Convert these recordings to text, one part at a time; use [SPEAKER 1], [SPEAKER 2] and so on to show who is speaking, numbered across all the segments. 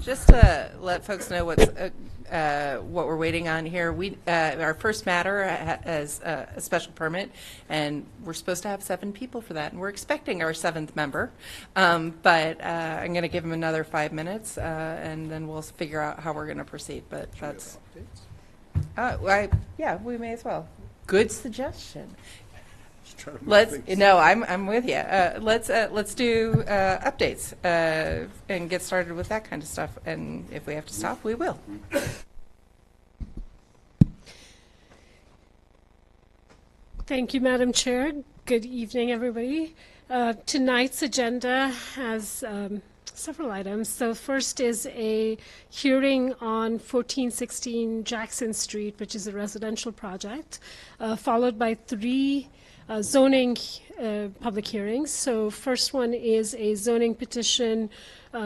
[SPEAKER 1] just to let folks know what we're waiting on here, our first matter has a special permit, and we're supposed to have 7 people for that, and we're expecting our 7th member. But I'm going to give him another 5 minutes, and then we'll figure out how we're going to proceed. But that's yeah, we may as well. Good suggestion. I'm with you. Let's do updates and get started with that kind of stuff. And if we have to stop, we will.
[SPEAKER 2] Thank you, Madam Chair. Good evening, everybody. Tonight's agenda has several items. So first is a hearing on 1416 Jackson Street, which is a residential project, followed by 3 zoning public hearings. So first one is a zoning petition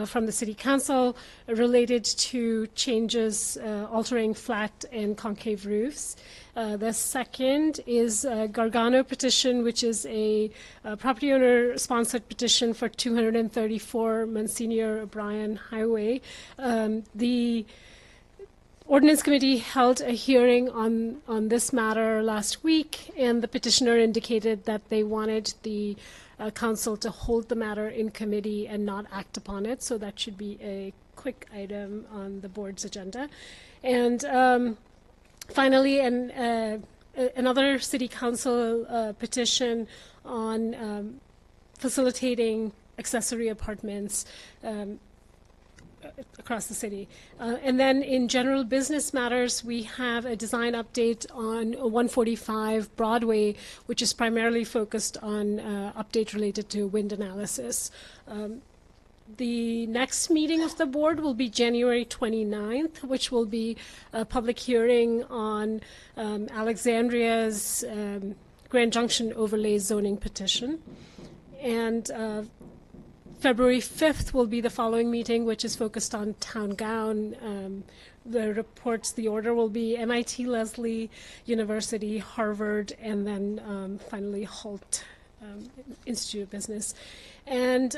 [SPEAKER 2] from the City Council related to changes altering flat and concave roofs. The second is a Gargano petition, which is a property owner sponsored petition for 234 Monsignor O'Brien Highway. The Ordinance Committee held a hearing on this matter last week, and the petitioner indicated that they wanted the council to hold the matter in committee and not act upon it. So that should be a quick item on the board's agenda. And finally, another city council petition on facilitating accessory apartments across the city. And then in general business matters, we have a design update on 145 Broadway, which is primarily focused on update related to wind analysis. The next meeting of the board will be January 29th, which will be a public hearing on Alexandria's Grand Junction overlay zoning petition. And February 5th will be the following meeting, which is focused on town gown. The order will be MIT, Lesley University, Harvard, and then finally Hult Institute of Business. And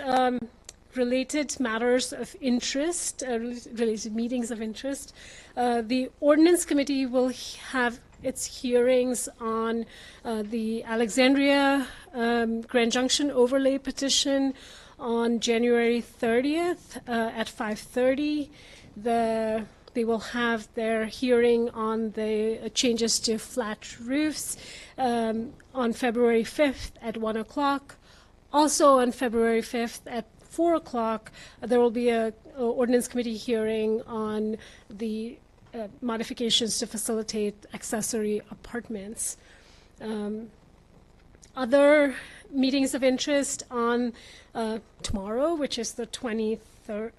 [SPEAKER 2] related matters of interest, related meetings of interest. The Ordinance Committee will have its hearings on the Alexandria Grand Junction overlay petition on January 30th at 5:30. They will have their hearing on the changes to flat roofs on February 5th at 1 o'clock. Also on February 5th at 4 o'clock, there will be a Ordinance Committee hearing on the modifications to facilitate accessory apartments. Other meetings of interest on tomorrow, which is the 23rd,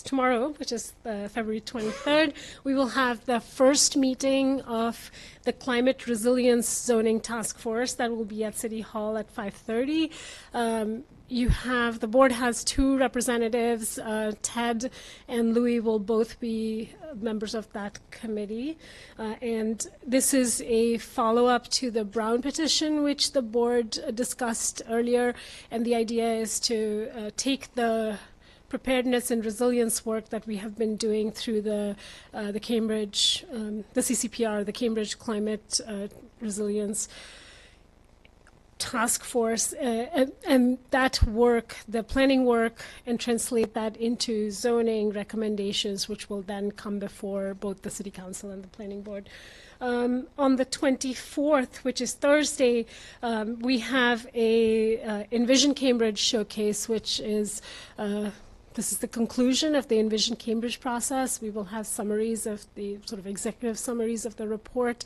[SPEAKER 2] tomorrow, which is February 23rd, we will have the first meeting of the Climate Resilience Zoning Task Force. That will be at City Hall at 5:30. The board has 2 representatives. Ted and Louis will both be members of that committee. And this is a follow-up to the Brown petition, which the board discussed earlier. And the idea is to take the preparedness and resilience work that we have been doing through the Cambridge, the CCPR, the Cambridge Climate Resilience Task Force, and that work, the planning work, and translate that into zoning recommendations, which will then come before both the City Council and the Planning Board. On the 24th, which is Thursday, we have a Envision Cambridge showcase, which is this is the conclusion of the Envision Cambridge process. We will have summaries of the sort of executive summaries of the report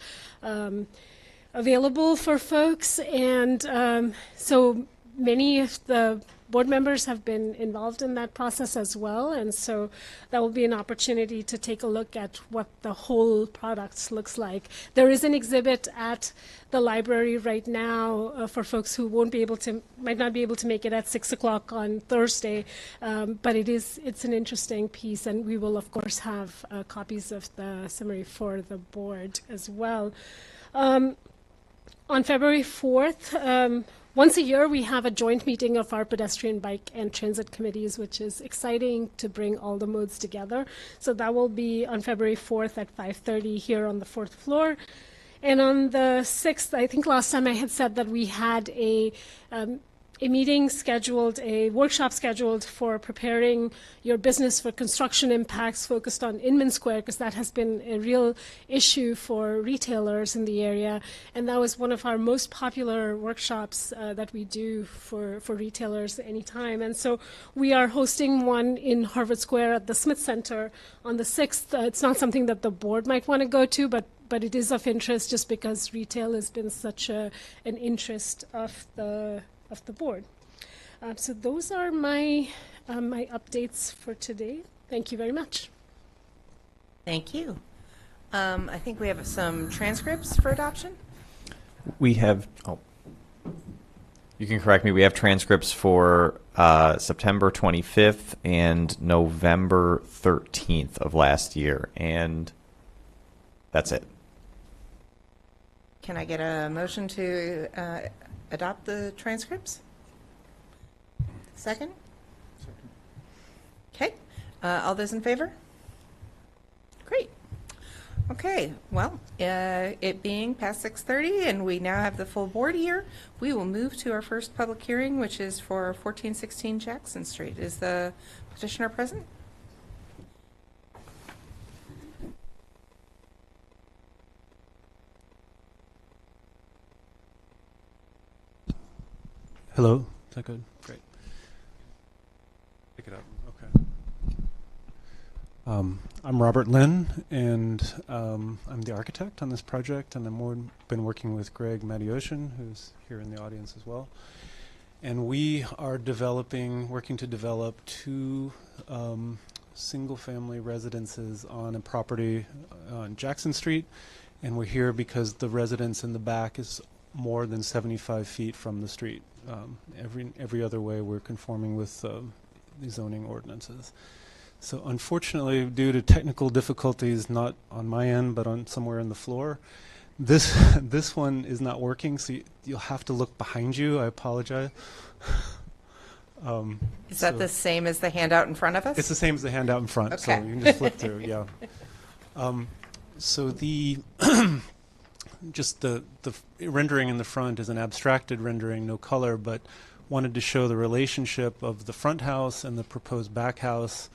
[SPEAKER 2] available for folks, and so many of the board members have been involved in that process as well, and so that will be an opportunity to take a look at what the whole product looks like. There is an exhibit at the library right now for folks who might not be able to make it at 6 o'clock on Thursday, but it's an interesting piece, and we will of course have copies of the summary for the board as well. On February 4th, Once a year, we have a joint meeting of our pedestrian, bike, and transit committees, which is exciting to bring all the modes together. So that will be on February 4th at 5:30 here on the 4th floor. And on the 6th, I think last time I had said that we had a meeting scheduled, a workshop scheduled for preparing your business for construction impacts focused on Inman Square, because that has been a real issue for retailers in the area. And that was one of our most popular workshops that we do for retailers anytime. And so we are hosting one in Harvard Square at the Smith Center on the 6th. It's not something that the board might want to go to, but it is of interest just because retail has been such an interest of the board. So those are my my updates for today. Thank you very much.
[SPEAKER 1] Thank you. I think we have some transcripts for adoption.
[SPEAKER 3] We have, you can correct me, we have transcripts for September 25th and November 13th of last year, and that's it.
[SPEAKER 1] Can I get a motion to adopt the transcripts? Second? Okay. All those in favor? Great. Okay. Well, it being past 6:30 and we now have the full board here, we will move to our first public hearing, which is for 1416 Jackson Street. Is the petitioner present?
[SPEAKER 4] Hello. Is that good? Great. Pick it up. Okay. I'm Robert Lynn, and I'm the architect on this project, and I've been working with Greg Matioshin, who's here in the audience as well. And we are working to develop two single-family residences on a property on Jackson Street, and we're here because the residence in the back is more than 75 feet from the street. Every other way we're conforming with the zoning ordinances. So unfortunately, due to technical difficulties, not on my end, but on somewhere in the floor, this one is not working, so you'll have to look behind you. I apologize.
[SPEAKER 1] Is that the same as the handout in front of us?
[SPEAKER 4] It's the same as the handout in front, so
[SPEAKER 1] Okay.
[SPEAKER 4] you can just flip through, yeah. So the just the rendering in the front is an abstracted rendering, no color, but wanted to show the relationship of the front house and the proposed back house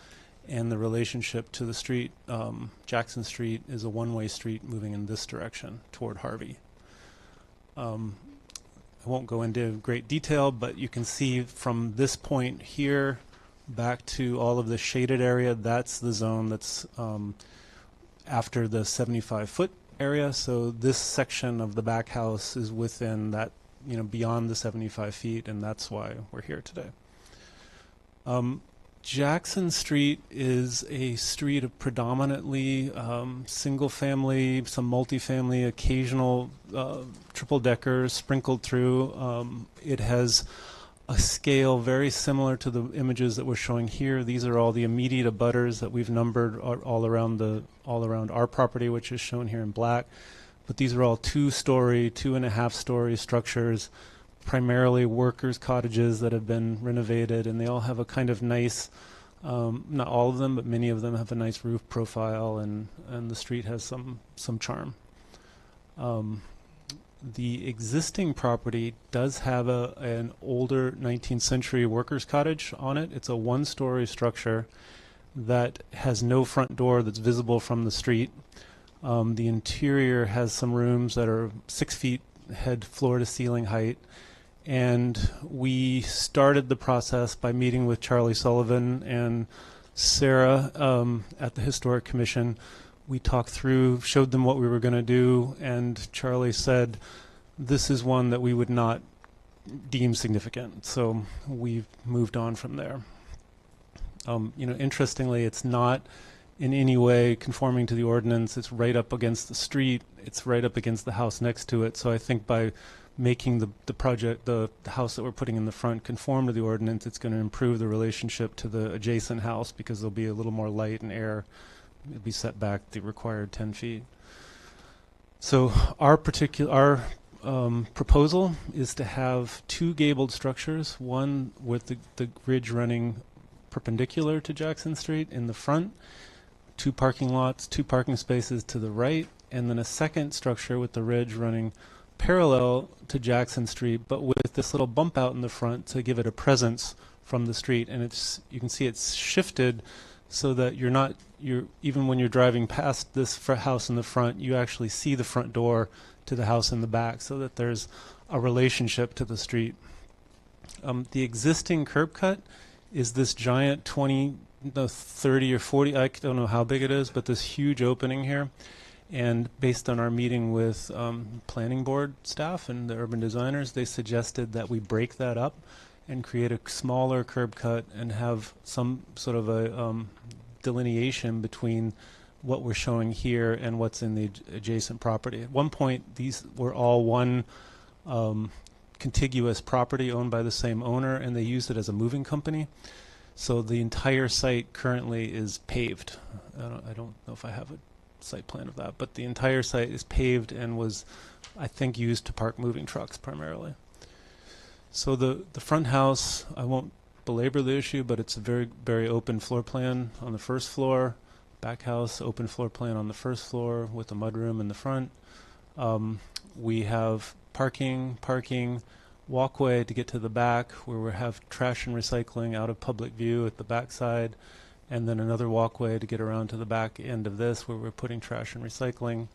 [SPEAKER 4] and the relationship to the street. Jackson Street is a one-way street moving in this direction toward Harvey. I won't go into great detail, but you can see from this point here back to all of the shaded area, that's the zone that's after the 75-foot area. So this section of the back house is within that, beyond the 75 feet, and that's why we're here today. Jackson Street is a street of predominantly single family, some multifamily, occasional triple deckers sprinkled through. It has a scale very similar to the images that we're showing here. These are all the immediate abutters that we've numbered all around our property, which is shown here in black. But these are all 2-story, 2.5-story structures, primarily workers' cottages that have been renovated, and they all have a kind of nice, not all of them, but many of them have a nice roof profile, and the street has some charm. The existing property does have an older 19th century workers' cottage on it. It's a 1-story structure that has no front door that's visible from the street. The interior has some rooms that are 6 feet head floor to ceiling height. And we started the process by meeting with Charlie Sullivan and Sarah at the Historic Commission. We talked through, showed them what we were going to do, and Charlie said, this is one that we would not deem significant. So we've moved on from there. Interestingly, it's not in any way conforming to the ordinance. It's right up against the street. It's right up against the house next to it. So I think by making the project, the house that we're putting in the front conform to the ordinance, it's going to improve the relationship to the adjacent house because there'll be a little more light and air. It'll be set back the required 10 feet. So our proposal is to have two gabled structures, one with the ridge running perpendicular to Jackson Street in the front, two parking lots, two parking spaces to the right, and then a second structure with the ridge running parallel to Jackson Street, but with this little bump out in the front to give it a presence from the street. And you can see it's shifted so that even when you're driving past this house in the front, you actually see the front door to the house in the back, so that there's a relationship to the street. The existing curb cut is this giant 30 or 40, I don't know how big it is, but this huge opening here. And based on our meeting with planning board staff and the urban designers, they suggested that we break that up and create a smaller curb cut and have some sort of a delineation between what we're showing here and what's in the adjacent property. At one point, these were all one contiguous property owned by the same owner, and they used it as a moving company. So the entire site currently is paved. I don't know if I have a site plan of that, but the entire site is paved and was, I think, used to park moving trucks primarily. So the front house, I won't belabor the issue, but it's a very, very open floor plan on the first floor. Back house, open floor plan on the first floor with a mudroom in the front. We have parking, walkway to get to the back where we have trash and recycling out of public view at the back side, and then another walkway to get around to the back end of this where we're putting trash and recycling.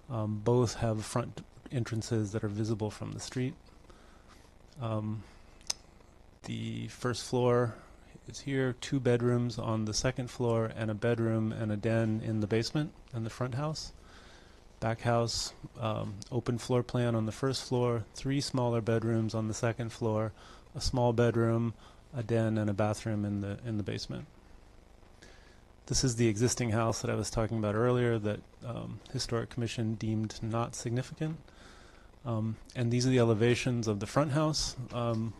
[SPEAKER 4] Both have front entrances that are visible from the street. The first floor is here, 2 bedrooms on the second floor, and a bedroom and a den in the basement and the front house. Back house, open floor plan on the first floor, 3 smaller bedrooms on the second floor, a small bedroom, a den, and a bathroom in the basement. This is the existing house that I was talking about earlier that Historic Commission deemed not significant. And these are the elevations of the front house.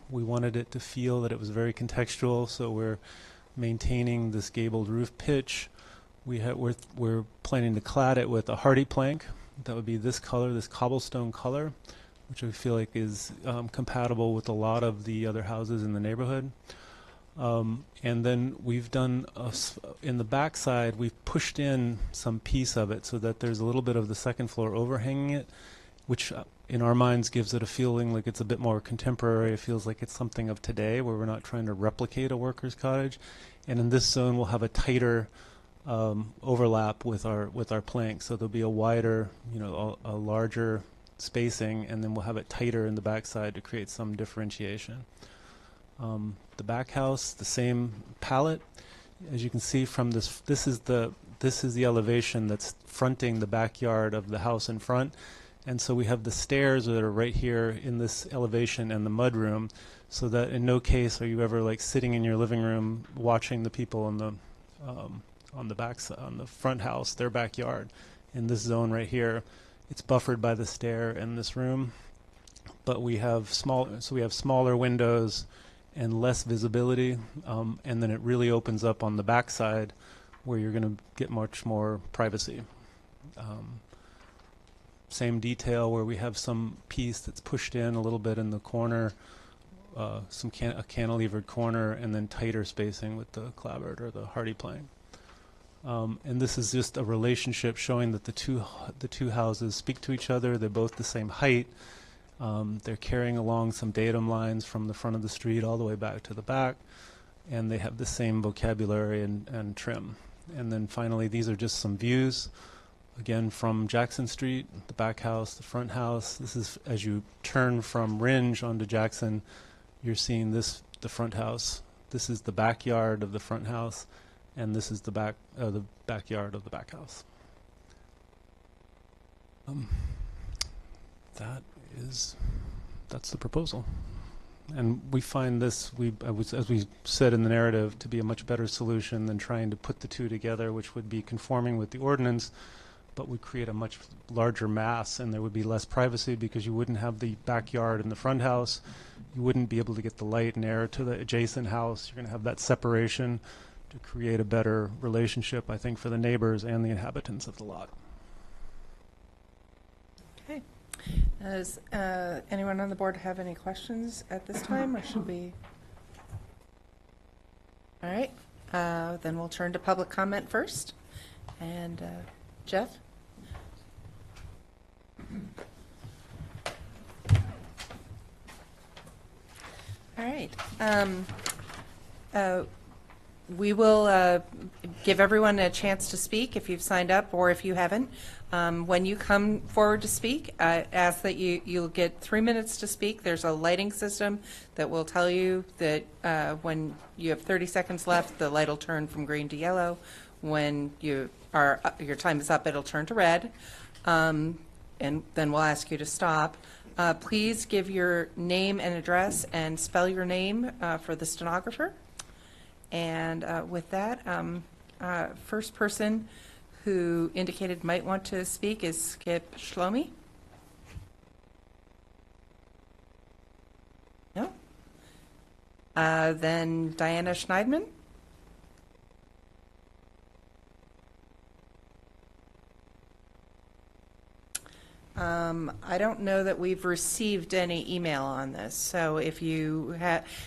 [SPEAKER 4] We wanted it to feel that it was very contextual, so we're maintaining this gabled roof pitch. We're planning to clad it with a hardy plank. That would be this color, this cobblestone color, which we feel like is compatible with a lot of the other houses in the neighborhood. And then we've done, in the back side, we've pushed in some piece of it so that there's a little bit of the second floor overhanging it, which in our minds gives it a feeling like it's a bit more contemporary. It feels like it's something of today where we're not trying to replicate a worker's cottage. And in this zone, we'll have a tighter overlap with our plank. So there'll be a wider, a larger spacing, and then we'll have it tighter in the backside to create some differentiation. The back house, the same palette. As you can see from this is the elevation that's fronting the backyard of the house in front. And so we have the stairs that are right here in this elevation and the mudroom, so that in no case are you ever like sitting in your living room watching the people on the front house, their backyard. In this zone right here, it's buffered by the stair in this room, but we have smaller windows and less visibility, and then it really opens up on the backside where you're going to get much more privacy. Same detail where we have some piece that's pushed in a little bit in the corner, a cantilevered corner, and then tighter spacing with the clapboard or the hardy plank. And this is just a relationship showing that the two houses speak to each other. They're both the same height. They're carrying along some datum lines from the front of the street all the way back to the back, and they have the same vocabulary and trim. And then finally, these are just some views. Again, from Jackson Street, the back house, the front house. This is as you turn from Ringe onto Jackson, you're seeing the front house. This is the backyard of the front house, and this is the backyard of the back house. That's the proposal. And we find this, as we said in the narrative, to be a much better solution than trying to put the two together, which would be conforming with the ordinance, but would create a much larger mass, and there would be less privacy because you wouldn't have the backyard in the front house. You wouldn't be able to get the light and air to the adjacent house. You're going to have that separation to create a better relationship, I think, for the neighbors and the inhabitants of the lot.
[SPEAKER 1] Okay. Does anyone on the board have any questions at this time, or should we? All right, then we'll turn to public comment first. And Jeff? All right. We will give everyone a chance to speak if you've signed up or if you haven't. When you come forward to speak, I ask that you'll get 3 minutes to speak. There's a lighting system that will tell you that when you have 30 seconds left, the light will turn from green to yellow. When your time is up, it'll turn to red, and then we'll ask you to stop. Please give your name and address and spell your name for the stenographer. And with that, first person who indicated might want to speak is Skip Shlomi. No? Then Diana Schneidman. I don't know that we've received any email on this, so if you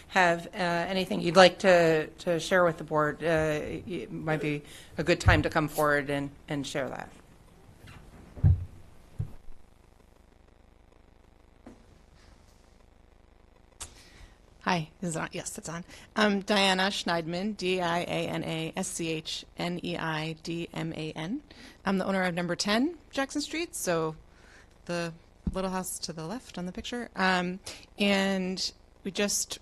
[SPEAKER 1] have anything you'd like to share with the board, it might be a good time to come forward and share that.
[SPEAKER 5] Hi, is it on? Yes, it's on. I'm Diana Schneidman, Diana Schneidman. I'm the owner of number 10 Jackson Street, so the little house to the left on the picture. And we just,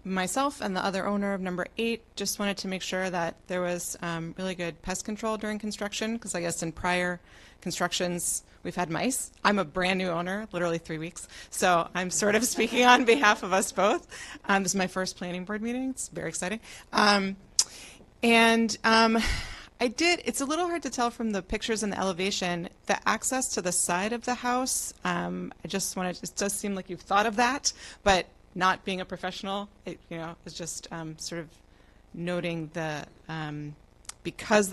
[SPEAKER 5] myself and the other owner of number 8, just wanted to make sure that there was really good pest control during construction, because I guess in prior constructions we've had mice. I'm a brand new owner, literally 3 weeks, so I'm sort of speaking on behalf of us both. This is my first planning board meeting. It's very exciting. It's a little hard to tell from the pictures and the elevation, the access to the side of the house. I just wanted, it does seem like you've thought of that, but not being a professional, is just sort of noting the, because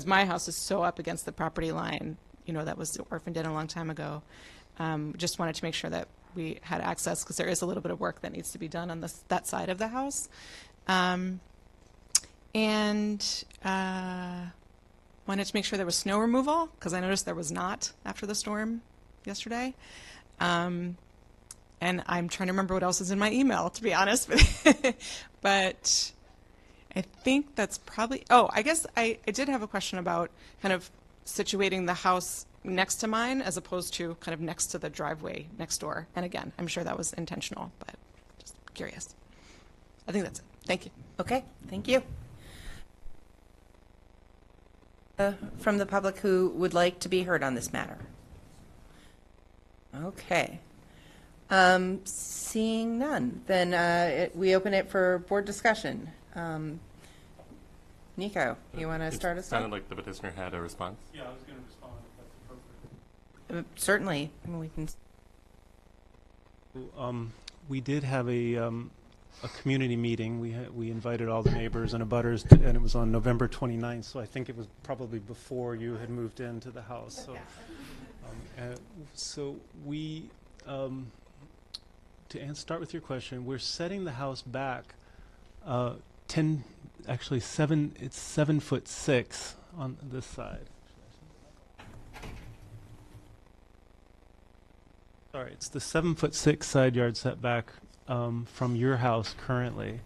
[SPEAKER 5] my house is so up against the property line, that was orphaned in a long time ago. Just wanted to make sure that we had access, because there is a little bit of work that needs to be done on that side of the house. Wanted to make sure there was snow removal, because I noticed there was not after the storm yesterday. And I'm trying to remember what else is in my email, to be honest. But I think that's probably, I guess I did have a question about kind of situating the house next to mine as opposed to kind of next to the driveway next door. And again, I'm sure that was intentional, but just curious. I think that's it. Thank you.
[SPEAKER 1] Okay, thank you. From the public who would like to be heard on this matter? Okay. Seeing none, then we open it for board discussion. Nico, you want to start us off?
[SPEAKER 6] It sounded like the petitioner had a response.
[SPEAKER 4] Yeah, I was going to respond if that's appropriate.
[SPEAKER 1] Certainly, we can.
[SPEAKER 4] We did have a community meeting. We invited all the neighbors and abutters, and it was on November 29th, so I think it was probably before you had moved into the house. So, start with your question, we're setting the house back 7'6" on this side. Sorry, it's the 7'6" side yard setback from your house currently,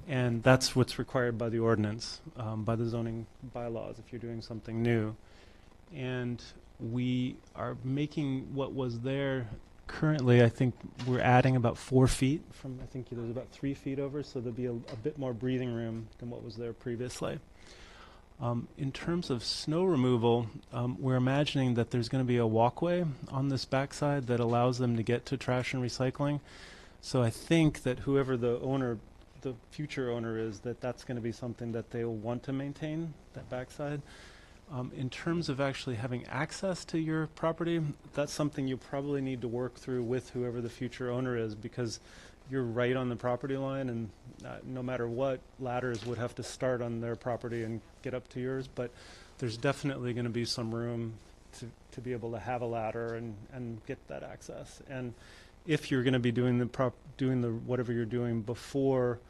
[SPEAKER 4] and that's what's required by the ordinance, by the zoning bylaws if you're doing something new. And we are making what was there currently, I think we're adding about 4 feet from, I think there's about 3 feet over, so there'll be a bit more breathing room than what was there previously. In terms of snow removal, we're imagining that there's going to be a walkway on this backside that allows them to get to trash and recycling. So I think that whoever the future owner is, that's going to be something that they'll want to maintain, that backside. In terms of actually having access to your property, that's something you probably need to work through with whoever the future owner is, because you're right on the property line, and no matter what, ladders would have to start on their property and get up to yours. But there's definitely going to be some room to be able to have a ladder and get that access. And if you're going to be doing the whatever you're doing before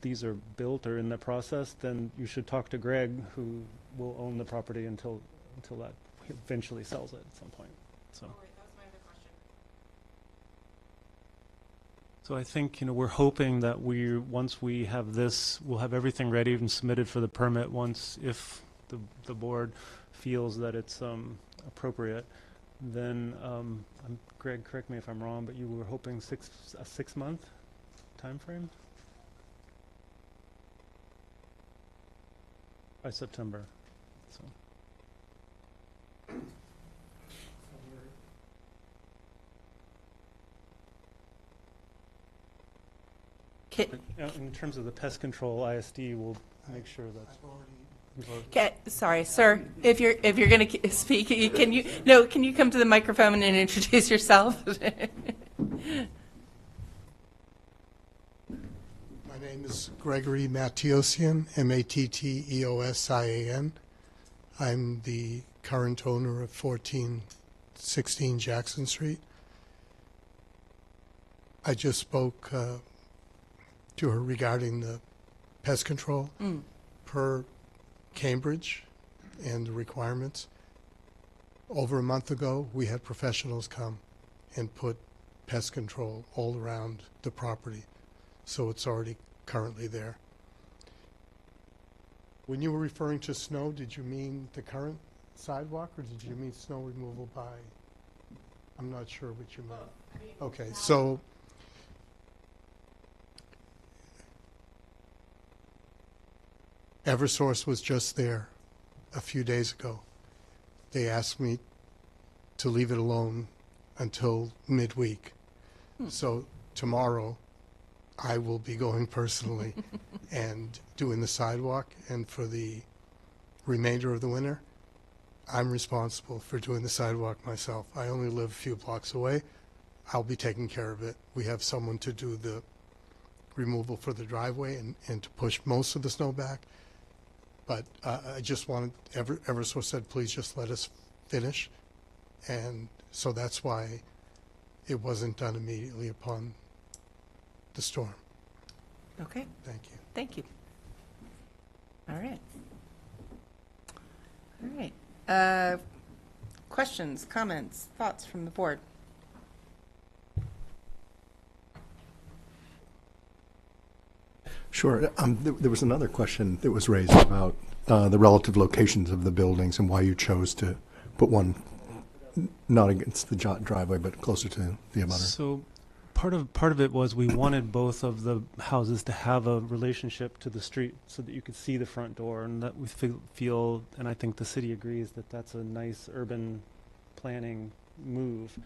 [SPEAKER 4] these are built or in the process, then you should talk to Greg, who will own the property until that he eventually sells it at some point. So. So I think, we're hoping that once we have this, we'll have everything ready and submitted for the permit once, if the board feels that it's appropriate. Then, Greg, correct me if I'm wrong, but you were hoping a 6-month time frame? By September. So. In terms of the pest control, ISD will make sure that's.
[SPEAKER 1] Sorry, sir. If you're going to speak, can you come to the microphone and introduce yourself?
[SPEAKER 7] My name is Gregory Mattiosian, Matteosian. I'm the current owner of 1416 Jackson Street. I just spoke to her regarding the pest control per Cambridge and the requirements. Over a month ago, we had professionals come and put pest control all around the property, so it's already currently there. When you were referring to snow, did you mean the current sidewalk, or did you mean snow removal by? I'm not sure what you meant. Okay, so Eversource was just there a few days ago. They asked me to leave it alone until midweek. So tomorrow I will be going personally and doing the sidewalk, and for the remainder of the winter, I'm responsible for doing the sidewalk myself. I only live a few blocks away. I'll be taking care of it. We have someone to do the removal for the driveway and to push most of the snow back. But I just wanted, Eversource said, please just let us finish. And so that's why it wasn't done immediately upon the storm.
[SPEAKER 1] Okay.
[SPEAKER 7] Thank you.
[SPEAKER 1] Thank you. All right. All right. Questions, comments, thoughts from the board?
[SPEAKER 8] Sure. There was another question that was raised about the relative locations of the buildings and why you chose to put one not against the driveway but closer to the abutter.
[SPEAKER 4] So part of it was we wanted both of the houses to have a relationship to the street so that you could see the front door, and that we feel, and I think the city agrees, that that's a nice urban planning move.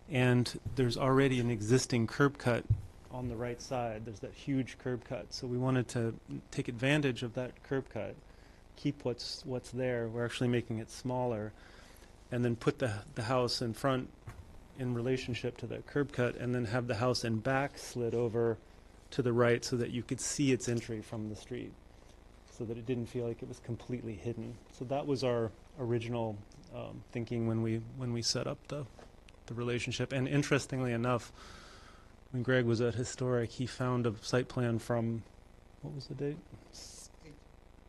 [SPEAKER 4] And there's already an existing curb cut on the right side. There's that huge curb cut. So we wanted to take advantage of that curb cut, keep what's there. We're actually making it smaller, and then put the house in front in relationship to that curb cut, and then have the house in back slid over to the right so that you could see its entry from the street, so that it didn't feel like it was completely hidden. So that was our original thinking when we set up the relationship. And interestingly enough, when Greg was at Historic, he found a site plan from, what was the date?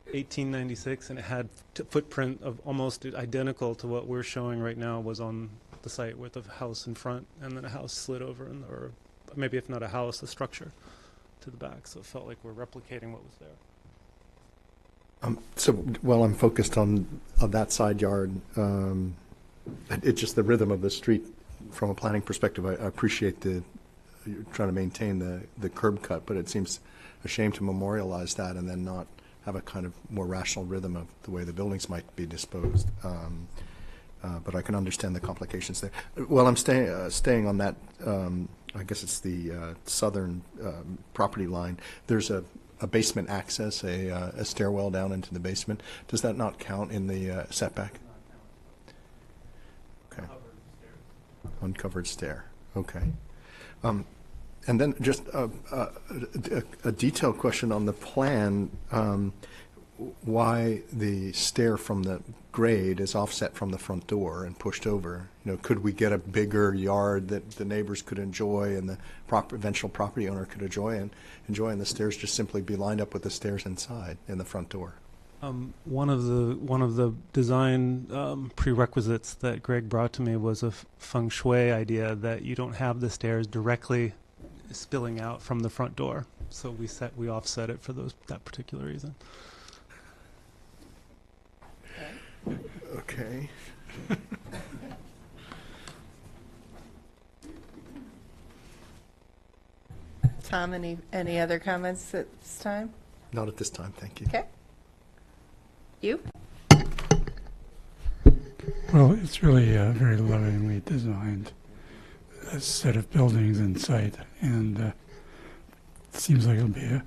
[SPEAKER 4] 1896, and it had footprint of almost identical to what we're showing right now was on the site, with a house in front and then a house slid over, or maybe if not a house, a structure to the back. So it felt like we're replicating what was there.
[SPEAKER 8] So while I'm focused on that side yard, it's just the rhythm of the street from a planning perspective. I appreciate you're trying to maintain the curb cut, but it seems a shame to memorialize that and then not have a kind of more rational rhythm of the way the buildings might be disposed. But I can understand the complications there. Well, I'm staying on that, I guess it's the southern property line. There's a basement access, a stairwell down into the basement. Does that not count in the setback? Okay. Uncovered stair. Okay. And then just a detailed question on the plan. why the stair from the grade is offset from the front door and pushed over. You know, could we get a bigger yard that the neighbors could enjoy and the eventual property owner could enjoy, and the stairs just simply be lined up with the stairs inside in the front door?
[SPEAKER 4] One of the design prerequisites that Greg brought to me was a feng shui idea that you don't have the stairs directly spilling out from the front door. So we offset it for that particular reason.
[SPEAKER 8] Okay.
[SPEAKER 1] Tom, any other comments at this time?
[SPEAKER 8] Not at this time, thank you.
[SPEAKER 1] Okay. You?
[SPEAKER 9] Well, it's really a very lovingly designed set of buildings in sight, and it seems like it'll be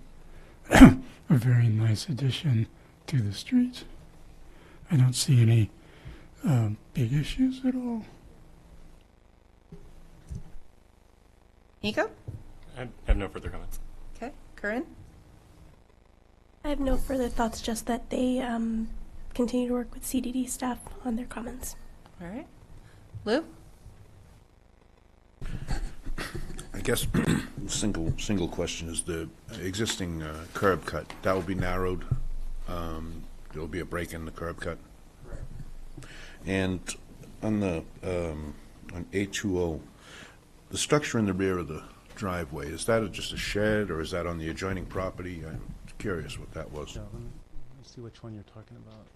[SPEAKER 9] a very nice addition to the street. I don't see any big issues at all.
[SPEAKER 1] Nico?
[SPEAKER 6] I have no further comments.
[SPEAKER 1] Okay. Corinne?
[SPEAKER 10] I have no further thoughts, just that they continue to work with CDD staff on their comments.
[SPEAKER 1] All right. Lou?
[SPEAKER 11] I guess single question is the existing curb cut, that will be narrowed. There'll be a break in the curb cut. And on the on A20, the structure in the rear of the driveway, is that just a shed, or is that on the adjoining property? I'm curious what that was.
[SPEAKER 4] Yeah, let me see which one you're talking about.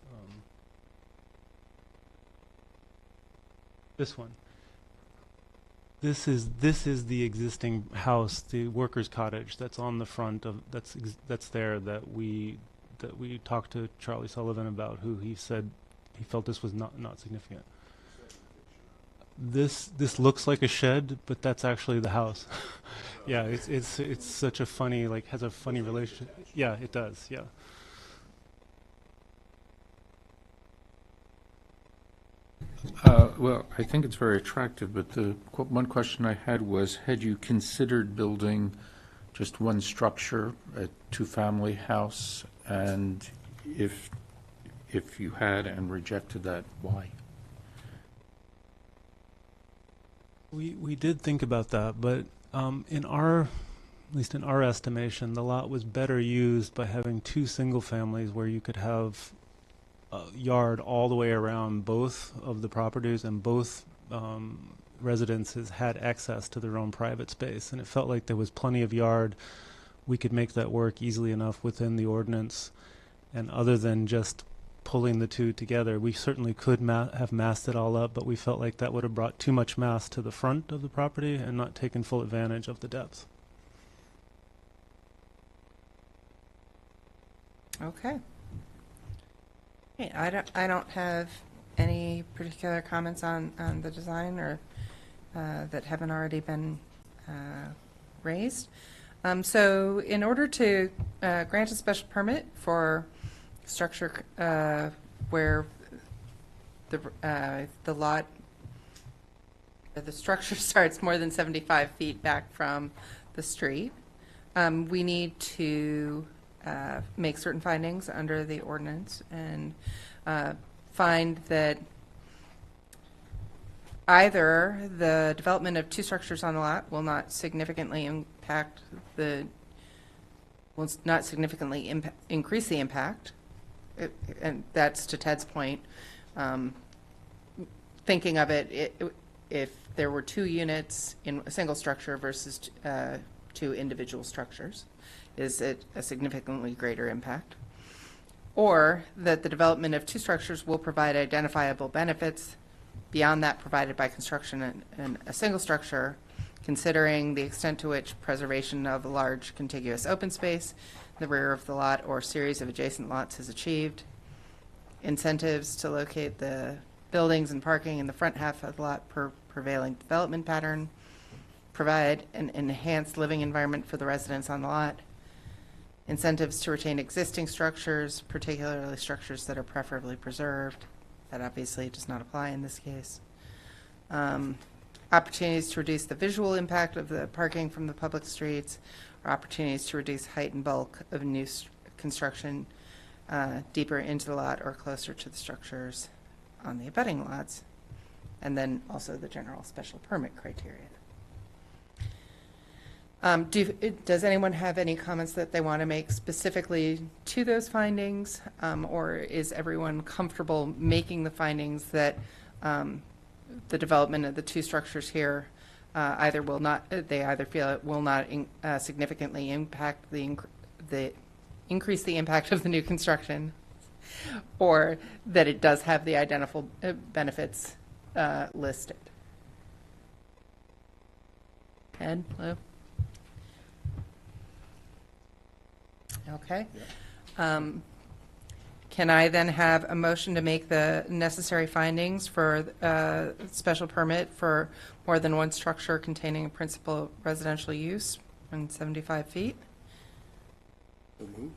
[SPEAKER 4] This one. This is the existing house, the workers' cottage that's on the front of that's there that we talked to Charlie Sullivan about, who he said he felt this was not significant. This looks like a shed, but that's actually the house. Yeah, it's such a funny, like, has a funny relationship. Yeah, it does. Yeah.
[SPEAKER 12] Well, I think it's very attractive, but the one question I had was, had you considered building just one structure, a two-family house, and if you had and rejected that, why?
[SPEAKER 4] We did think about that, but at least in our estimation, the lot was better used by having two single families where you could have a yard all the way around both of the properties, and both residences had access to their own private space, and it felt like there was plenty of yard. We could make that work easily enough within the ordinance, and other than just pulling the two together, we certainly could have massed it all up, but we felt like that would have brought too much mass to the front of the property and not taken full advantage of the depth.
[SPEAKER 1] Okay. Hey, I don't have any particular comments on the design or that haven't already been raised. So in order to grant a special permit for structure where the lot, the structure starts more than 75 feet back from the street, we need to make certain findings under the ordinance and find that either the development of two structures on the lot will not significantly increase the impact, and that's to Ted's point. Thinking of it, if there were two units in a single structure versus two individual structures, is it a significantly greater impact? Or that the development of two structures will provide identifiable benefits beyond that provided by construction in a single structure, considering the extent to which preservation of a large contiguous open space in the rear of the lot or series of adjacent lots is achieved, incentives to locate the buildings and parking in the front half of the lot per prevailing development pattern, provide an enhanced living environment for the residents on the lot, incentives to retain existing structures, particularly structures that are preferably preserved. That obviously does not apply in this case. Opportunities to reduce the visual impact of the parking from the public streets, or opportunities to reduce height and bulk of new construction deeper into the lot or closer to the structures on the abutting lots, and then also the general special permit criteria. Does anyone have any comments that they want to make specifically to those findings, or is everyone comfortable making the findings that the development of the two structures here either feel it will not significantly impact increase the impact of the new construction, or that it does have the identical benefits listed? Ed, Lou? Okay. Can I then have a motion to make the necessary findings for special permit for more than one structure containing a principal residential use in 75 feet?
[SPEAKER 8] So moved.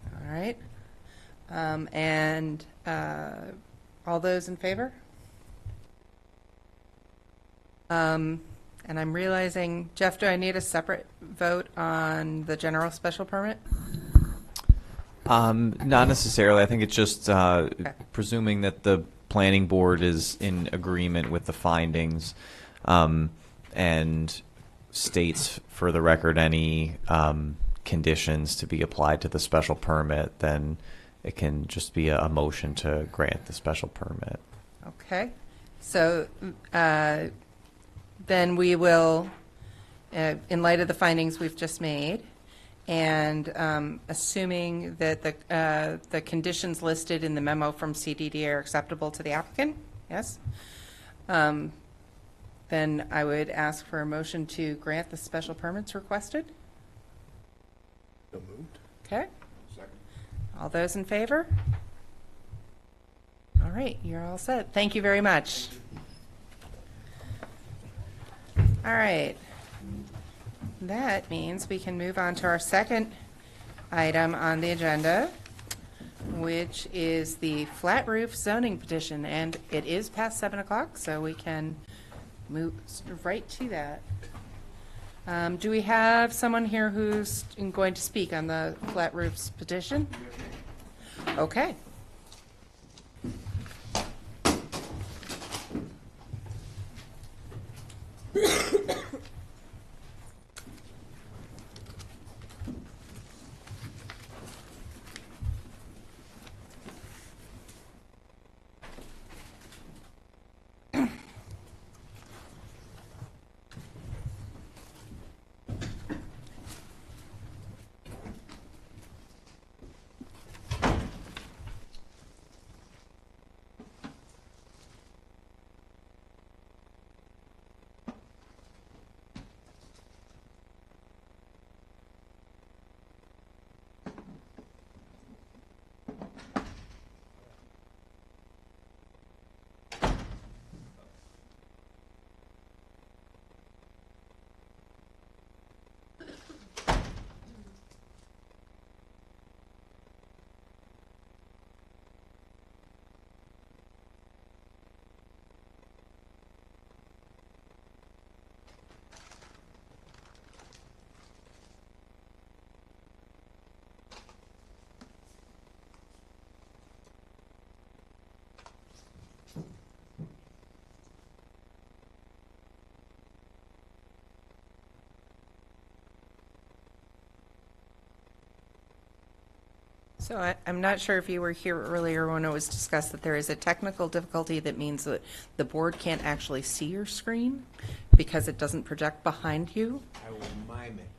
[SPEAKER 1] All right. And all those in favor? And I'm realizing, Jeff, do I need a separate vote on the general special permit?
[SPEAKER 3] Not necessarily. I think it's just presuming that the planning board is in agreement with the findings and states for the record any conditions to be applied to the special permit, then it can just be a motion to grant the special permit.
[SPEAKER 1] Okay. So then we will, in light of the findings we've just made, and assuming that the conditions listed in the memo from CDD are acceptable to the applicant, yes? Then I would ask for a motion to grant the special permits requested.
[SPEAKER 8] So moved.
[SPEAKER 1] Okay.
[SPEAKER 11] Second.
[SPEAKER 1] All those in favor? All right, you're all set. Thank you very much. All right. That means we can move on to our second item on the agenda, which is the flat roof zoning petition. And it is past 7 o'clock, so we can move right to that. Do we have someone here who's going to speak on the flat roofs petition? Okay. So I'm not sure if you were here earlier when it was discussed that there is a technical difficulty that means that the board can't actually see your screen because it doesn't project behind you.
[SPEAKER 13] I will mime it.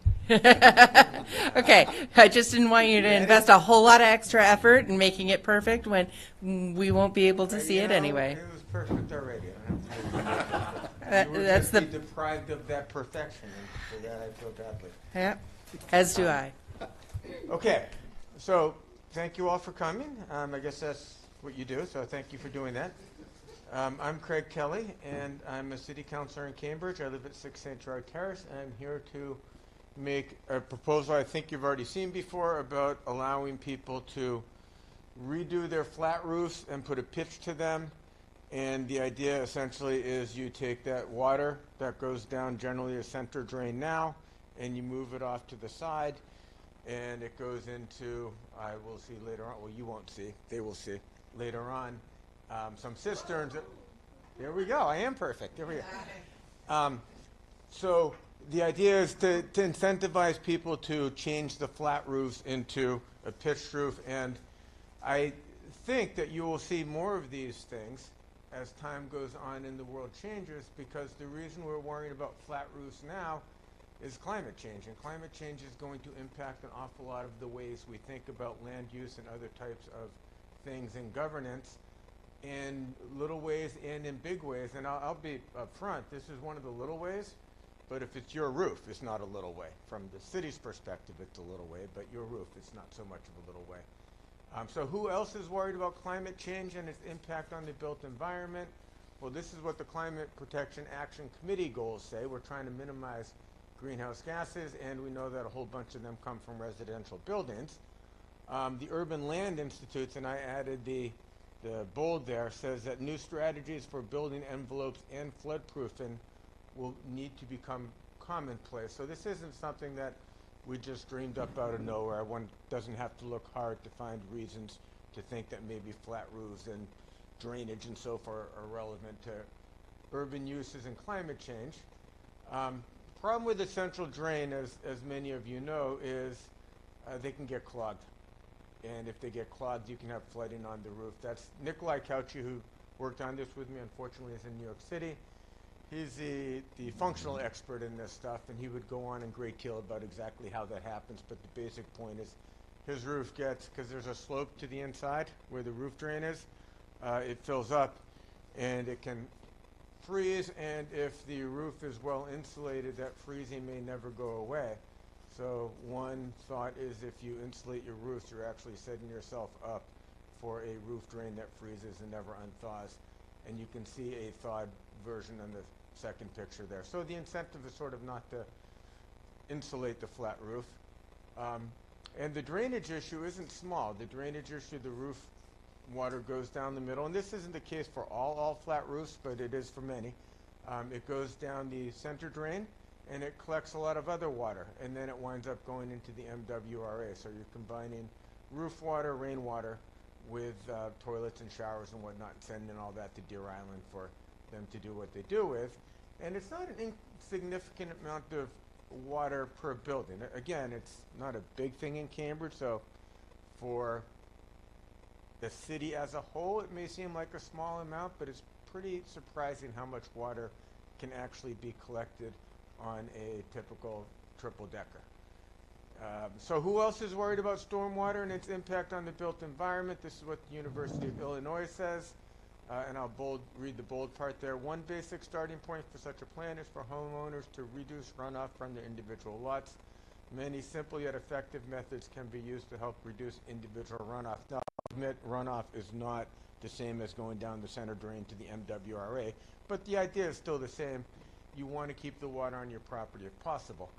[SPEAKER 1] Okay, I just didn't want you to invest a whole lot of extra effort in making it perfect when we won't be able to see it anyway.
[SPEAKER 13] It was perfect already. You were
[SPEAKER 1] That's
[SPEAKER 13] just
[SPEAKER 1] the
[SPEAKER 13] deprived of that perfection, and for that I feel badly.
[SPEAKER 1] yeah, as do I.
[SPEAKER 13] Okay, so thank you all for coming. I guess that's what you do, so thank you for doing that. I'm Craig Kelly, and I'm a city councilor in Cambridge. I live at 6 St. Gerard Terrace, and I'm here to make a proposal I think you've already seen before about allowing people to redo their flat roofs and put a pitch to them. And the idea essentially is you take that water that goes down generally a center drain now, and you move it off to the side. and it goes into, I will see later on, well, you won't see, they will see later on, some cisterns. There we go, I am perfect, there we go. So the idea is to incentivize people to change the flat roofs into a pitched roof, and I think that you will see more of these things as time goes on and the world changes, because the reason we're worried about flat roofs now is climate change. And climate change is going to impact an awful lot of the ways we think about land use and other types of things in governance, in little ways and in big ways. And I'll be upfront, this is one of the little ways, but if it's your roof, it's not a little way. From the city's perspective, it's a little way, but your roof, it's not so much of a little way. So who else is worried about climate change and its impact on the built environment? Well, this is what the Climate Protection Action Committee goals say. We're trying to minimize greenhouse gases, and we know that a whole bunch of them come from residential buildings. The Urban Land Institutes, and I added the bold there, says that new strategies for building envelopes and floodproofing will need to become commonplace. So this isn't something that we just dreamed up out of nowhere. One doesn't have to look hard to find reasons to think that maybe flat roofs and drainage and so forth are relevant to urban uses and climate change. Problem with the central drain, as many of you know, is they can get clogged. And if they get clogged, you can have flooding on the roof. That's Nikolai Kauchi, who worked on this with me, unfortunately is in New York City. He's the functional expert in this stuff, and he would go on in great deal about exactly how that happens. But the basic point is his roof gets, because there's a slope to the inside where the roof drain is, it fills up and it can freeze. And if the roof is well insulated, that freezing may never go away. So one thought is if you insulate your roofs, you're actually setting yourself up for a roof drain that freezes and never unthaws. And you can see a thawed version in the second picture there. So the incentive is sort of not to insulate the flat roof. And the drainage issue isn't small. The drainage issue, the roof water goes down the middle. And this isn't the case for all flat roofs, but it is for many. It goes down the center drain, and it collects a lot of other water. And then it winds up going into the MWRA. So you're combining roof water, rainwater, with toilets and showers and whatnot, and sending all that to Deer Island for them to do what they do with. And it's not an insignificant amount of water per building. Again, it's not a big thing in Cambridge, so for the city as a whole, it may seem like a small amount, but it's pretty surprising how much water can actually be collected on a typical triple-decker. So who else is worried about stormwater and its impact on the built environment? This is what the University of Illinois says, and I'll read the bold part there. One basic starting point for such a plan is for homeowners to reduce runoff from their individual lots. Many simple yet effective methods can be used to help reduce individual runoff. Now, I'll admit runoff is not the same as going down the center drain to the MWRA, but the idea is still the same. You want to keep the water on your property if possible.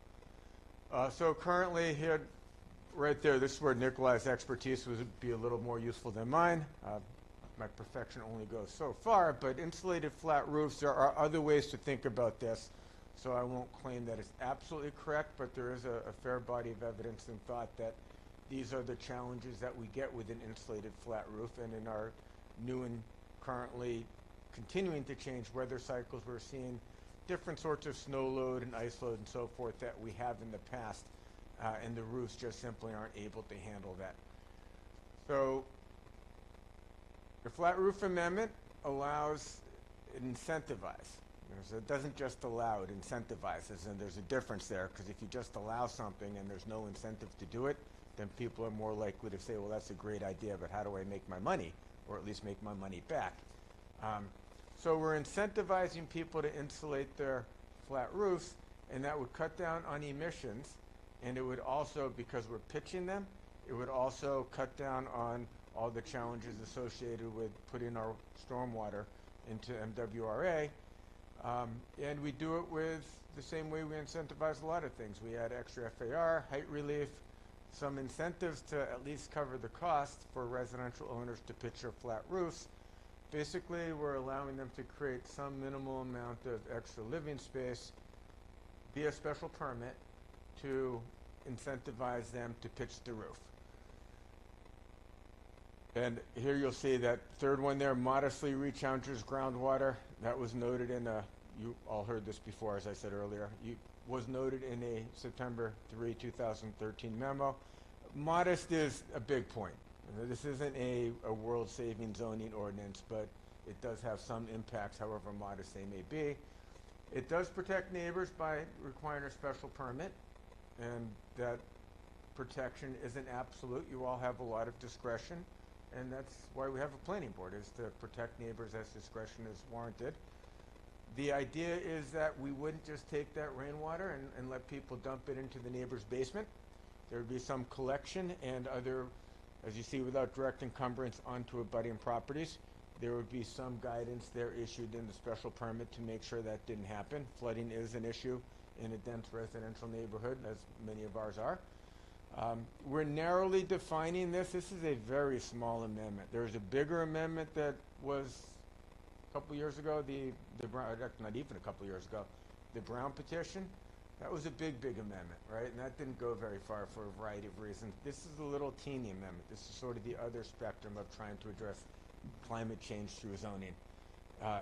[SPEAKER 13] So currently here, right there, this is where Nikolai's expertise would be a little more useful than mine. My perfection only goes so far, but insulated flat roofs, there are other ways to think about this. So I won't claim that it's absolutely correct, but there is a fair body of evidence and thought that these are the challenges that we get with an insulated flat roof. And in our new and currently continuing to change weather cycles, we're seeing different sorts of snow load and ice load and so forth that we have in the past, and the roofs just simply aren't able to handle that. So the flat roof amendment allows, it incentivizes. So it doesn't just allow, it incentivizes, and there's a difference there, because if you just allow something and there's no incentive to do it, then people are more likely to say, well, that's a great idea, but how do I make my money, or at least make my money back? So we're incentivizing people to insulate their flat roofs, and that would cut down on emissions, and it would also, because we're pitching them, it would also cut down on all the challenges associated with putting our stormwater into MWRA. And we do it with the same way we incentivize a lot of things. We add extra FAR, height relief, some incentives to at least cover the cost for residential owners to pitch their flat roofs. Basically, we're allowing them to create some minimal amount of extra living space via special permit to incentivize them to pitch the roof. And here you'll see that third one there, modestly recharges groundwater. That was noted in a, you all heard this before, as I said earlier, was noted in a September 3, 2013 memo. Modest is a big point. This isn't a world-saving zoning ordinance, but it does have some impacts, however modest they may be. It does protect neighbors by requiring a special permit, and that protection isn't absolute. You all have a lot of discretion, and that's why we have a planning board, is to protect neighbors as discretion is warranted. The idea is that we wouldn't just take that rainwater and let people dump it into the neighbor's basement. There would be some collection and other, as you see, without direct encumbrance onto abutting properties. There would be some guidance there issued in the special permit to make sure that didn't happen. Flooding is an issue in a dense residential neighborhood, as many of ours are. We're narrowly defining this. This is a very small amendment. There's a bigger amendment that was a couple years ago, the Brown, not even a couple years ago, the Brown petition. That was a big, big amendment, right? And that didn't go very far for a variety of reasons. This is a little teeny amendment. This is sort of the other spectrum of trying to address climate change through zoning.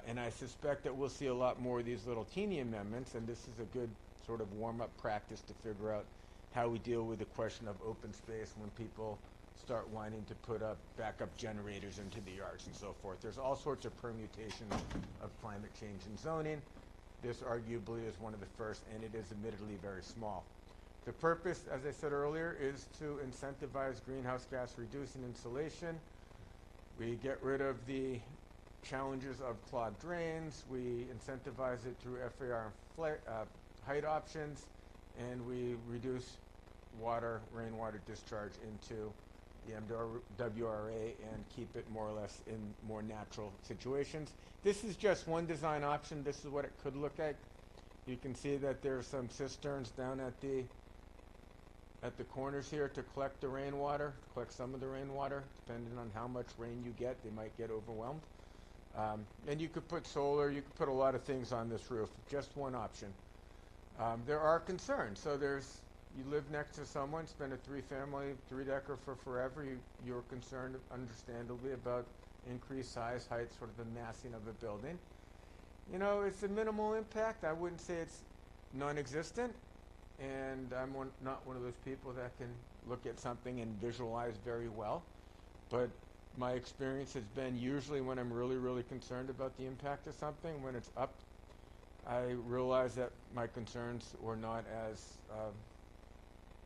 [SPEAKER 13] And I suspect that we'll see a lot more of these little teeny amendments, and this is a good sort of warm-up practice to figure out how we deal with the question of open space when people start wanting to put up backup generators into the yards and so forth. There's all sorts of permutations of climate change in zoning. This arguably is one of the first, and it is admittedly very small. The purpose, as I said earlier, is to incentivize greenhouse gas reducing insulation. We get rid of the challenges of clogged drains. We incentivize it through FAR height options, and we reduce rainwater discharge into the MWRA and keep it more or less in more natural situations. This is just one design option. This is what it could look like. You can see that there's some cisterns down at the corners here to collect the rainwater, collect some of the rainwater. Depending on how much rain you get, they might get overwhelmed. And you could put solar, you could put a lot of things on this roof, just one option. There are concerns. So you live next to someone, spend a three-decker for forever, you're concerned, understandably, about increased size, height, sort of the massing of a building. You know, it's a minimal impact. I wouldn't say it's non-existent. And I'm not one of those people that can look at something and visualize very well. But my experience has been usually when I'm really, really concerned about the impact of something, when it's up, I realize that my concerns were not as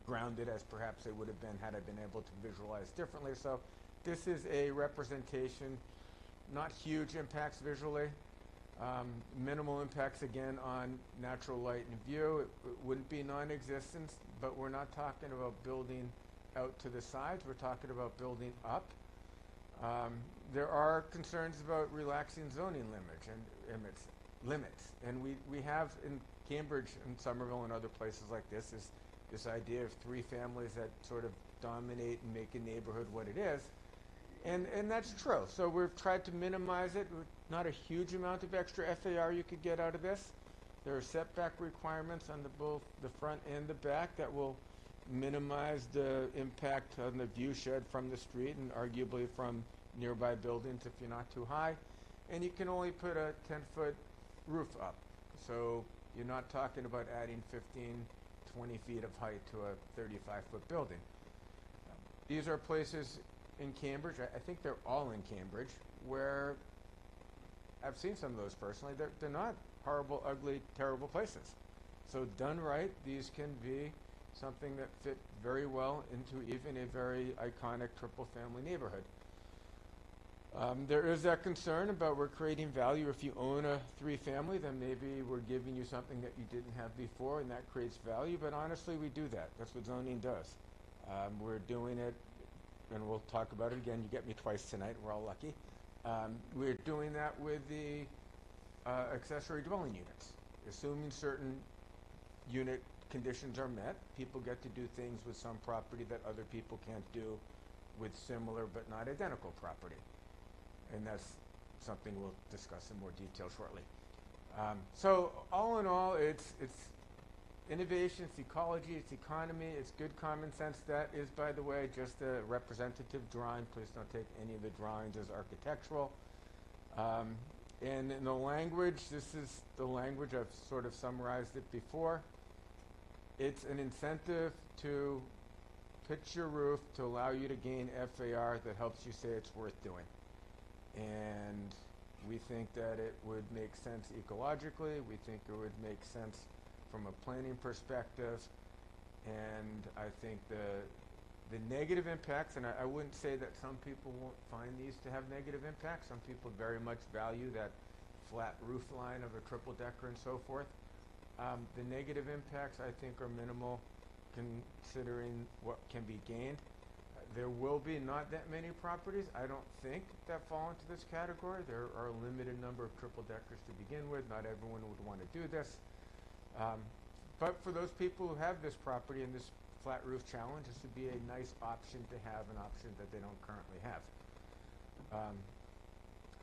[SPEAKER 13] grounded as perhaps they would have been had I been able to visualize differently. So this is a representation, not huge impacts visually. Minimal impacts, again, on natural light and view. It wouldn't be non-existent, but we're not talking about building out to the sides. We're talking about building up. There are concerns about relaxing zoning limits. And we have in Cambridge and Somerville and other places like this idea of three families that sort of dominate and make a neighborhood what it is. And that's true. So we've tried to minimize it. Not a huge amount of extra FAR you could get out of this. There are setback requirements on both the front and the back that will minimize the impact on the view shed from the street and arguably from nearby buildings if you're not too high. And you can only put a 10-foot roof up. So you're not talking about adding 15, 20 feet of height to a 35-foot building. These are places in Cambridge, I think they're all in Cambridge, where I've seen some of those personally. They're not horrible, ugly, terrible places. So done right, these can be something that fit very well into even a very iconic triple-family neighborhood. There is that concern about we're creating value. If you own a three-family, then maybe we're giving you something that you didn't have before, and that creates value. But honestly, we do that. That's what zoning does. We're doing it, and we'll talk about it again. You get me twice tonight. We're all lucky. We're doing that with the accessory dwelling units. Assuming certain unit conditions are met, people get to do things with some property that other people can't do with similar but not identical property. And that's something we'll discuss in more detail shortly. So all in all, it's innovation, it's ecology, it's economy, it's good common sense. That is, by the way, just a representative drawing. Please don't take any of the drawings as architectural. And in the language, this is the language, I've sort of summarized it before. It's an incentive to pitch your roof to allow you to gain FAR that helps you say it's worth doing. And we think that it would make sense ecologically. We think it would make sense from a planning perspective. And I think the negative impacts, and I wouldn't say that some people won't find these to have negative impacts. Some people very much value that flat roof line of a triple decker and so forth. The negative impacts, I think, are minimal considering what can be gained. There will be not that many properties, I don't think, that fall into this category. There are a limited number of triple deckers to begin with. Not everyone would want to do this. But for those people who have this property and this flat roof challenge, this would be a nice option to have, an option that they don't currently have.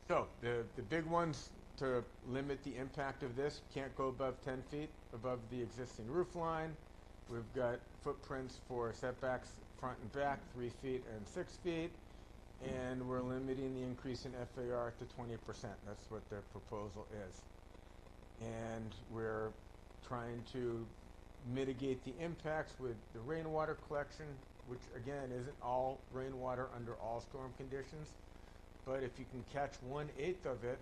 [SPEAKER 13] So the big ones to limit the impact of this: can't go above 10 feet above the existing roof line. We've got footprints for setbacks front and back, 3 feet and 6 feet. And we're limiting the increase in FAR to 20%. That's what the proposal is. And we're trying to mitigate the impacts with the rainwater collection, which again isn't all rainwater under all storm conditions. But if you can catch 1/8 of it,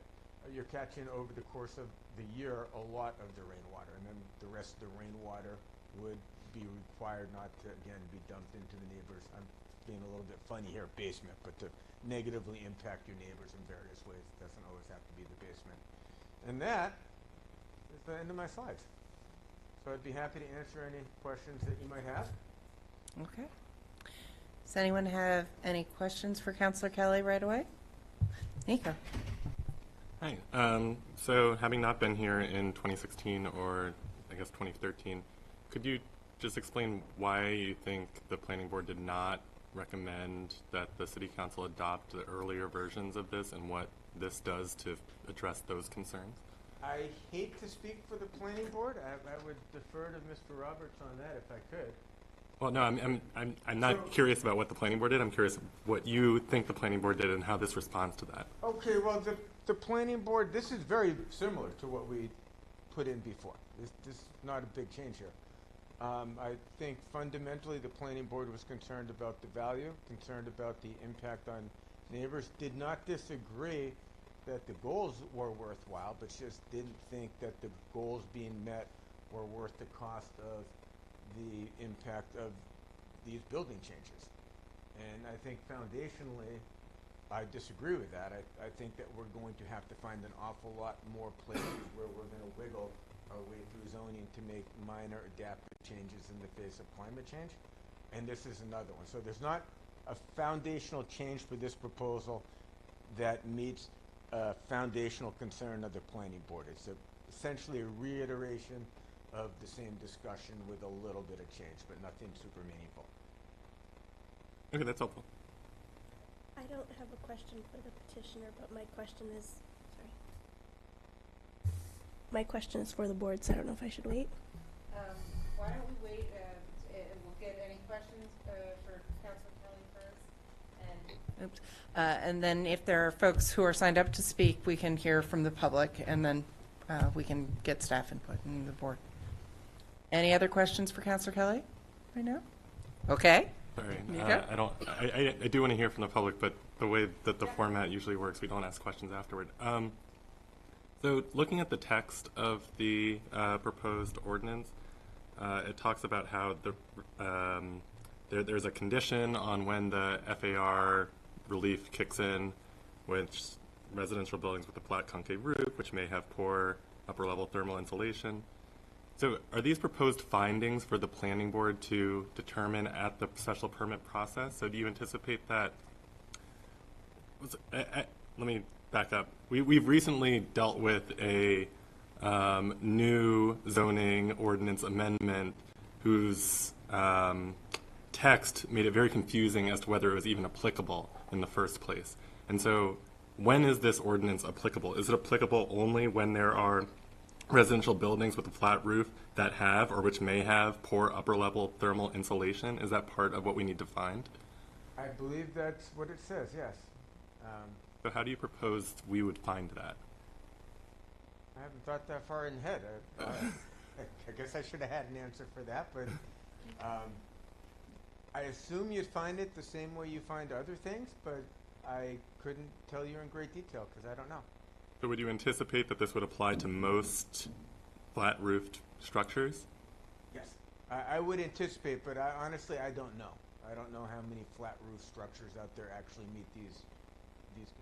[SPEAKER 13] you're catching over the course of the year a lot of the rainwater. And then the rest of the rainwater would be required not to, again, be dumped into the neighbors. I'm being a little bit funny here, basement, but to negatively impact your neighbors in various ways. It doesn't always have to be the basement. And that is the end of my slides. So I'd be happy to answer any questions that you might have.
[SPEAKER 1] Okay. Does anyone have any questions for Councillor Kelly right away? Nico.
[SPEAKER 6] Hi. So having not been here in 2016 or I guess 2013, could you just explain why you think the planning board did not recommend that the city council adopt the earlier versions of this and what this does to address those concerns?
[SPEAKER 13] I hate to speak for the planning board. I would defer to Mr. Roberts on that if I could.
[SPEAKER 6] Well, no, I'm not curious about what the planning board did. I'm curious what you think the planning board did and how this responds to that.
[SPEAKER 13] Okay, well, the planning board, this is very similar to what we put in before. This is not a big change here. I think fundamentally the planning board was concerned about the value, concerned about the impact on neighbors, did not disagree that the goals were worthwhile, but just didn't think that the goals being met were worth the cost of the impact of these building changes. And I think foundationally, I disagree with that. I think that we're going to have to find an awful lot more places where we're going to wiggle our way through zoning to make minor adaptive changes in the face of climate change. And this is another one. So there's not a foundational change for this proposal that meets a foundational concern of the planning board. It's essentially a reiteration of the same discussion with a little bit of change, but nothing super meaningful.
[SPEAKER 6] Okay, that's helpful.
[SPEAKER 10] I don't have a question for the petitioner, but my question is, my question is for the board, so I don't know if I should wait.
[SPEAKER 1] Why don't we wait and we'll get any questions for Councilor Kelly first. And then if there are folks who are signed up to speak, we can hear from the public, and then we can get staff input and the board. Any other questions for Councilor Kelly right now? Okay.
[SPEAKER 6] Sorry,
[SPEAKER 1] Nico?
[SPEAKER 6] I do want to hear from the public, but the way that the format usually works, we don't ask questions afterward. So looking at the text of the proposed ordinance, it talks about how there's a condition on when the FAR relief kicks in, which residential buildings with a flat concave roof, which may have poor upper level thermal insulation. So are these proposed findings for the planning board to determine at the special permit process? So do you anticipate that? Let me back up. We've recently dealt with a new zoning ordinance amendment whose text made it very confusing as to whether it was even applicable in the first place. And so when is this ordinance applicable? Is it applicable only when there are residential buildings with a flat roof that have or which may have poor upper level thermal insulation? Is that part of what we need to find?
[SPEAKER 13] I believe that's what it says, yes.
[SPEAKER 6] So how do you propose we would find that?
[SPEAKER 13] I haven't thought that far ahead. I guess I should have had an answer for that, but I assume you'd find it the same way you find other things, but I couldn't tell you in great detail because I don't know.
[SPEAKER 6] So would you anticipate that this would apply to most flat-roofed structures?
[SPEAKER 13] Yes. I would anticipate, but honestly, I don't know. I don't know how many flat roof structures out there actually meet these conditions.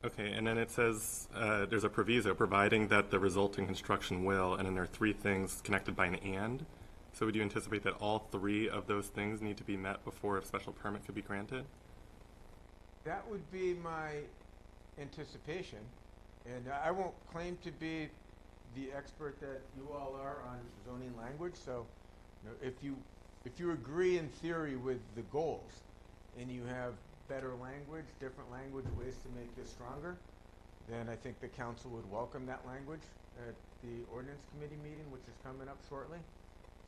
[SPEAKER 6] Okay, and then it says there's a proviso providing that the resulting construction will, and then there are three things connected by an and. So would you anticipate that all three of those things need to be met before a special permit could be granted?
[SPEAKER 13] That would be my anticipation, and I won't claim to be the expert that you all are on zoning language. So, if you agree in theory with the goals, and you have better language, different language, ways to make this stronger, then I think the council would welcome that language at the ordinance committee meeting, which is coming up shortly.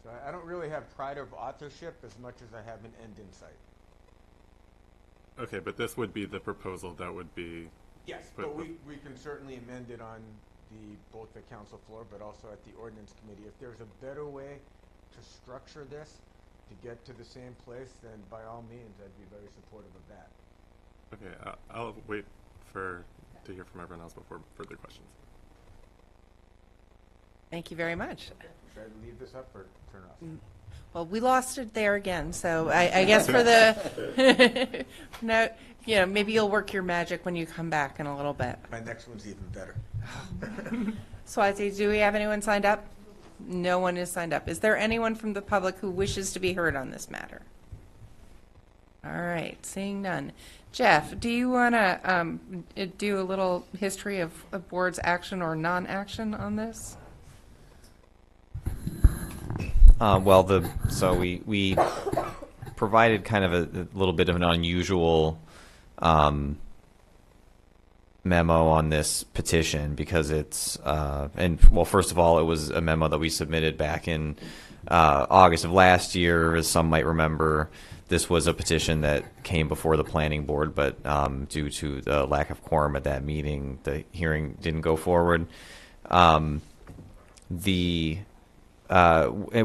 [SPEAKER 13] So I don't really have pride of authorship as much as I have an end in sight.
[SPEAKER 6] Okay, but this would be the proposal that would be...
[SPEAKER 13] Yes, but we can certainly amend it on both the council floor, but also at the ordinance committee. If there's a better way to structure this to get to the same place, then by all means, I'd be very supportive of that.
[SPEAKER 6] Okay, I'll wait to hear from everyone else before further questions.
[SPEAKER 1] Thank you very much.
[SPEAKER 13] Should I leave this up or turn it off?
[SPEAKER 1] Well, we lost it there again, so I guess for the, no, maybe you'll work your magic when you come back in a little bit.
[SPEAKER 13] My next one's even better.
[SPEAKER 1] Swazi, do we have anyone signed up? No one is signed up. Is there anyone from the public who wishes to be heard on this matter? All right, seeing none. Jeff, do you want to do a little history of board's action or non-action on this?
[SPEAKER 3] So we provided kind of a little bit of an unusual memo on this petition because it's first of all, it was a memo that we submitted back in August of last year. As some might remember, this was a petition that came before the planning board, but due to the lack of quorum at that meeting, the hearing didn't go forward. And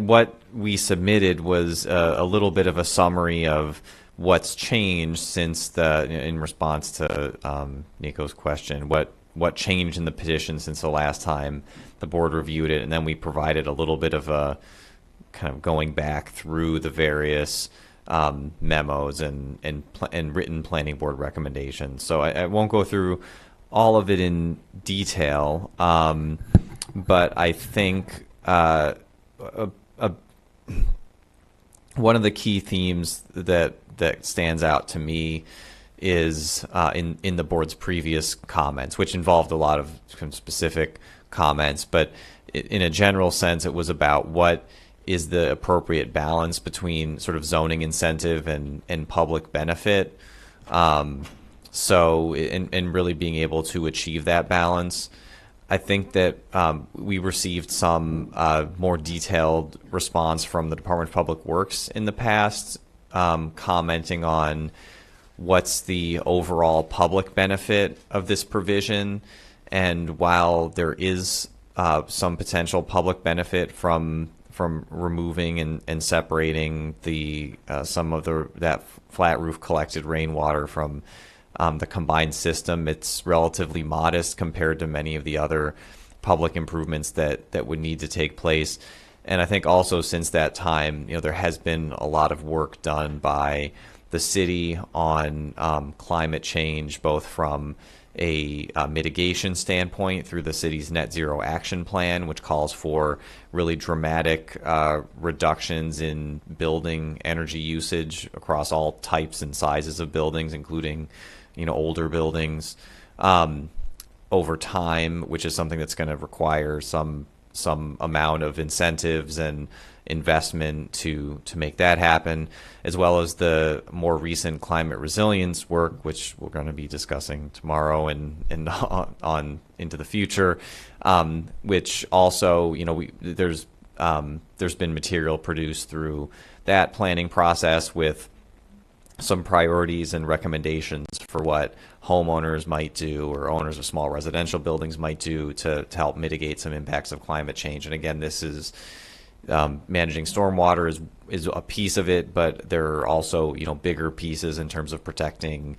[SPEAKER 3] what we submitted was a little bit of a summary of what's changed since in response to Nico's question, what changed in the petition since the last time the board reviewed it, and then we provided a little bit of a kind of going back through the various memos and written planning board recommendations. So I won't go through all of it in detail, but I think one of the key themes that stands out to me is in the board's previous comments, which involved a lot of specific comments, but in a general sense, it was about what is the appropriate balance between sort of zoning incentive and public benefit. So, really being able to achieve that balance. I think that we received some more detailed response from the Department of Public Works in the past, commenting on what's the overall public benefit of this provision. And while there is some potential public benefit from removing and separating some of that flat roof collected rainwater from the combined system, it's relatively modest compared to many of the other public improvements that would need to take place. And I think also since that time, there has been a lot of work done by the city on climate change, both from a mitigation standpoint through the city's net zero action plan, which calls for really dramatic reductions in building energy usage across all types and sizes of buildings, including older buildings over time, which is something that's going to require some amount of incentives and investment to make that happen, as well as the more recent climate resilience work, which we're going to be discussing tomorrow and on into the future, which also, there's been material produced through that planning process with some priorities and recommendations for what homeowners might do or owners of small residential buildings might do to help mitigate some impacts of climate change. And again, this is managing stormwater is a piece of it, but there are also bigger pieces in terms of protecting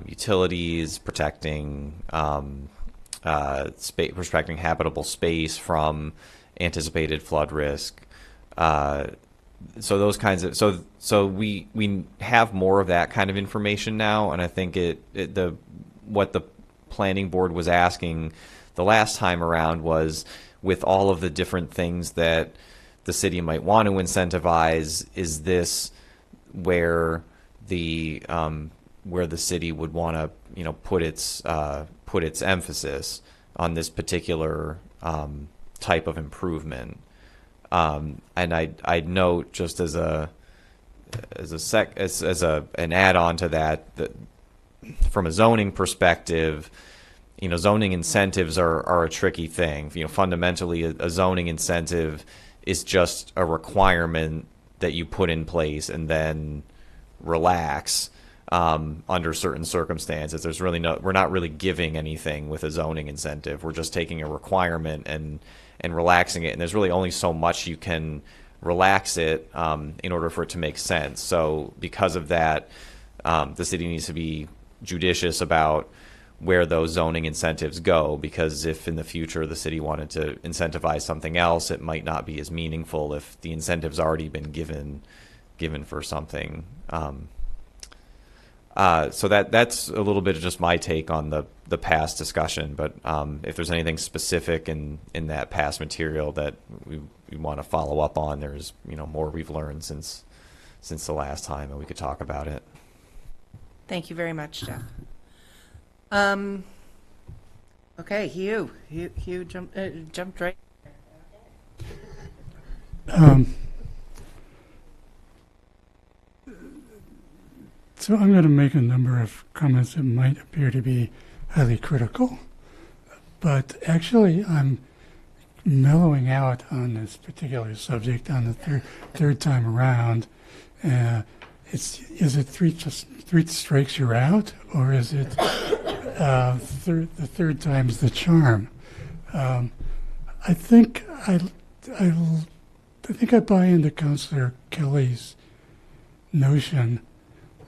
[SPEAKER 3] utilities, protecting protecting habitable space from anticipated flood risk. So those kinds of so we have more of that kind of information now, and I think what the planning board was asking the last time around was, with all of the different things that the city might want to incentivize, is this where the city would want to put its emphasis on this particular type of improvement. And I'd note, just as an add-on to that from a zoning perspective, zoning incentives are a tricky thing. Fundamentally, a zoning incentive is just a requirement that you put in place and then relax under certain circumstances. There's really we're not really giving anything with a zoning incentive. We're just taking a requirement and relaxing it, and there's really only so much you can relax it in order for it to make sense. So because of that, the city needs to be judicious about where those zoning incentives go, because if in the future the city wanted to incentivize something else, it might not be as meaningful if the incentive's already been given for something. So that's a little bit of just my take on the past discussion, but if there's anything specific in that past material that we want to follow up on, there's more we've learned since the last time, and we could talk about it.
[SPEAKER 1] Thank you very much, Jeff. Okay, Hugh jumped right.
[SPEAKER 9] So I'm going to make a number of comments that might appear to be highly critical, but actually I'm mellowing out on this particular subject on the third time around. Is it three strikes you're out, or is it the third time's the charm? I think I buy into Councillor Kelly's notion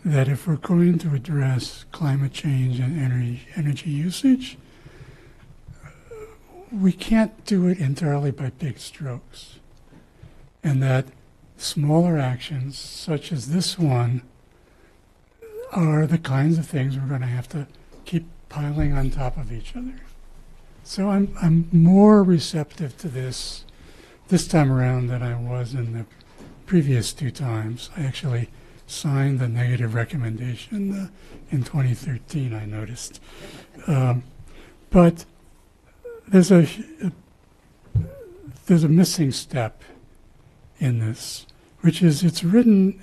[SPEAKER 9] that if we're going to address climate change and energy usage, we can't do it entirely by big strokes, and that smaller actions such as this one are the kinds of things we're going to have to keep piling on top of each other. So I'm more receptive to this time around than I was in the previous two times. I actually signed the negative recommendation in 2013, I noticed. But there's a missing step in this, which is it's written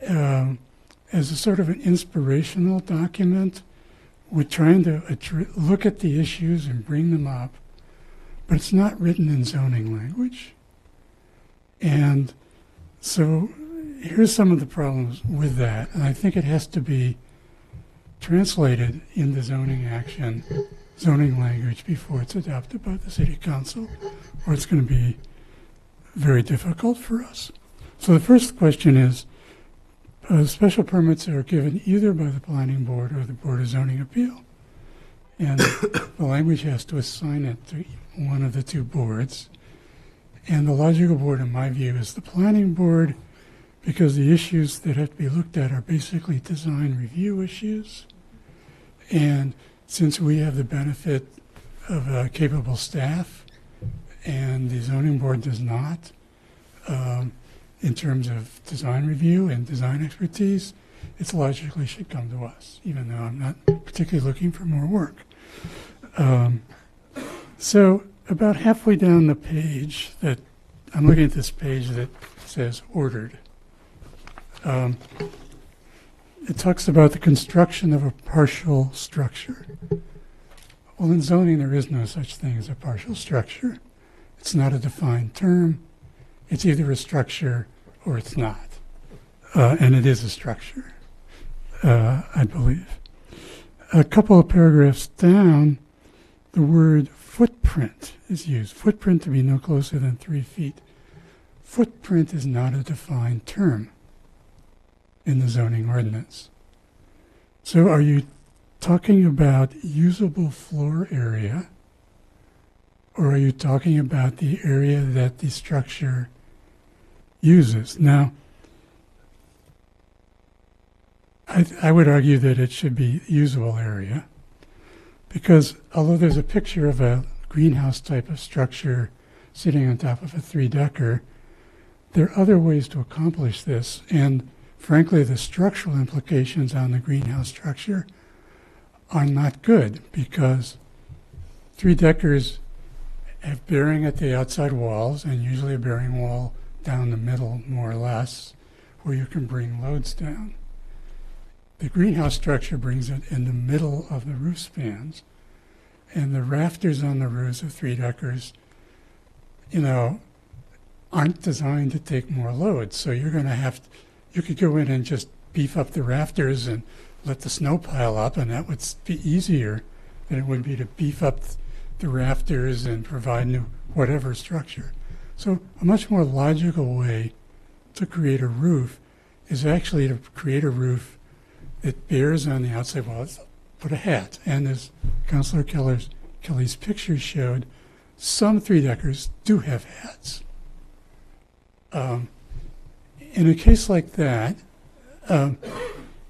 [SPEAKER 9] as a sort of an inspirational document. We're trying to look at the issues and bring them up, but it's not written in zoning language. And so here's some of the problems with that, and I think it has to be translated into zoning language before it's adopted by the City Council, or it's going to be very difficult for us. So the first question is, special permits are given either by the Planning Board or the Board of Zoning Appeal, and the language has to assign it to one of the two boards. And the logical board, in my view, is the Planning Board, because the issues that have to be looked at are basically design review issues. And since we have the benefit of a capable staff, and the zoning board does not, in terms of design review and design expertise, it logically should come to us, even though I'm not particularly looking for more work. So about halfway down the page that I'm looking at this page that says ordered. It talks about the construction of a partial structure. Well, in zoning, there is no such thing as a partial structure. It's not a defined term. It's either a structure or it's not. And it is a structure, I believe. A couple of paragraphs down, the word footprint is used. Footprint to be no closer than 3 feet. Footprint is not a defined term in the zoning ordinance. So are you talking about usable floor area, or are you talking about the area that the structure uses? Now, I would argue that it should be usable area, because although there's a picture of a greenhouse type of structure sitting on top of a 3-decker, there are other ways to accomplish this, and frankly, the structural implications on the greenhouse structure are not good, because 3-deckers have bearing at the outside walls, and usually a bearing wall down the middle, more or less, where you can bring loads down. The greenhouse structure brings it in the middle of the roof spans, and the rafters on the roofs of 3-deckers, aren't designed to take more loads. So you're going to have, you could go in and just beef up the rafters and let the snow pile up, and that would be easier than it would be to beef up the rafters and provide new whatever structure. So a much more logical way to create a roof is actually to create a roof that bears on the outside walls, put a hat. And as Councillor Kelly's picture showed, some 3-deckers do have hats. In a case like that, now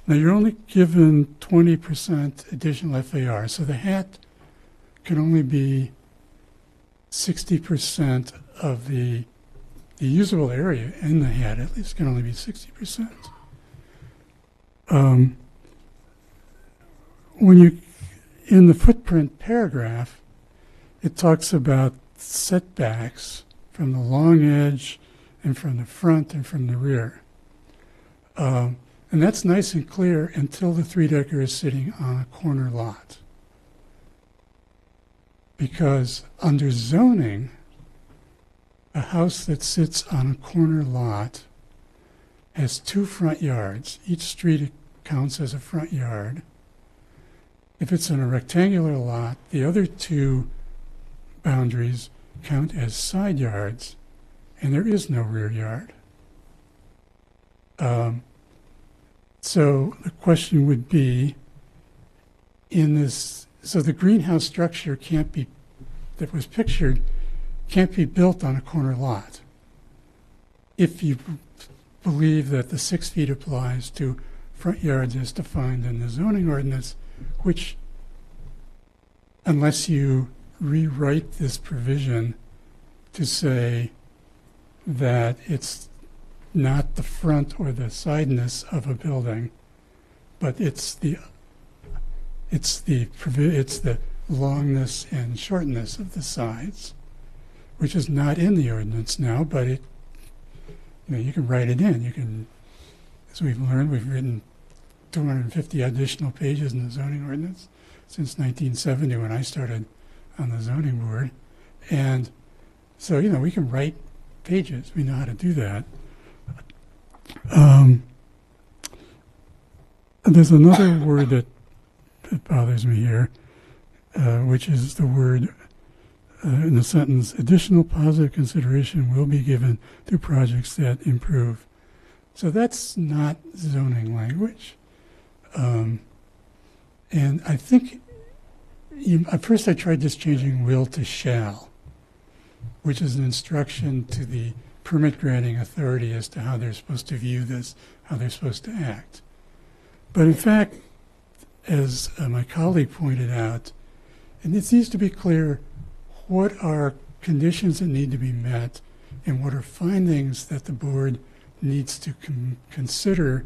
[SPEAKER 9] you're only given 20% additional FAR, so the hat can only be 60% of the usable area in the hat, at least can only be 60%. When you, in the footprint paragraph, it talks about setbacks from the long edge and from the front and from the rear. And that's nice and clear until the 3-decker is sitting on a corner lot. Because under zoning, a house that sits on a corner lot has 2 front yards. Each street counts as a front yard. If it's in a rectangular lot, the other 2 boundaries count as side yards, and there is no rear yard. So the question would be, so the greenhouse structure that was pictured can't be built on a corner lot. If you believe that the 6 feet applies to front yards as defined in the zoning ordinance, which, unless you rewrite this provision to say that it's not the front or the sideness of a building, but it's the longness and shortness of the sides, which is not in the ordinance now, but you can write it in. You can, as we've learned, we've written 250 additional pages in the zoning ordinance since 1970 when I started on the zoning board. And so, we can write pages. We know how to do that. There's another word that bothers me here, which is the word in the sentence, additional positive consideration will be given to projects that improve. So that's not zoning language. And I think, at first I tried just changing will to shall, which is an instruction to the permit granting authority as to how they're supposed to view this, how they're supposed to act. But in fact, as my colleague pointed out, it needs to be clear what are conditions that need to be met and what are findings that the board needs to consider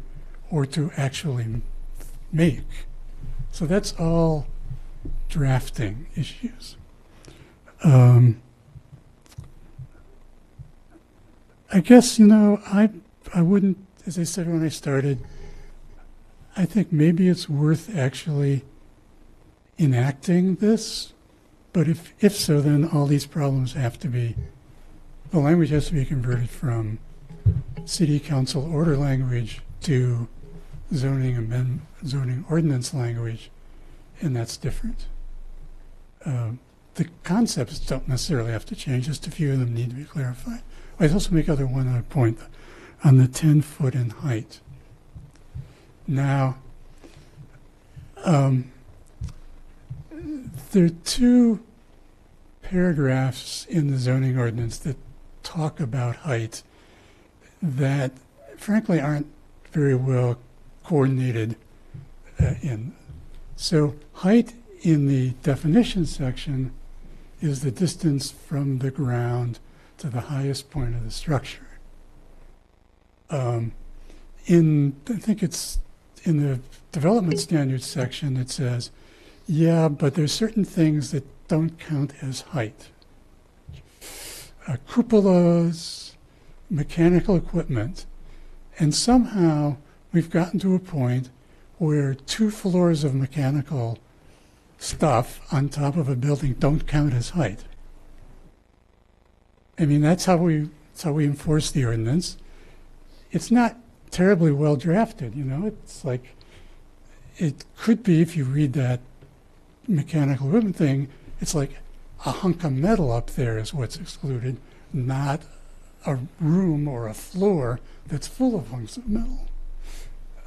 [SPEAKER 9] or to actually make. So that's all drafting issues. I guess, you know, I wouldn't, as I said when I started, I think maybe it's worth actually enacting this, but if so, then all these problems have to be, the language has to be converted from city council order language to zoning ordinance language, and that's different. The concepts don't necessarily have to change, just a few of them need to be clarified. I'd also make one other point on the 10 foot in height. Now, there are two paragraphs in the zoning ordinance that talk about height that frankly aren't very well coordinated in. So height in the definition section is the distance from the ground to the highest point of the structure. I think it's in the development standards section, it says, yeah, but there's certain things that don't count as height. Cupolas, mechanical equipment, and somehow we've gotten to a point where 2 floors of mechanical stuff on top of a building don't count as height. I mean, that's how we enforce the ordinance. It's not terribly well drafted, you know. It's like, it could be, if you read that mechanical equipment thing, it's like a hunk of metal up there is what's excluded, not a room or a floor that's full of hunks of metal.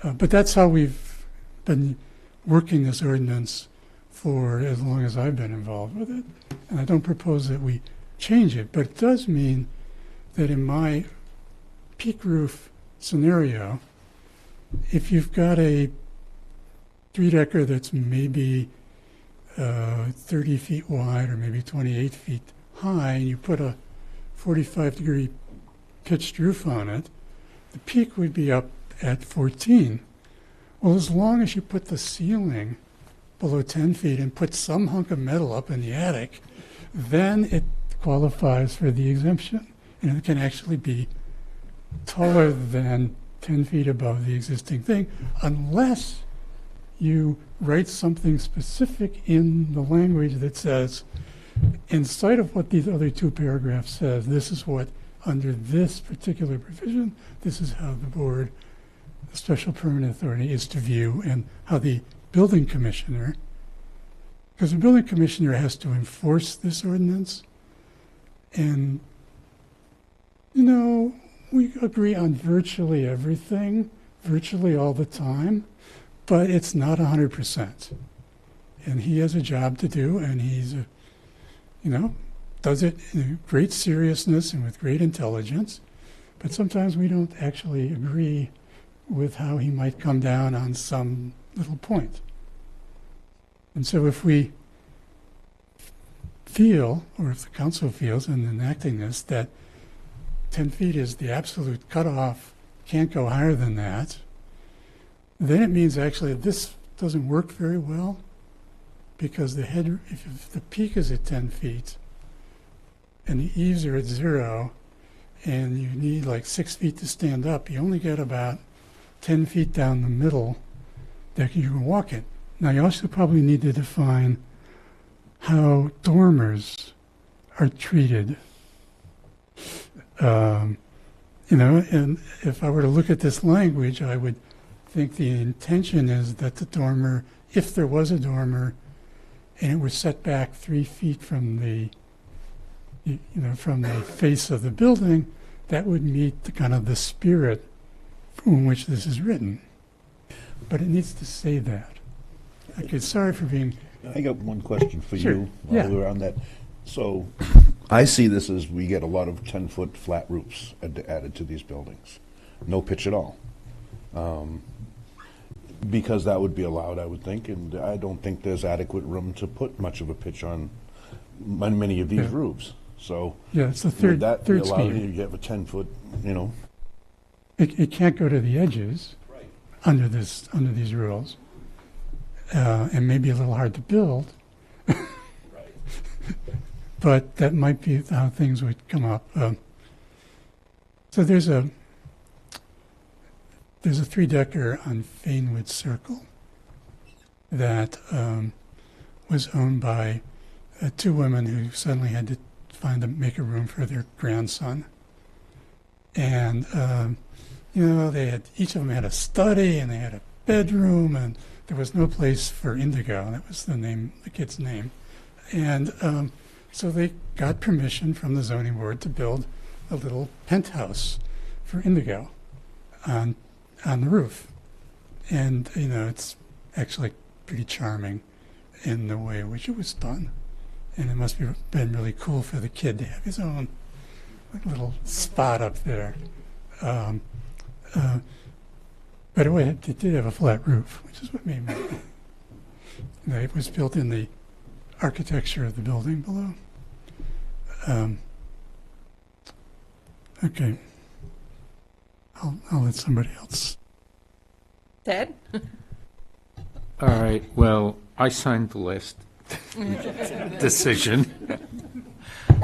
[SPEAKER 9] But that's how we've been working this ordinance for as long as I've been involved with it. And I don't propose that we change it, but it does mean that in my peak roof scenario, if you've got a 3-decker that's maybe 30 feet wide or maybe 28 feet high, and you put a 45-degree pitched roof on it, the peak would be up at 14. Well, as long as you put the ceiling below 10 feet and put some hunk of metal up in the attic, then it qualifies for the exemption. And it can actually be taller than 10 feet above the existing thing, unless you write something specific in the language that says, in spite of what these other 2 paragraphs says, this is what, under this particular provision, this is how the board, the special permanent authority, is to view, and how the building commissioner, because the building commissioner has to enforce this ordinance, and, you know, we agree on virtually everything, virtually all the time, but it's not 100%. And he has a job to do, and he's, does it in great seriousness and with great intelligence. But sometimes we don't actually agree with how he might come down on some little point. And so if we feel, or if the council feels in enacting this, that 10 feet is the absolute cutoff, can't go higher than that, then it means actually this doesn't work very well, because if the peak is at 10 feet and the eaves are at 0 and you need like 6 feet to stand up, you only get about 10 feet down the middle that you can walk it. Now you also probably need to define how dormers are treated. And if I were to look at this language, I would think the intention is that the dormer, if there was a dormer, and it was set back 3 feet from the, from the face of the building, that would meet the kind of the spirit in which this is written. But it needs to say that. Okay, sorry for being...
[SPEAKER 11] I got one question for
[SPEAKER 9] Sure.
[SPEAKER 11] you while we're on that. So I see this as we get a lot of 10-foot flat roofs added to these buildings. No pitch at all. Because that would be allowed, I would think, and I don't think there's adequate room to put much of a pitch on many of these roofs. So
[SPEAKER 9] yeah, it's the
[SPEAKER 11] would that be
[SPEAKER 9] third
[SPEAKER 11] allowed?
[SPEAKER 9] speed.
[SPEAKER 11] You have a 10-foot,
[SPEAKER 9] It can't go to the edges under these rules, and maybe a little hard to build. But that might be how things would come up. So there's a 3-decker on Fanewood Circle that was owned by 2 women who suddenly had to make a room for their grandson. And, they had, each of them had a study and they had a bedroom, and there was no place for Indigo. That was the kid's name. And so they got permission from the zoning board to build a little penthouse for Indigo on the roof. And, it's actually pretty charming in the way in which it was done. And it must have been really cool for the kid to have his own little spot up there. But it did have a flat roof, which is what made me. It was built in the architecture of the building below. Okay. I'll let somebody else.
[SPEAKER 1] Ted?
[SPEAKER 12] All right, well, I signed the last decision,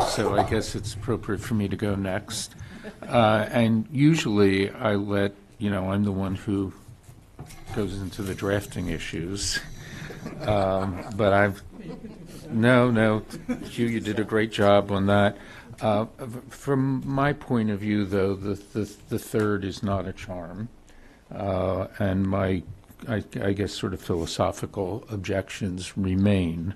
[SPEAKER 12] so I guess it's appropriate for me to go next. And usually I let, I'm the one who goes into the drafting issues. But no, you did a great job on that. From my point of view, though, the third is not a charm. And I guess sort of philosophical objections remain.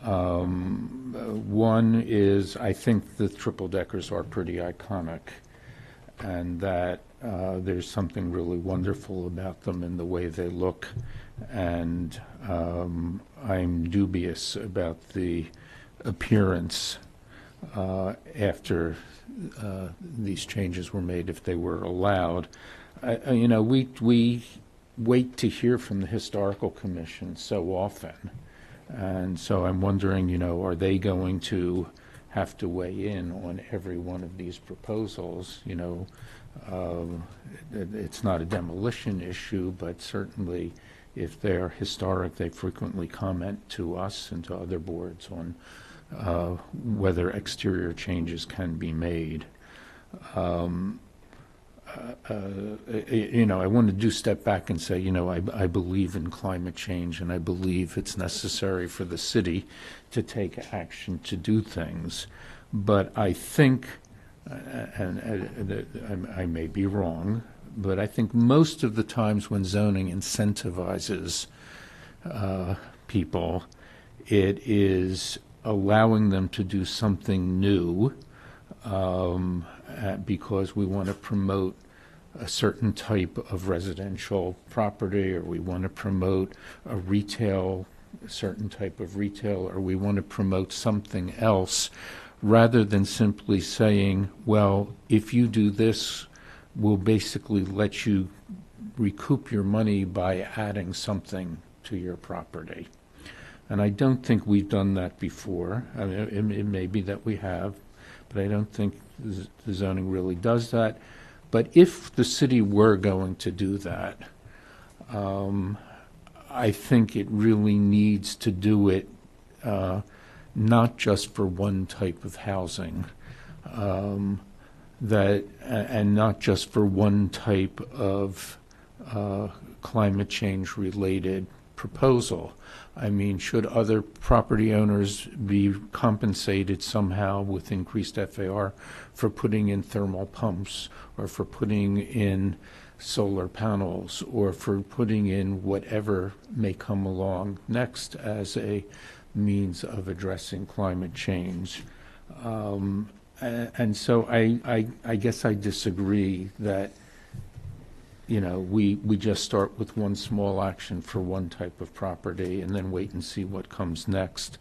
[SPEAKER 12] One is I think the triple deckers are pretty iconic, and that there's something really wonderful about them in the way they look, and I'm dubious about the appearance after these changes were made, if they were allowed. We wait to hear from the Historical Commission so often. And so I'm wondering, are they going to have to weigh in on every one of these proposals? It's not a demolition issue, but certainly if they're historic, they frequently comment to us and to other boards on whether exterior changes can be made. I want to step back and say, I believe in climate change, and I believe it's necessary for the city to take action to do things. But I think, and I may be wrong, but I think most of the times when zoning incentivizes people, it is allowing them to do something new because we want to promote a certain type of residential property, or we want to promote a certain type of retail, or we want to promote something else, rather than simply saying, well, if you do this, we'll basically let you recoup your money by adding something to your property. And I don't think we've done that before. I mean, it may be that we have, but I don't think the zoning really does that. But if the city were going to do that, I think it really needs to do it not just for one type of housing, and not just for one type of climate change related proposal. I mean, should other property owners be compensated somehow with increased FAR for putting in thermal pumps, or for putting in solar panels, or for putting in whatever may come along next as a means of addressing climate change? And so I guess I disagree that we just start with one small action for one type of property and then wait and see what comes next.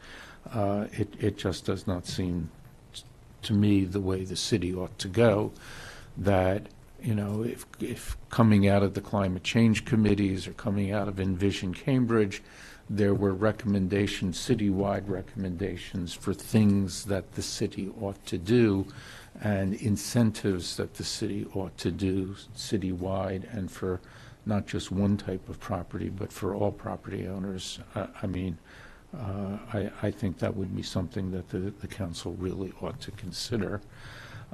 [SPEAKER 12] It just does not seem to me the way the city ought to go. That if coming out of the climate change committees or coming out of Envision Cambridge, there were recommendations, citywide recommendations for things that the city ought to do, and incentives that the city ought to do citywide, and for not just one type of property, but for all property owners. I think that would be something that the council really ought to consider.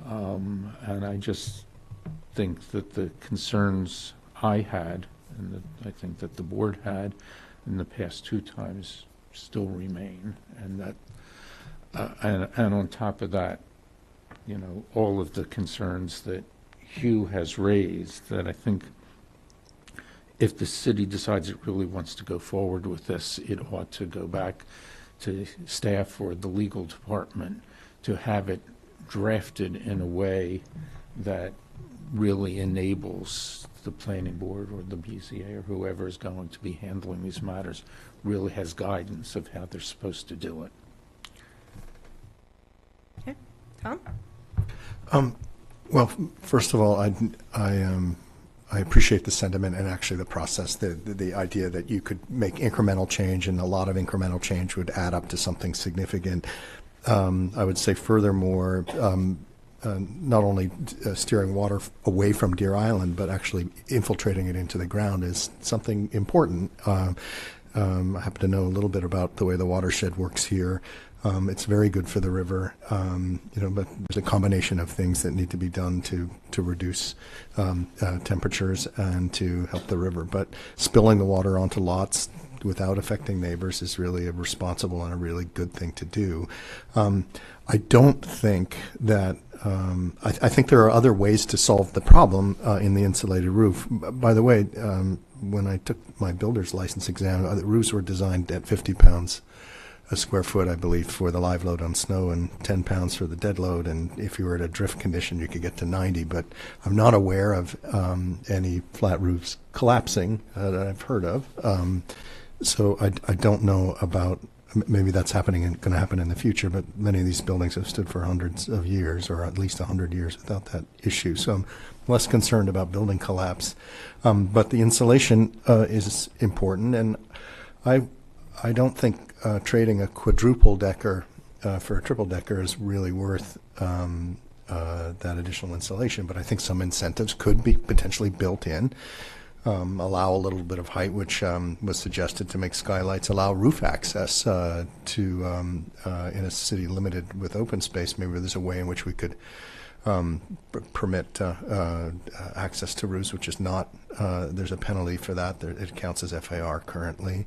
[SPEAKER 12] And I just think that the concerns I had, and that I think that the board had in the past two times, still remain, and that, and on top of that, you know, all of the concerns that Hugh has raised, that I think if the city decides it really wants to go forward with this, it ought to go back to staff or the legal department to have it drafted in a way that really enables the planning board or the BZA or whoever is going to be handling these matters really has guidance of how they're supposed to do it.
[SPEAKER 1] Okay. Tom?
[SPEAKER 8] Well, first of all, I appreciate the sentiment and actually the process, the idea that you could make incremental change, and a lot of incremental change would add up to something significant. I would say furthermore, not only steering water away from Deer Island, but actually infiltrating it into the ground is something important. I happen to know a little bit about the way the watershed works here. It's very good for the river, but there's a combination of things that need to be done to reduce temperatures and to help the river. But spilling the water onto lots without affecting neighbors is really a responsible and a really good thing to do. I don't think that I think there are other ways to solve the problem in the insulated roof. By the way, when I took my builder's license exam, the roofs were designed at 50 pounds a square foot, I believe, for the live load on snow, and 10 pounds for the dead load. And if you were at a drift condition, you could get to 90. But I'm not aware of any flat roofs collapsing that I've heard of. So I don't know about, maybe that's happening and going to happen in the future, but many of these buildings have stood for hundreds of years, or at least 100 years without that issue. So I'm less concerned about building collapse. But the insulation is important, and I don't think trading a quadruple decker for a triple decker is really worth that additional insulation. But I think some incentives could be potentially built in. Allow a little bit of height, which was suggested to make skylights, allow roof access in a city limited with open space. Maybe there's a way in which we could permit access to roofs, which is not, there's a penalty for that. It counts as FAR currently.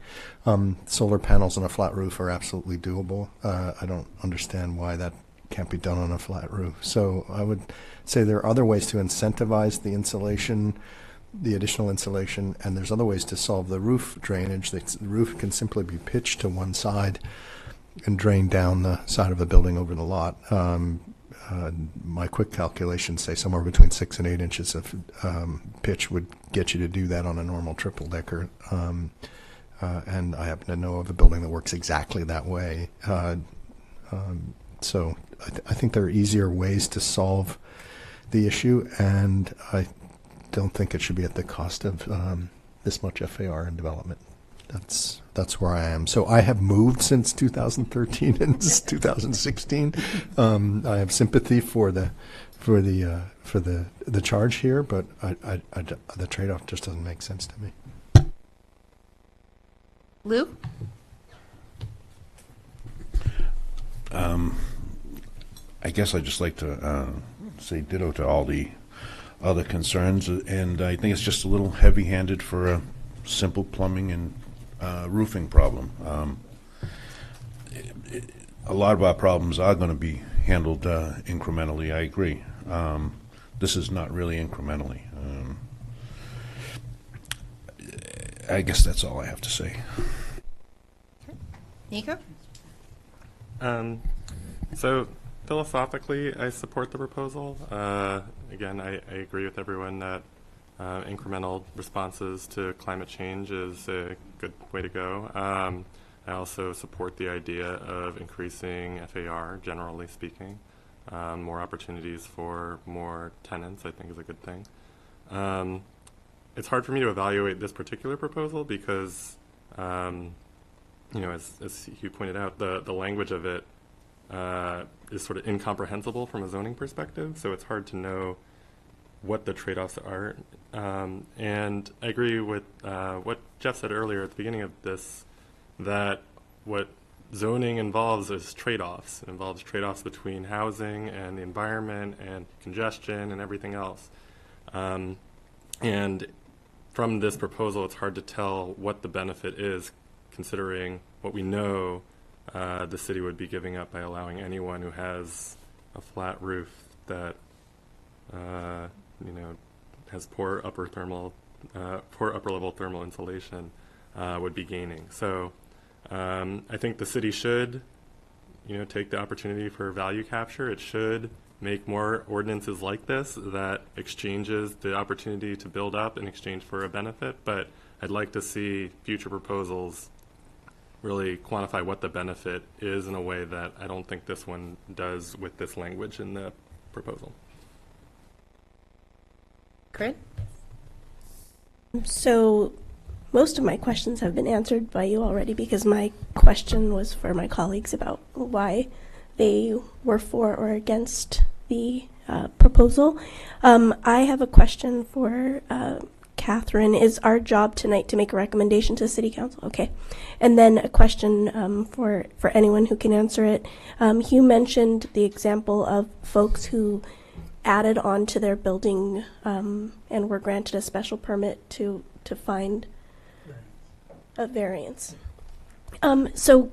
[SPEAKER 8] Solar panels on a flat roof are absolutely doable. I don't understand why that can't be done on a flat roof. So I would say there are other ways to incentivize the insulation, the additional insulation, and there's other ways to solve the roof drainage. The roof can simply be pitched to one side and drain down the side of the building over the lot. My quick calculations say somewhere between 6 and 8 inches of pitch would get you to do that on a normal triple decker. And I happen to know of a building that works exactly that way. So I think there are easier ways to solve the issue, and I don't think it should be at the cost of this much FAR in development. That's where I am. So I have moved since 2013 and this is 2016. I have sympathy for the charge here, but the trade-off just doesn't make sense to me.
[SPEAKER 1] Lou?
[SPEAKER 11] I guess I'd just like to say ditto to all the other concerns, and I think it's just a little heavy-handed for a simple plumbing and roofing problem. A lot of our problems are going to be handled incrementally, I agree. This is not really incrementally. I guess that's all I have to say.
[SPEAKER 1] Nico?
[SPEAKER 6] So philosophically, I support the proposal. Again, I agree with everyone that incremental responses to climate change is a good way to go. I also support the idea of increasing FAR, generally speaking. More opportunities for more tenants, I think, is a good thing. It's hard for me to evaluate this particular proposal because, as Hugh pointed out, the language of it is sort of incomprehensible from a zoning perspective, so it's hard to know what the trade-offs are. And I agree with what Jeff said earlier at the beginning of this, that what zoning involves is trade-offs. It involves trade-offs between housing and the environment and congestion and everything else. And from this proposal, it's hard to tell what the benefit is, considering what we know the city would be giving up by allowing anyone who has a flat roof that has poor upper level thermal insulation would be gaining. So I think the city should, take the opportunity for value capture. It should make more ordinances like this that exchanges the opportunity to build up in exchange for a benefit. But I'd like to see future proposals really quantify what the benefit is in a way that I don't think this one does with this language in the proposal.
[SPEAKER 1] Corinne?
[SPEAKER 10] So most of my questions have been answered by you already, because my question was for my colleagues about why they were for or against the proposal. I have a question for Catherine. Is our job tonight to make a recommendation to City Council? Okay. And then a question for anyone who can answer it. Hugh mentioned the example of folks who added on to their building and were granted a special permit to find a variance. So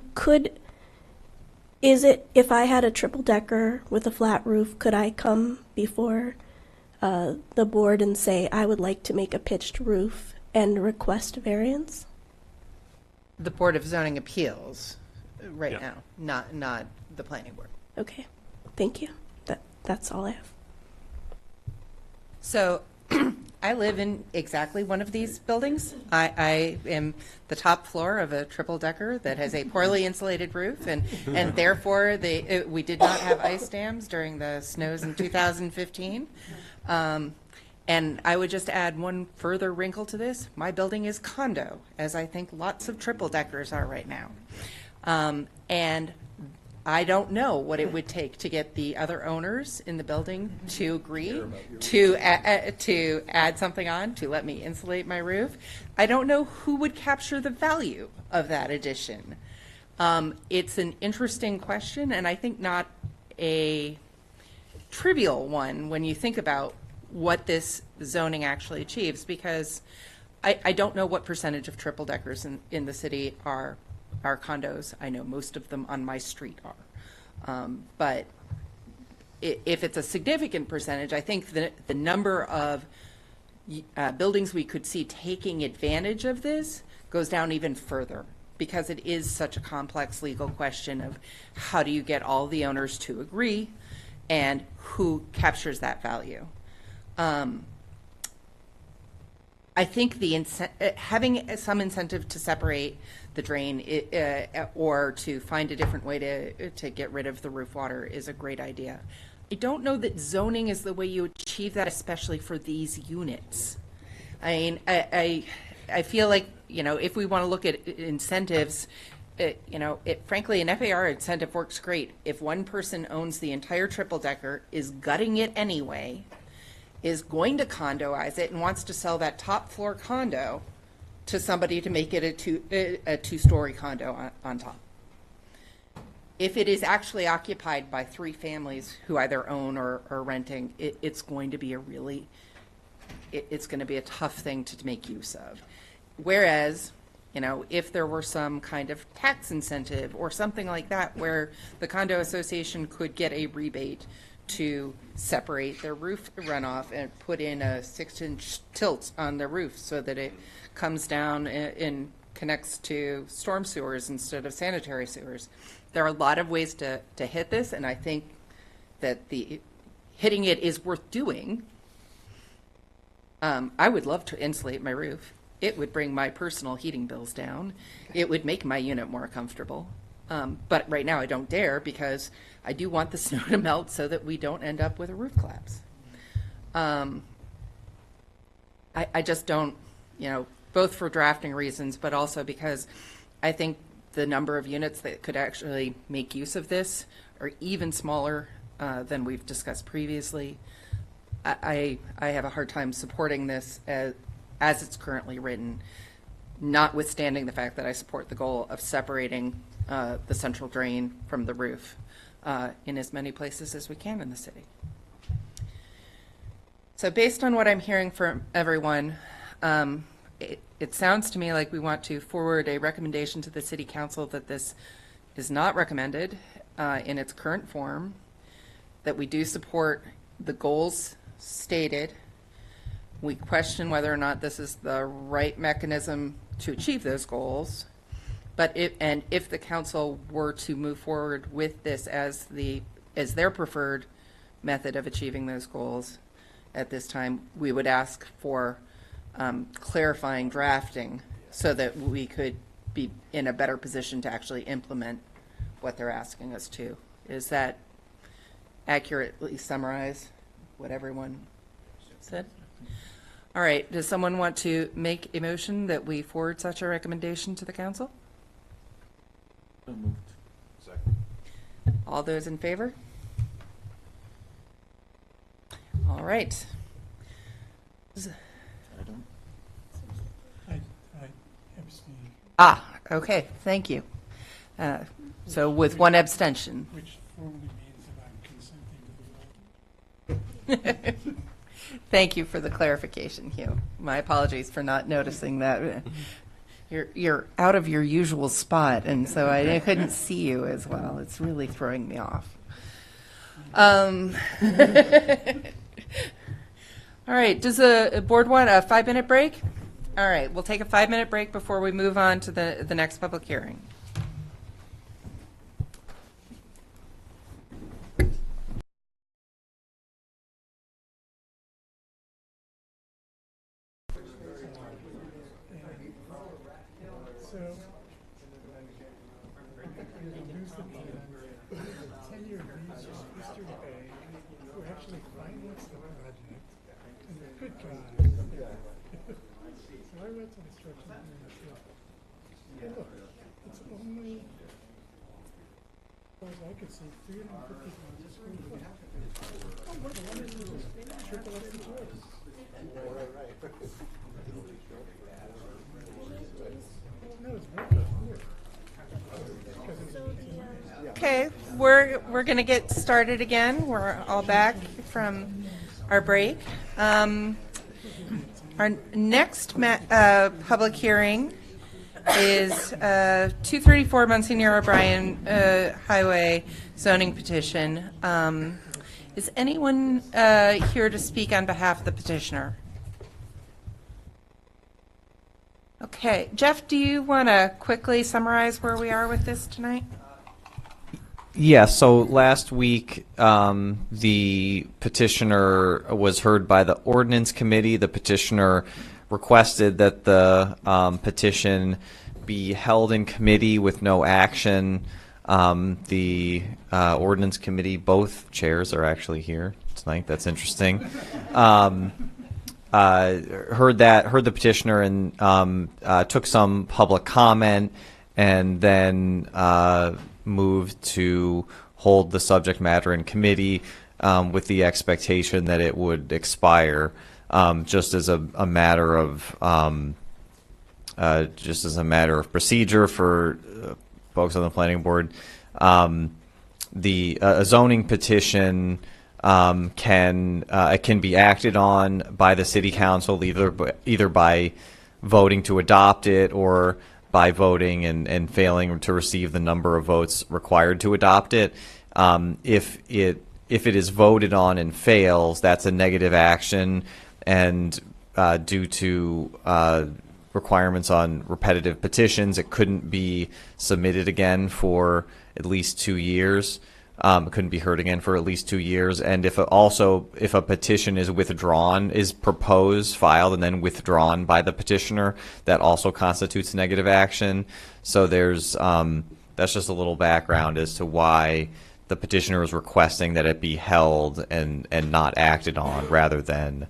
[SPEAKER 10] is it, if I had a triple decker with a flat roof, could I come before the board and say I would like to make a pitched roof and request a variance?
[SPEAKER 1] The Board of Zoning Appeals right
[SPEAKER 6] Yeah.
[SPEAKER 1] now, not the planning board.
[SPEAKER 10] Okay, thank you. That's all I have.
[SPEAKER 1] So I live in exactly one of these buildings. I am the top floor of a triple decker that has a poorly insulated roof, and therefore we did not have ice dams during the snows in 2015. And I would just add one further wrinkle to this. My building is condo, as I think lots of triple deckers are right now. And I don't know what it would take to get the other owners in the building to agree to add something on to let me insulate my roof. I don't know who would capture the value of that addition. It's an interesting question, and I think not a trivial one when you think about what this zoning actually achieves, because I don't know what percentage of triple deckers in the city are condos. I know most of them on my street are. But if it's a significant percentage, I think the number of buildings we could see taking advantage of this goes down even further, because it is such a complex legal question of how do you get all the owners to agree and who captures that value. I think having some incentive to separate the drain or to find a different way to get rid of the roof water is a great idea. I don't know that zoning is the way you achieve that, especially for these units. I mean, I feel like, if we want to look at incentives, frankly, an FAR incentive works great. If one person owns the entire triple decker, is gutting it anyway, is going to condoize it and wants to sell that top floor condo to somebody to make it a two-story condo on top. If it is actually occupied by three families who either own or are renting, it's going to be it's going to be a tough thing to make use of. Whereas, if there were some kind of tax incentive or something like that where the condo association could get a rebate to separate their roof runoff and put in a 6-inch tilt on the roof so that it comes down and connects to storm sewers instead of sanitary sewers. There are a lot of ways to hit this, and I think that hitting it is worth doing. I would love to insulate my roof. It would bring my personal heating bills down. It would make my unit more comfortable. But right now I don't dare, because I do want the snow to melt so that we don't end up with a roof collapse. I just don't, both for drafting reasons, but also because I think the number of units that could actually make use of this are even smaller than we've discussed previously. I have a hard time supporting this as it's currently written, notwithstanding the fact that I support the goal of separating the central drain from the roof in as many places as we can in the city. So based on what I'm hearing from everyone, it sounds to me like we want to forward a recommendation to the city council that this is not recommended in its current form, that we do support the goals stated. We question whether or not this is the right mechanism to achieve those goals. But if the council were to move forward with this as their preferred method of achieving those goals, at this time, we would ask for clarifying drafting so that we could be in a better position to actually implement what they're asking us to. Is that accurately summarize what everyone said? All right, does someone want to make a motion that we forward such a recommendation to the council?
[SPEAKER 12] So moved.
[SPEAKER 11] Second.
[SPEAKER 1] All those in favor? All right.
[SPEAKER 9] I abstain,
[SPEAKER 1] Ah, okay, thank you. So with one abstention.
[SPEAKER 9] which formally means that I'm consenting to the vote.
[SPEAKER 1] Thank you for the clarification, Hugh. My apologies for not noticing that. You're out of your usual spot, and so I couldn't see you as well. It's really throwing me off. All right, does the board want a 5-minute break? All right, we'll take a 5-minute break before we move on to the next public hearing.
[SPEAKER 9] So, lose the 10-year lease with Eastern Bay, who actually financed the project, and they're good guys. So I went to the construction and said, look, it's only, as far as I could see, 350,000 square foot. Oh, what the one is triple X the choice. No, it's very good.
[SPEAKER 1] Okay, we're going to get started again. We're all back from our break. Our next public hearing is 234 Monsignor O'Brien Highway zoning petition. Is anyone here to speak on behalf of the petitioner? Okay, Jeff, do you want to quickly summarize where we are with this tonight?
[SPEAKER 3] Yeah, so last week, the petitioner was heard by the ordinance committee. The petitioner requested that the petition be held in committee with no action. The ordinance committee, both chairs are actually here tonight. That's interesting. Heard the petitioner and took some public comment, and then moved to hold the subject matter in committee with the expectation that it would expire, just as a matter of procedure for folks on the planning board. The zoning petition can be acted on by the city council either by voting to adopt it or by voting and failing to receive the number of votes required to adopt it. If it is voted on and fails, that's a negative action, and due to requirements on repetitive petitions, it couldn't be submitted again for at least 2 years. It couldn't be heard again for at least 2 years. And if a petition is withdrawn, is proposed, filed, and then withdrawn by the petitioner, that also constitutes negative action. So there's that's just a little background as to why the petitioner is requesting that it be held and not acted on rather than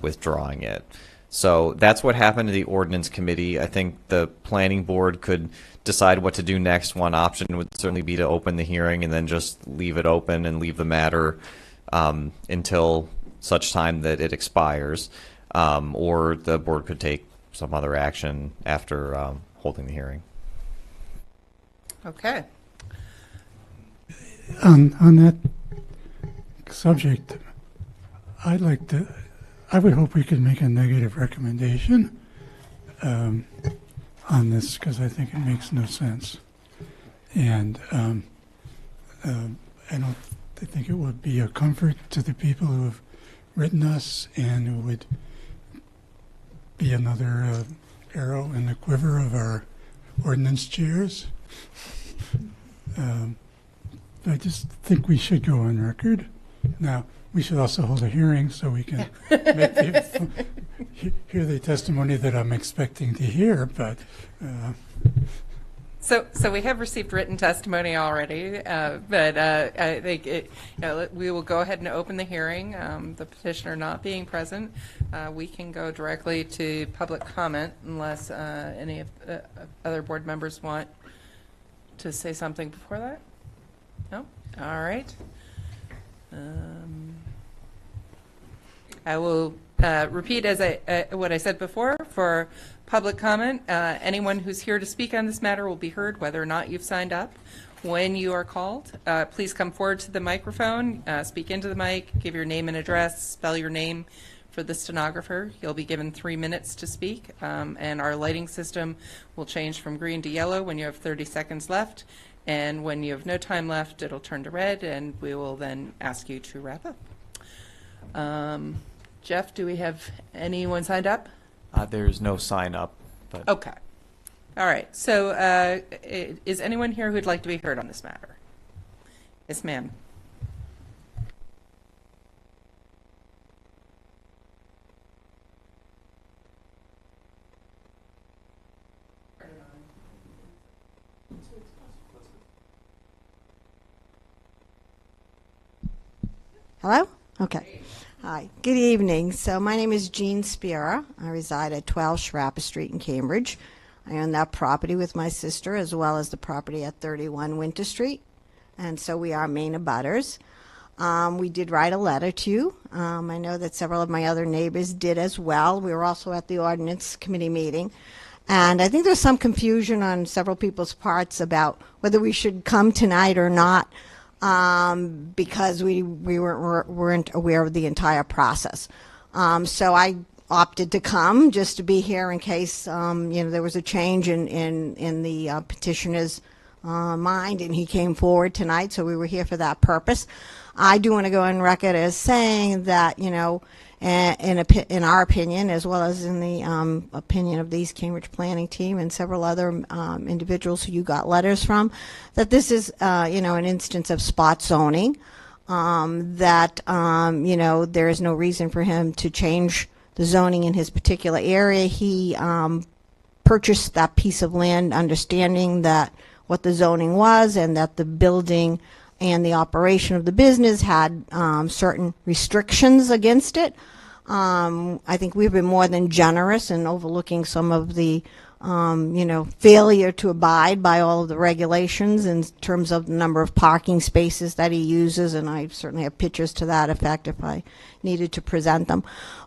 [SPEAKER 3] withdrawing it. So that's what happened to the ordinance committee. I think the planning board could decide what to do next. One option would certainly be to open the hearing and then just leave it open and leave the matter until such time that it expires, or the board could take some other action after holding the hearing.
[SPEAKER 1] Okay.
[SPEAKER 9] On that subject, I'd like to I would hope we could make a negative recommendation on this, because I think it makes no sense. And I think it would be a comfort to the people who have written us, and it would be another arrow in the quiver of our ordinance chairs. I just think we should go on record. Now, we should also hold a hearing so we can hear the testimony that I'm expecting to hear, but...
[SPEAKER 1] So we have received written testimony already, but I think we will go ahead and open the hearing. The petitioner not being present, we can go directly to public comment unless any of other board members want to say something before that. No? All right. I will repeat what I said before for public comment. Anyone who's here to speak on this matter will be heard whether or not you've signed up. When you are called, please come forward to the microphone, speak into the mic, give your name and address, spell your name for the stenographer. You'll be given 3 minutes to speak, and our lighting system will change from green to yellow when you have 30 seconds left. And when you have no time left, it'll turn to red, and we will then ask you to wrap up. Jeff, do we have anyone signed up?
[SPEAKER 3] There's no sign up. But
[SPEAKER 1] Okay. All right. So is anyone here who'd like to be heard on this matter? Yes, ma'am.
[SPEAKER 14] Hello? Okay. Hi. Good evening. So my name is Jean Spira. I reside at 12 Sharapa Street in Cambridge. I own that property with my sister, as well as the property at 31 Winter Street. And so we are main abutters. We did write a letter to you. I know that several of my other neighbors did as well. We were also at the ordinance committee meeting. And I think there's some confusion on several people's parts about whether we should come tonight or not. Because we weren't aware of the entire process. So I opted to come just to be here in case there was a change in the petitioner's mind, and he came forward tonight, so we were here for that purpose. I do want to go on record as saying that, in our opinion, as well as in the opinion of these Cambridge planning team and several other individuals who you got letters from, that this is, an instance of spot zoning, that, there is no reason for him to change the zoning in his particular area. He purchased that piece of land understanding that what the zoning was and that the building and the operation of the business had certain restrictions against it. I think we've been more than generous in overlooking some of the, failure to abide by all of the regulations in terms of the number of parking spaces that he uses, and I certainly have pictures to that effect if I needed to present them.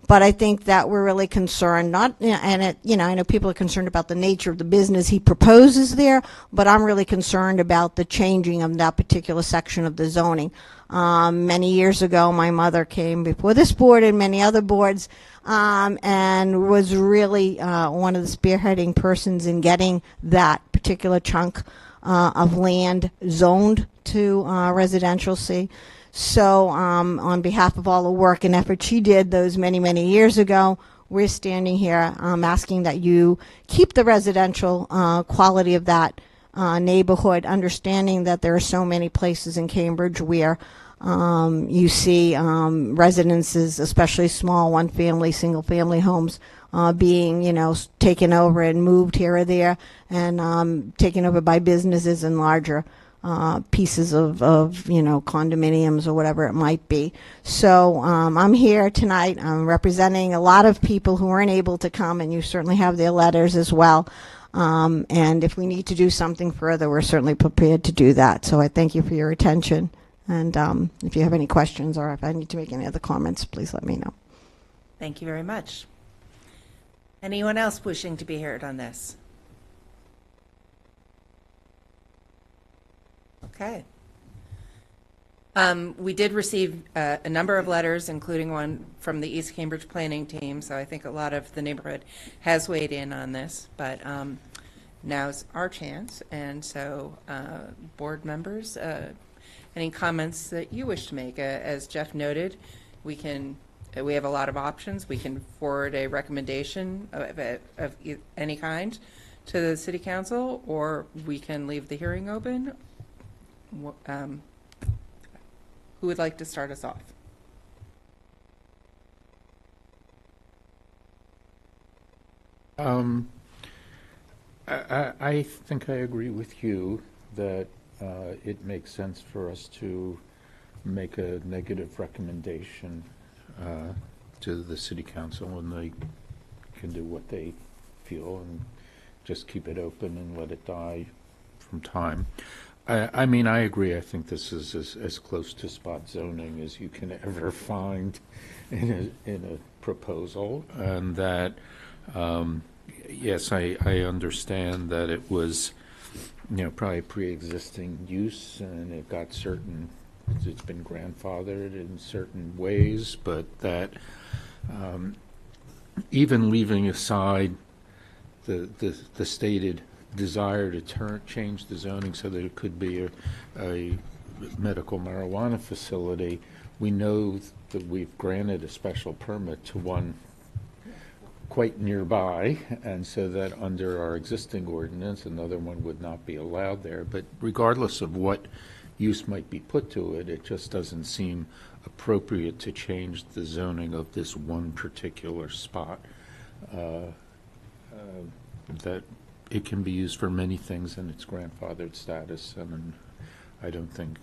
[SPEAKER 14] But I think that we're really concerned, I know people are concerned about the nature of the business he proposes there, but I'm really concerned about the changing of that particular section of the zoning. Many years ago, my mother came before this board and many other boards and was really one of the spearheading persons in getting that particular chunk of land zoned to residential C. So on behalf of all the work and effort she did those many, many years ago, we're standing here asking that you keep the residential quality of that neighborhood, understanding that there are so many places in Cambridge where you see residences, especially small one-family, single-family homes, being, taken over and moved here or there, and taken over by businesses and larger pieces of condominiums or whatever it might be. So I'm here tonight. I'm representing a lot of people who weren't able to come, and you certainly have their letters as well. And if we need to do something further, we're certainly prepared to do that. So I thank you for your attention. And if you have any questions or if I need to make any other comments, please let me know.
[SPEAKER 1] Thank you very much. Anyone else wishing to be heard on this? Okay. We did receive a number of letters, including one from the East Cambridge planning team, so I think a lot of the neighborhood has weighed in on this, but now's our chance. And so, board members, any comments that you wish to make? As Jeff noted, we have a lot of options. We can forward a recommendation of any kind to the city council, or we can leave the hearing open. Who would like to start us off?
[SPEAKER 12] I think I agree with you that it makes sense for us to make a negative recommendation to the city council, and they can do what they feel and just keep it open and let it die from time. I mean, I agree. I think this is as close to spot zoning as you can ever find in a proposal, and that yes, I understand that it was, probably pre-existing use, and it got certain. It's been grandfathered in certain ways, but that even leaving aside the stated desire to change the zoning so that it could be a medical marijuana facility, we know that we've granted a special permit to one quite nearby, and so that under our existing ordinance, another one would not be allowed there. But regardless of what use might be put to it, it just doesn't seem appropriate to change the zoning of this one particular spot. That it can be used for many things in its grandfathered status, and I don't think,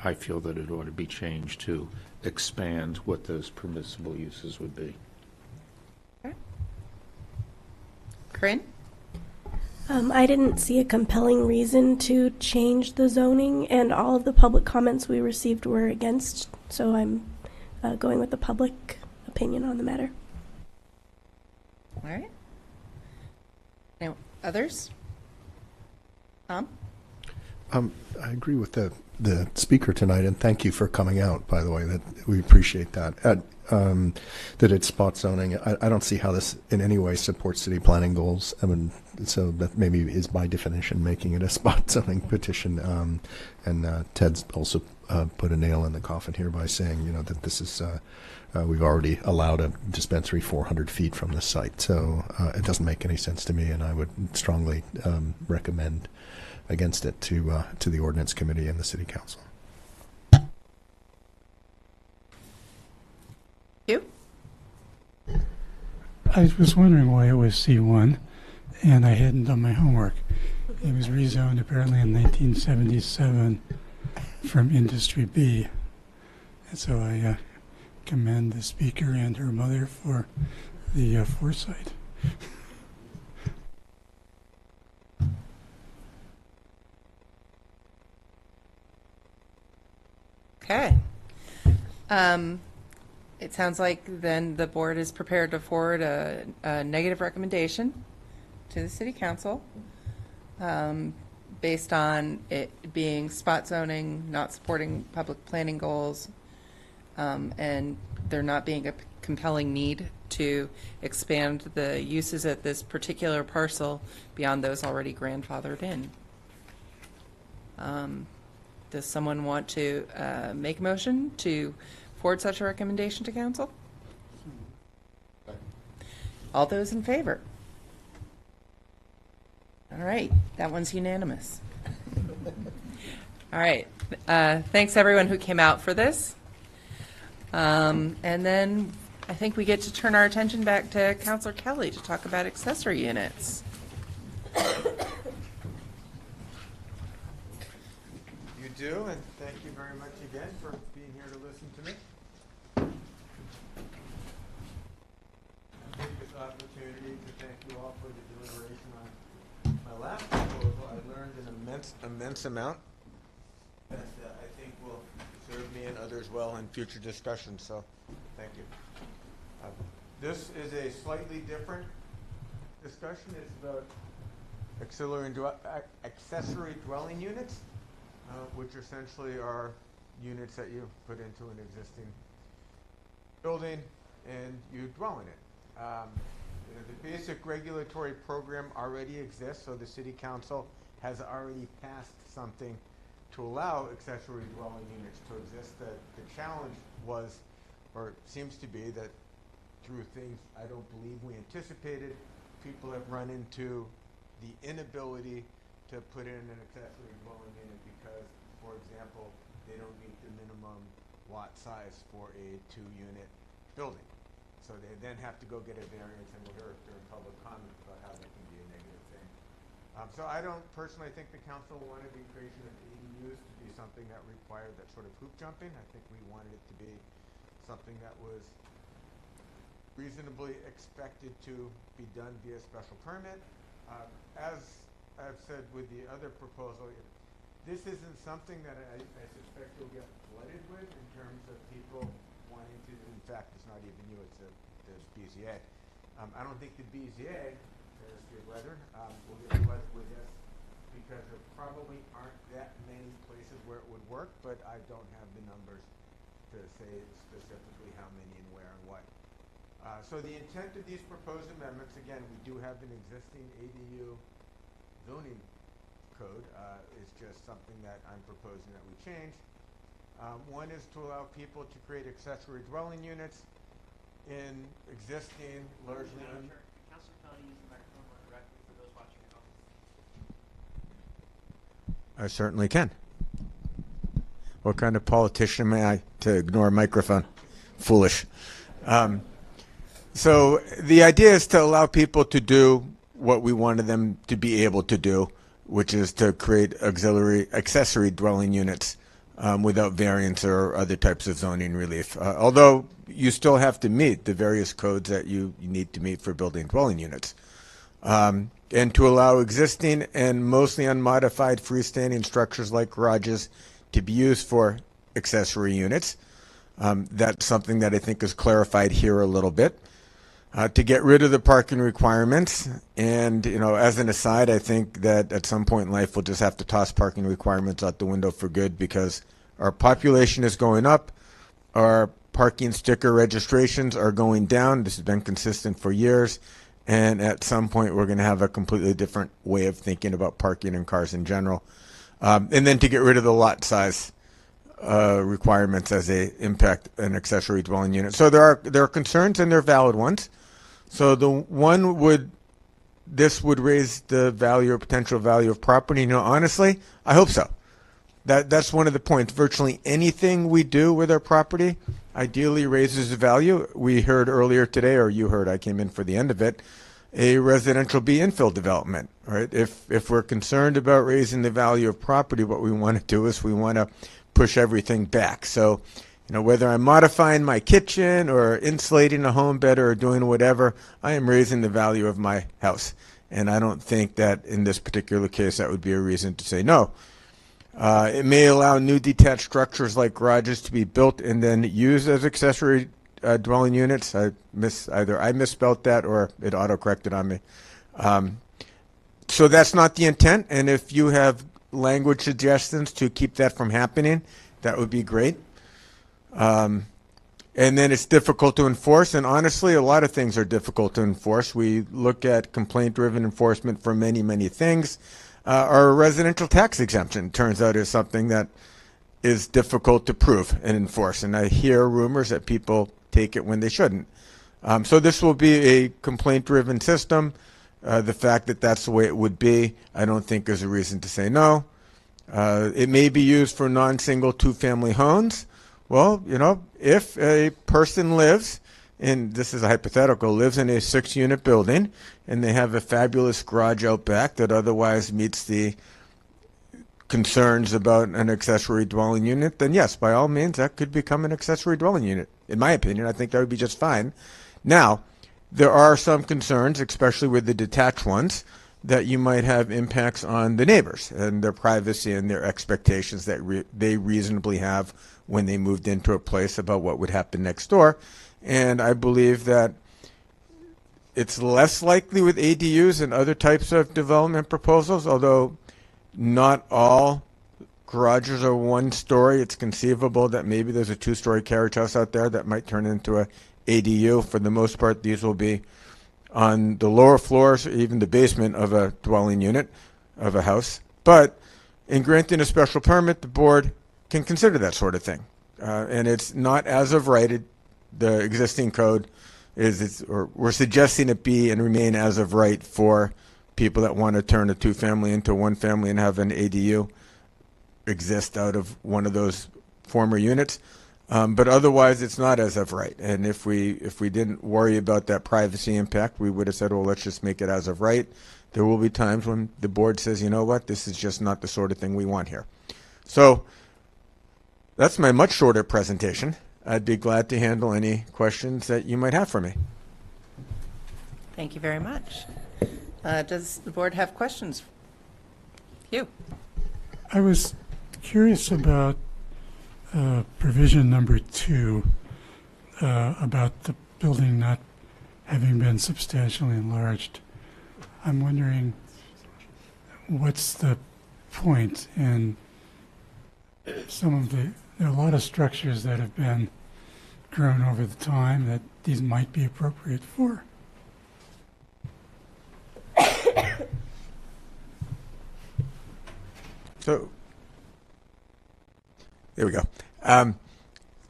[SPEAKER 12] I feel that it ought to be changed to expand what those permissible uses would be.
[SPEAKER 1] Okay. Corinne?
[SPEAKER 10] I didn't see a compelling reason to change the zoning, and all of the public comments we received were against, so I'm going with the public opinion on the matter.
[SPEAKER 1] All right. Now, others? Tom?
[SPEAKER 8] I agree with the speaker tonight, and thank you for coming out, by the way. That we appreciate that. That it's spot zoning. I don't see how this in any way supports city planning goals. I mean, so that maybe is by definition making it a spot zoning petition. And Ted's also put a nail in the coffin here by saying, that this is we've already allowed a dispensary 400 feet from the site. So it doesn't make any sense to me, and I would strongly recommend against it to the ordinance committee and the city council.
[SPEAKER 1] You?
[SPEAKER 9] I was wondering why it was C1, and I hadn't done my homework. It was rezoned apparently in 1977 from Industry B. And so I commend the speaker and her mother for the foresight.
[SPEAKER 1] Okay. It sounds like then the board is prepared to forward a negative recommendation to the city council based on it being spot zoning, not supporting public planning goals, and there not being a compelling need to expand the uses at this particular parcel beyond those already grandfathered in. Does someone want to make a motion to forward such a recommendation to council? All those in favor? All right, that one's unanimous. All right, thanks everyone who came out for this. And then I think we get to turn our attention back to Councilor Kelly to talk about accessory units.
[SPEAKER 13] You do, and thank you very much again for being here to listen to me. I take this opportunity to thank you all for the deliberation on my last proposal. I learned an immense amount that I think will serve me and others well in future discussions, so thank you. This is a slightly different discussion. It's about accessory dwelling units, which essentially are units that you put into an existing building and you dwell in it. The basic regulatory program already exists, so the city council has already passed something to allow accessory dwelling units to exist. The challenge was, or seems to be, that through things I don't believe we anticipated, people have run into the inability to put in an accessory dwelling unit because, for example, they don't meet the minimum lot size for a 2-unit building. So they then have to go get a variance, and we'll hear during public comment about how that can be a negative thing. So I don't personally think the council wanted the creation of ADUs to be something that required that sort of hoop jumping. I think we wanted it to be something that was reasonably expected to be done via special permit. As I've said with the other proposal, this isn't something that I suspect you'll get flooded with in terms of people wanting to, in fact, it's not even you, it's the BZA. I don't think the BZA, there's your letter, will get flooded with this because there probably aren't that many places where it would work, but I don't have the numbers to say specifically how many and where and what. So the intent of these proposed amendments, again, we do have an existing ADU zoning code, is just something that I'm proposing that we change. One is to allow people to create accessory dwelling units in existing largely. I certainly can. What kind of politician am I to ignore a microphone? Foolish. So the idea is to allow people to do what we wanted them to be able to do, which is to create accessory dwelling units without variance or other types of zoning relief. Although you still have to meet the various codes that you need to meet for building dwelling units. And to allow existing and mostly unmodified freestanding structures like garages to be used for accessory units. That's something that I think is clarified here a little bit. To get rid of the parking requirements, and as an aside, I think that at some point in life we'll just have to toss parking requirements out the window for good because our population is going up, our parking sticker registrations are going down. This has been consistent for years, and at some point we're going to have a completely different way of thinking about parking and cars in general. And then to get rid of the lot size requirements as they impact an accessory dwelling unit. So there are concerns, and they're valid ones. So the one this would raise the value or potential value of property. Honestly, I hope so. That's one of the points. Virtually anything we do with our property ideally raises the value. We heard earlier today, or you heard, I came in for the end of it, a residential B infill development, right? If we're concerned about raising the value of property, what we want to do is we want to push everything back. So, whether I'm modifying my kitchen or insulating a home better or doing whatever, I am raising the value of my house. And I don't think that in this particular case that would be a reason to say no. It may allow new detached structures like garages to be built and then used as accessory dwelling units. Either I misspelled that or it auto-corrected on me. So that's not the intent. And if you have language suggestions to keep that from happening, that would be great. And then it's difficult to enforce, and honestly, a lot of things are difficult to enforce. We look at complaint-driven enforcement for many, many things. Our residential tax exemption turns out is something that is difficult to prove and enforce, and I hear rumors that people take it when they shouldn't. So this will be a complaint-driven system. The fact that that's the way it would be, I don't think is a reason to say no. It may be used for non-single two-family homes. Well, if a person lives, and this is a hypothetical, lives in a 6-unit building and they have a fabulous garage out back that otherwise meets the concerns about an accessory dwelling unit, then yes, by all means, that could become an accessory dwelling unit. In my opinion, I think that would be just fine. Now, there are some concerns, especially with the detached ones, that you might have impacts on the neighbors and their privacy and their expectations that they reasonably have when they moved into a place about what would happen next door. And I believe that it's less likely with ADUs and other types of development proposals, although not all garages are one story, it's conceivable that maybe there's a two-story carriage house out there that might turn into a ADU. For the most part, these will be on the lower floors, or even the basement of a dwelling unit of a house. But in granting a special permit, the board can consider that sort of thing. And it's not as of right. The existing code or we're suggesting it be and remain as of right for people that want to turn a two-family into one family and have an ADU exist out of one of those former units. But otherwise, it's not as of right. And if we didn't worry about that privacy impact, we would have said, well, let's just make it as of right. There will be times when the board says, you know what, this is just not the sort of thing we want here. So that's my much shorter presentation. I'd be glad to handle any questions that you might have for me.
[SPEAKER 1] Thank you very much. Does the board have questions? You.
[SPEAKER 9] I was curious about provision number 2 about the building not having been substantially enlarged. I'm wondering what's the point in there are a lot of structures that have been grown over the time that these might be appropriate for.
[SPEAKER 13] So there we go.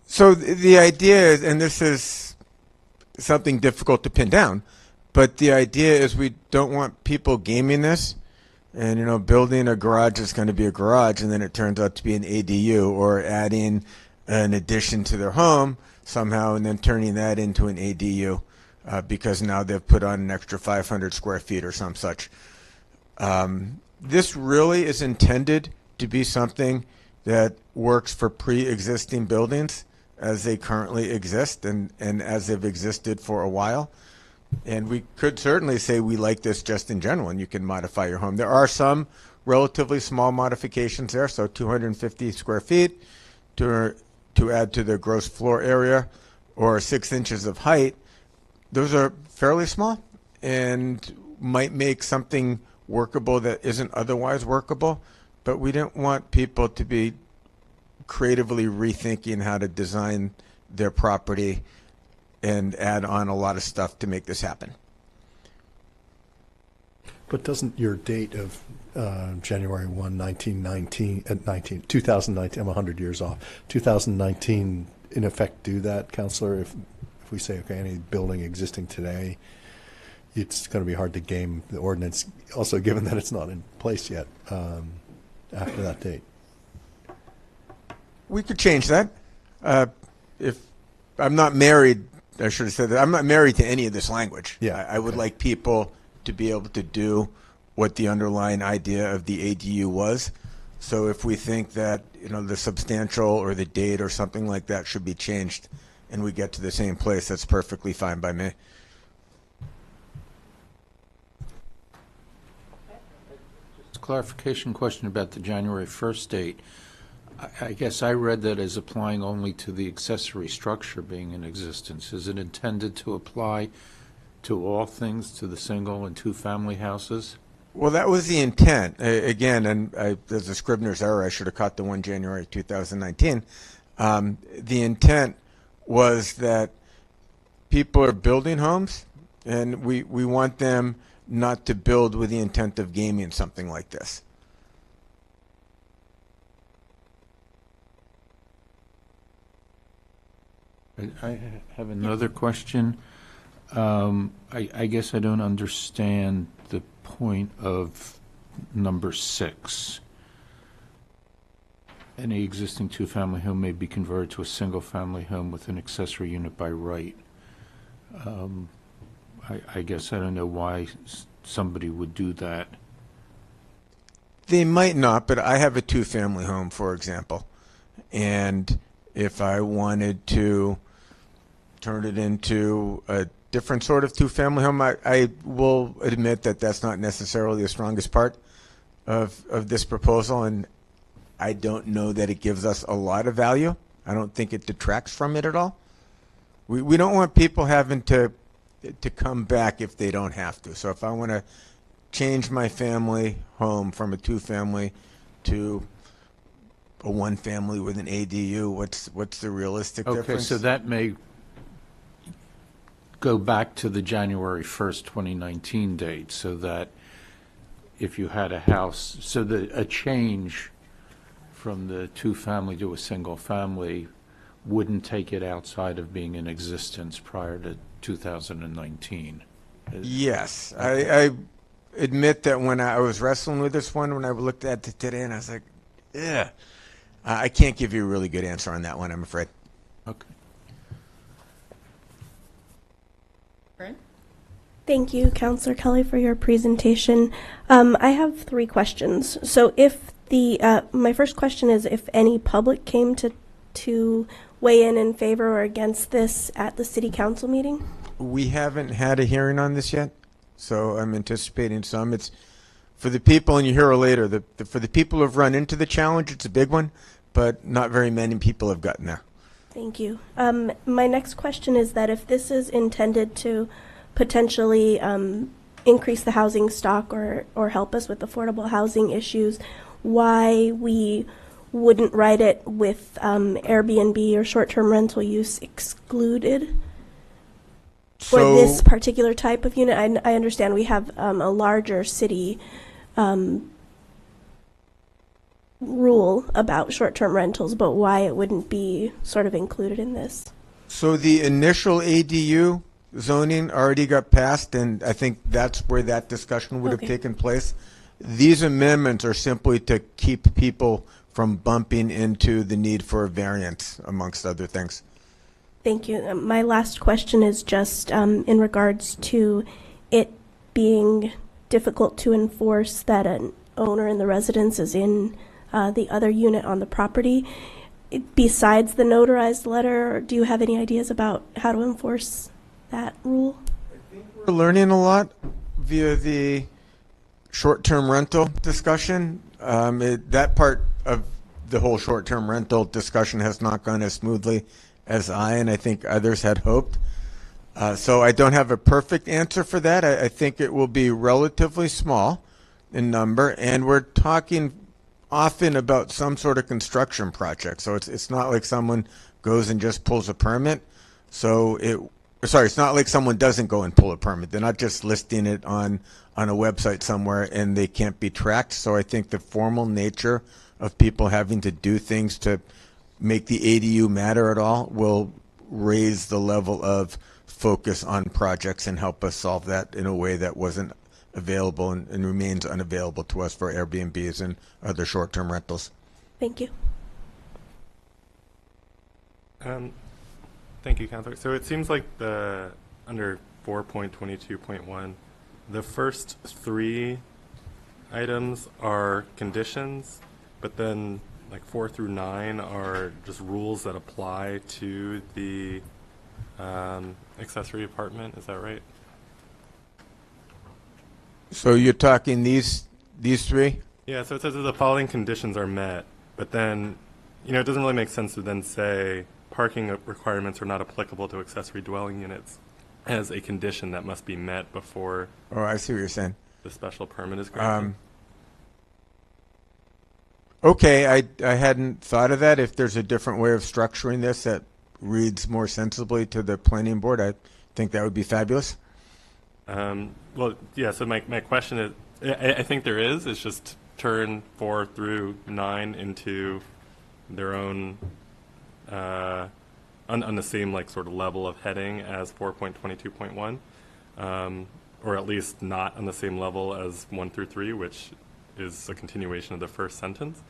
[SPEAKER 13] So the idea is, and this is something difficult to pin down, but the idea is we don't want people gaming this and, building a garage is going to be a garage and then it turns out to be an ADU, or adding an addition to their home somehow and then turning that into an ADU because now they've put on an extra 500 square feet or some such. This really is intended to be something that works for pre-existing buildings as they currently exist and as they've existed for a while. And we could certainly say we like this just in general, and you can modify your home. There are some relatively small modifications there, so 250 square feet to add to the gross floor area, or 6 inches of height. Those are fairly small and might make something workable that isn't otherwise workable, but we didn't want people to be creatively rethinking how to design their property and add on a lot of stuff to make this happen.
[SPEAKER 8] But doesn't your date of January 1, 2019, I'm 100 years off, 2019 in effect do that, Counselor? If we say, okay, any building existing today, it's going to be hard to game the ordinance, also given that it's not in place yet after that date.
[SPEAKER 13] We could change that. If I'm not married, I should have said that I'm not married to any of this language.
[SPEAKER 8] Yeah,
[SPEAKER 13] I would like people to be able to do what the underlying idea of the ADU was. So if we think that the substantial or the date or something like that should be changed, and we get to the same place, that's perfectly fine by me.
[SPEAKER 12] Just a clarification question about the January 1st date. I guess I read that as applying only to the accessory structure being in existence. Is it intended to apply to all things, to the single and two-family houses?
[SPEAKER 13] Well, that was the intent. Again, and there's a Scribner's error. I should have caught the 1 January 2019. The intent was that people are building homes, and we want them not to build with the intent of gaming something like this.
[SPEAKER 12] I have another question. I guess I don't understand the point of number 6. Any existing two-family home may be converted to a single-family home with an accessory unit by right. I guess I don't know why somebody would do that.
[SPEAKER 13] They might not, but I have a two-family home, for example, and if I wanted to turn it into a different sort of two-family home, I will admit that that's not necessarily the strongest part of this proposal, and I don't know that it gives us a lot of value. I don't think it detracts from it at all. We don't want people having to come back if they don't have to. So if I want to change my family home from a two-family to a one family with an ADU? What's the realistic
[SPEAKER 12] Okay,
[SPEAKER 13] difference?
[SPEAKER 12] so that may go back to the January 1st, 2019 date, so that if you had a house, so that a change from the two-family to a single-family wouldn't take it outside of being in existence prior to 2019.
[SPEAKER 13] Yes, I admit that when I was wrestling with this one, when I looked at it today, and I was like, yeah, I can't give you a really good answer on that one, I'm afraid.
[SPEAKER 12] Okay.
[SPEAKER 10] Thank you, Councillor Kelly, for your presentation. I have 3 questions. So if my first question is if any public came to weigh in favor or against this at the city council meeting?
[SPEAKER 13] We haven't had a hearing on this yet, so I'm anticipating some. It's for the people, and you hear it later, for the people who've run into the challenge, it's a big one, but not very many people have gotten there.
[SPEAKER 10] Thank you. My next question is that if this is intended to potentially increase the housing stock or help us with affordable housing issues, why we wouldn't write it with Airbnb or short-term rental use excluded for this particular type of unit. I understand we have a larger city rule about short-term rentals, but why it wouldn't be sort of included in this?
[SPEAKER 13] So the initial ADU zoning already got passed, and I think that's where that discussion would have taken place. These amendments are simply to keep people from bumping into the need for a variance, amongst other things.
[SPEAKER 10] Thank you. My last question is just in regards to it being difficult to enforce that an owner in the residence is in the other unit on the property. Besides the notarized letter, do you have any ideas about how to enforce that rule?
[SPEAKER 13] We're learning a lot via the short-term rental discussion. That part of the whole short-term rental discussion has not gone as smoothly as I and I think others had hoped. So I don't have a perfect answer for that. I think it will be relatively small in number, and we're talking often about some sort of construction project. So it's not like someone goes and just pulls a permit. It's not like someone doesn't go and pull a permit. They're not just listing it on a website somewhere and they can't be tracked. So I think the formal nature of people having to do things to make the ADU matter at all will raise the level of focus on projects and help us solve that in a way that wasn't available and remains unavailable to us for Airbnbs and other short-term rentals.
[SPEAKER 10] Thank you.
[SPEAKER 6] Thank you, Councilor. So it seems like under 4.22.1, the first 3 items are conditions, but then like 4 through 9 are just rules that apply to the accessory apartment. Is that right?
[SPEAKER 13] So you're talking these 3?
[SPEAKER 6] Yeah, so it says that the following conditions are met, but then, it doesn't really make sense to then say parking requirements are not applicable to accessory dwelling units as a condition that must be met before.
[SPEAKER 13] Oh, I see what you're saying.
[SPEAKER 6] The special permit is granted.
[SPEAKER 13] Okay, I hadn't thought of that. If there's a different way of structuring this that reads more sensibly to the planning board, I think that would be fabulous.
[SPEAKER 6] Well, yeah, so my question is, I think there is. It's just turn 4 through 9 into their own, on the same sort of level of heading as 4.22.1, or at least not on the same level as 1 through 3, which is a continuation of the first sentence.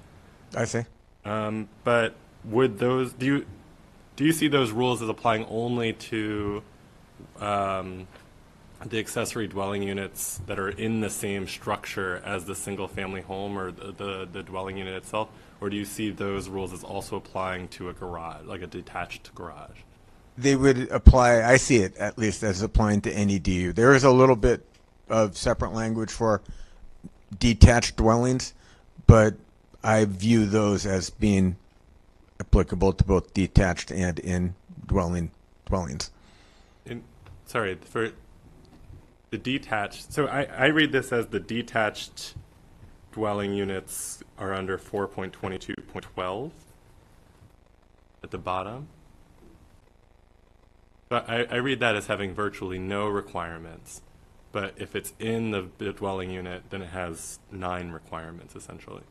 [SPEAKER 13] I see.
[SPEAKER 6] But would those, do you see those rules as applying only to the accessory dwelling units that are in the same structure as the single-family home or the dwelling unit itself, or do you see those rules as also applying to a garage, like a detached garage?
[SPEAKER 13] They would apply, I see it at least, as applying to any DU. There is a little bit of separate language for detached dwellings, but I view those as being applicable to both detached and in dwellings.
[SPEAKER 6] Sorry, for the detached, so I read this as the detached dwelling units are under 4.22.12 at the bottom. But I read that as having virtually no requirements. But if it's in the dwelling unit, then it has 9 requirements, essentially.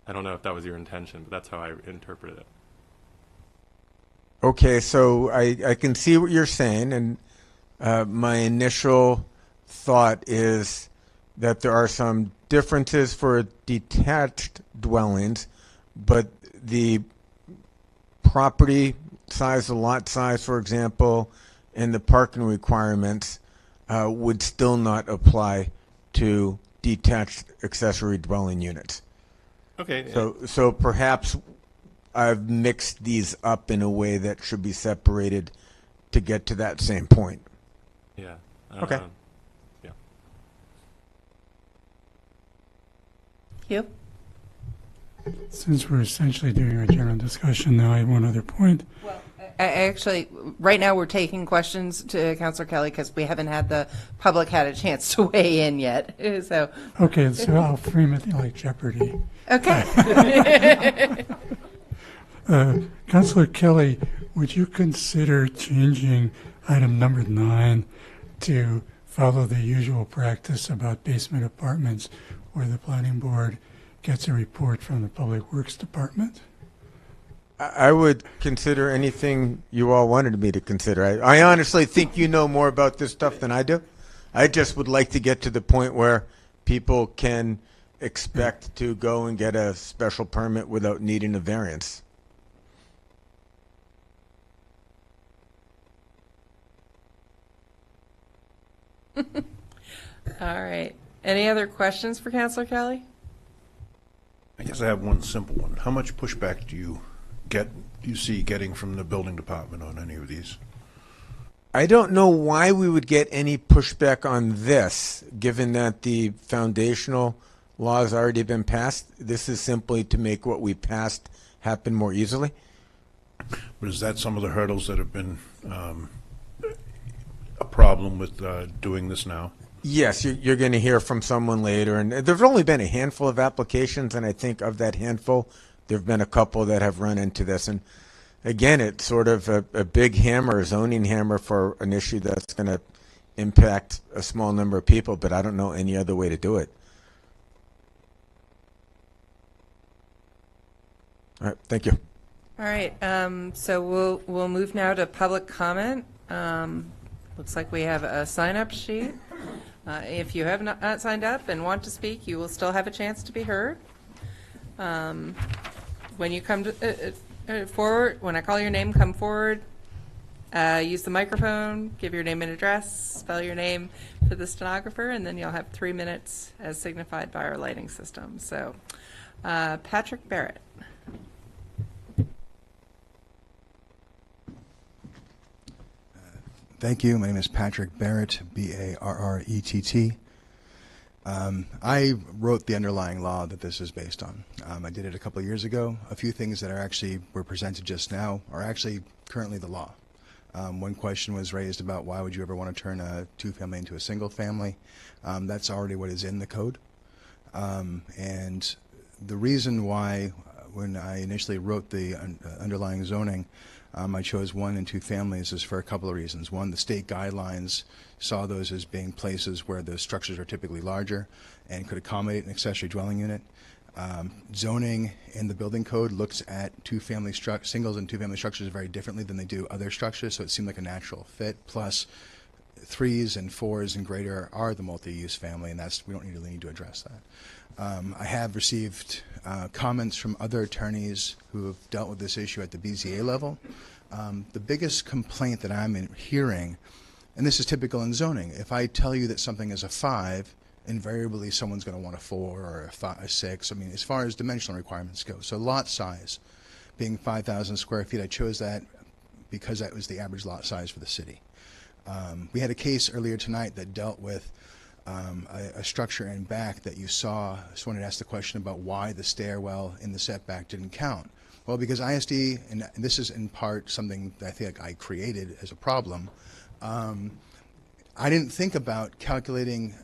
[SPEAKER 6] I don't know if that was your intention, but that's how I interpreted it.
[SPEAKER 13] Okay, so I can see what you're saying, and my initial thought is that there are some differences for detached dwellings, but the property size, the lot size, for example, and the parking requirements would still not apply to detached accessory dwelling units.
[SPEAKER 6] Okay.
[SPEAKER 13] So perhaps I've mixed these up in a way that should be separated to get to that same point.
[SPEAKER 6] Yeah.
[SPEAKER 13] Okay.
[SPEAKER 6] Yeah.
[SPEAKER 1] You?
[SPEAKER 9] Since we're essentially doing a general discussion now, I have one other point.
[SPEAKER 1] Well, actually, right now we're taking questions to Councilor Kelly because we haven't had the public had a chance to weigh in yet. So.
[SPEAKER 9] Okay, so I'll frame it like Jeopardy.
[SPEAKER 1] Okay.
[SPEAKER 9] Councilor Kelly, would you consider changing item number 9 to follow the usual practice about basement apartments where the planning board gets a report from the Public Works Department?
[SPEAKER 13] I would consider anything you all wanted me to consider. I honestly think you know more about this stuff than I do. I just would like to get to the point where people can expect to go and get a special permit without needing a variance.
[SPEAKER 1] All right. Any other questions for Councilor Kelly?
[SPEAKER 11] I guess I have one simple one. How much pushback do you see getting from the building department on any of these?
[SPEAKER 13] I don't know why we would get any pushback on this, given that the foundational law has already been passed. This is simply to make what we passed happen more easily.
[SPEAKER 11] But is that some of the hurdles that have been a problem with doing this now?
[SPEAKER 13] Yes, you're going to hear from someone later. And there's only been a handful of applications, and I think of that handful, there have been a couple that have run into this. And again, it's sort of a big hammer, a zoning hammer for an issue that's going to impact a small number of people, but I don't know any other way to do it. All right, thank you.
[SPEAKER 1] All right. So we'll move now to public comment. Looks like we have a sign-up sheet. If you have not signed up and want to speak, you will still have a chance to be heard. When you come to, forward, when I call your name, come forward. Use the microphone, give your name and address, spell your name for the stenographer, and then you'll have 3 minutes as signified by our lighting system. So, Patrick Barrett.
[SPEAKER 15] Thank you. My name is Patrick Barrett, B-A-R-R-E-T-T. I wrote the underlying law that this is based on. I did it a couple of years ago. A few things that were presented just now are actually currently the law. One question was raised about why would you ever want to turn a two-family into a single family. That's already what is in the code. And the reason why, when I initially wrote the underlying zoning, I chose 1 and 2 families is for a couple of reasons. One, the state guidelines saw those as being places where the structures are typically larger and could accommodate an accessory dwelling unit. Zoning in the building code looks at singles and two-family structures very differently than they do other structures, so it seemed like a natural fit. Plus, 3s and 4s and greater are the multi-use family, and we don't really need to address that. I have received comments from other attorneys who have dealt with this issue at the BZA level. The biggest complaint that I'm hearing, and this is typical in zoning, if I tell you that something is a 5, invariably someone's going to want a 4 or a 6. I mean, as far as dimensional requirements go. So lot size being 5,000 square feet, I chose that because that was the average lot size for the city. We had a case earlier tonight that dealt with a structure in back that you saw. Someone had asked the question about why the stairwell in the setback didn't count. Well, because ISD, and this is in part something that I think I created as a problem, I didn't think about calculating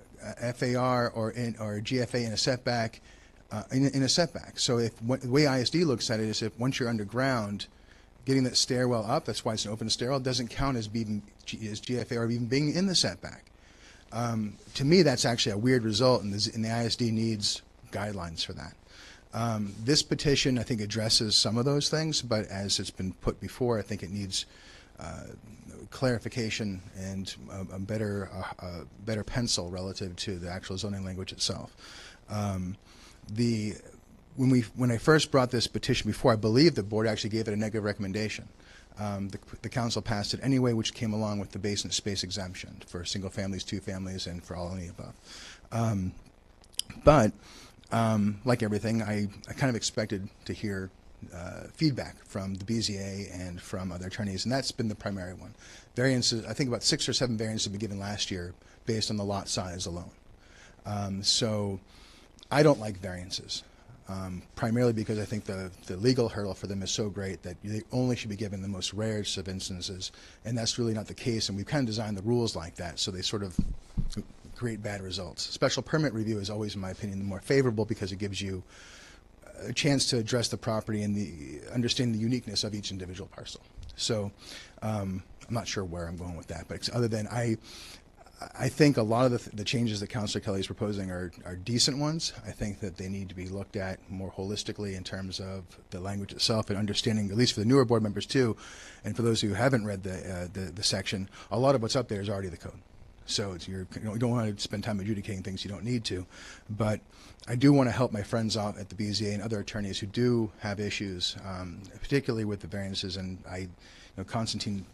[SPEAKER 15] FAR or GFA in a setback, in a setback. So the way ISD looks at it is if once you're underground, getting that stairwell up, that's why it's an open stairwell, doesn't count as GFA or even being in the setback. To me, that's actually a weird result, and the ISD needs guidelines for that. This petition, I think, addresses some of those things, but as it's been put before, I think it needs clarification and a better pencil relative to the actual zoning language itself. When I first brought this petition before, I believe the board actually gave it a negative recommendation. The council passed it anyway, which came along with the basement space exemption for single families, two families, and for all of the above. But like everything, I kind of expected to hear feedback from the BZA and from other attorneys, and that's been the primary one. Variances, I think about 6 or 7 variances have been given last year based on the lot size alone. So I don't like variances, primarily because I think the legal hurdle for them is so great that they only should be given the most rarest of instances, and that's really not the case, and we've kind of designed the rules like that, so they sort of create bad results. Special permit review is always, in my opinion, the more favorable because it gives you a chance to address the property and understand the uniqueness of each individual parcel. So I'm not sure where I'm going with that, but other than I think a lot of the changes that Councilor Kelly is proposing are decent ones. I think that they need to be looked at more holistically in terms of the language itself and understanding, at least for the newer board members too, and for those who haven't read the section, a lot of what's up there is already the code. So you don't want to spend time adjudicating things you don't need to. But I do want to help my friends out at the BZA and other attorneys who do have issues, particularly with the variances. And Constantine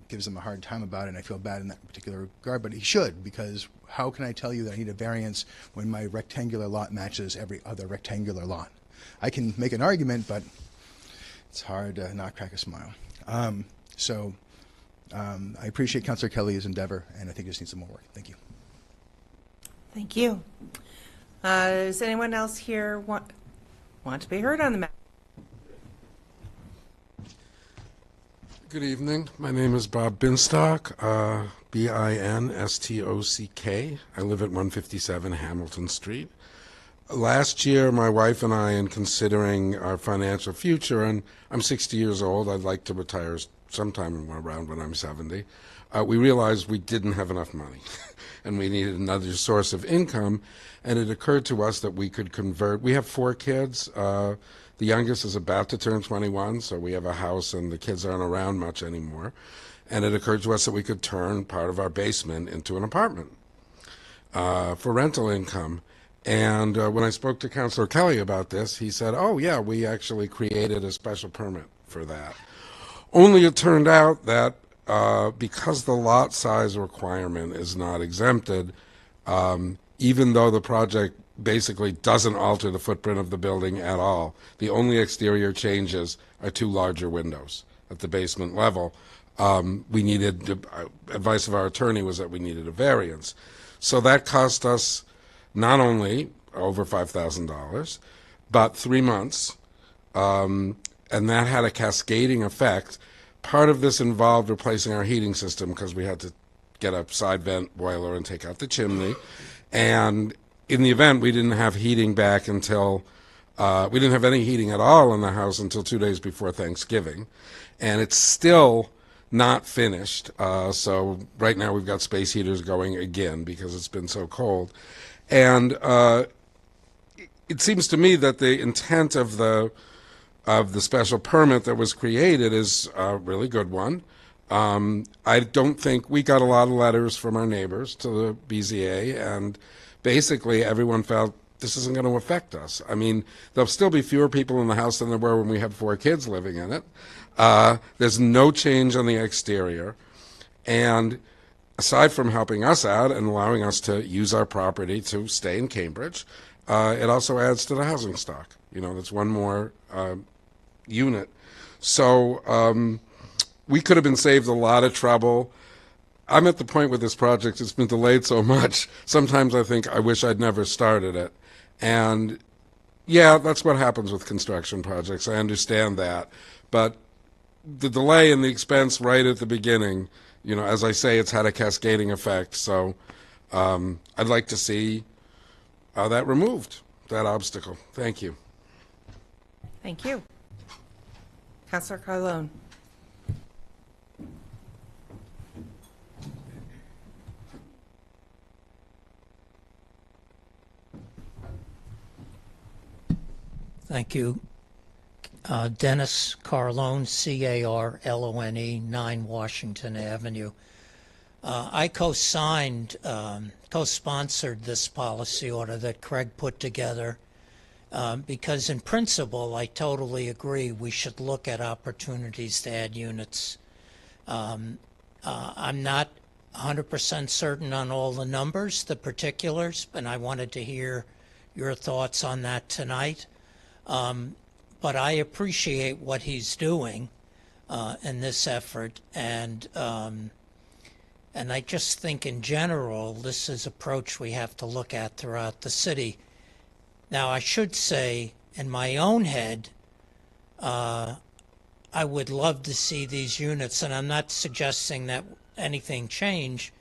[SPEAKER 15] gives them a hard time about it, and I feel bad in that particular regard. But he should, because how can I tell you that I need a variance when my rectangular lot matches every other rectangular lot? I can make an argument, but it's hard to not crack a smile. I appreciate Councilor Kelly's endeavor, and I think it just needs some more work. Thank you.
[SPEAKER 1] Thank you. Does anyone else here want to be heard on the matter?
[SPEAKER 16] Good evening. My name is Bob Binstock, B-I-N-S-T-O-C-K. I live at 157 Hamilton Street. Last year, my wife and I, in considering our financial future, and I'm 60 years old, I'd like to retire sometime around when I'm 70, we realized we didn't have enough money and we needed another source of income, and it occurred to us that we could convert. We have 4 kids. The youngest is about to turn 21, so we have a house and the kids aren't around much anymore, and it occurred to us that we could turn part of our basement into an apartment for rental income. And when I spoke to Councilor Kelly about this, he said, oh yeah, we actually created a special permit for that. Only it turned out that because the lot size requirement is not exempted, even though the project basically doesn't alter the footprint of the building at all, the only exterior changes are 2 larger windows at the basement level. We needed, advice of our attorney was that we needed a variance. So that cost us not only over $5,000, but 3 months. And that had a cascading effect. Part of this involved replacing our heating system because we had to get a side vent boiler and take out the chimney. And in the event, we didn't have heating back until, we didn't have any heating at all in the house until 2 days before Thanksgiving. And it's still not finished. So right now we've got space heaters going again because it's been so cold. And it seems to me that the intent of the special permit that was created is a really good one. I don't think we got a lot of letters from our neighbors to the BZA, and basically everyone felt this isn't going to affect us. I mean, there'll still be fewer people in the house than there were when we had 4 kids living in it. There's no change on the exterior. And aside from helping us out and allowing us to use our property to stay in Cambridge, it also adds to the housing stock. That's one more unit. So we could have been saved a lot of trouble. I'm at the point with this project, it's been delayed so much, sometimes I think I wish I'd never started it. And yeah, that's what happens with construction projects. I understand that. But the delay and the expense right at the beginning, as I say, it's had a cascading effect. So I'd like to see that removed, that obstacle. Thank you.
[SPEAKER 1] Thank you. Councilor Carlone.
[SPEAKER 17] Thank you. Dennis Carlone, C-A-R-L-O-N-E, 9 Washington Avenue. I co-sponsored this policy order that Craig put together because in principle, I totally agree we should look at opportunities to add units. I'm not 100% certain on all the numbers, the particulars, and I wanted to hear your thoughts on that tonight. But I appreciate what he's doing in this effort, and I just think in general this is an approach we have to look at throughout the city. Now, I should say, in my own head, I would love to see these units, and I'm not suggesting that anything change,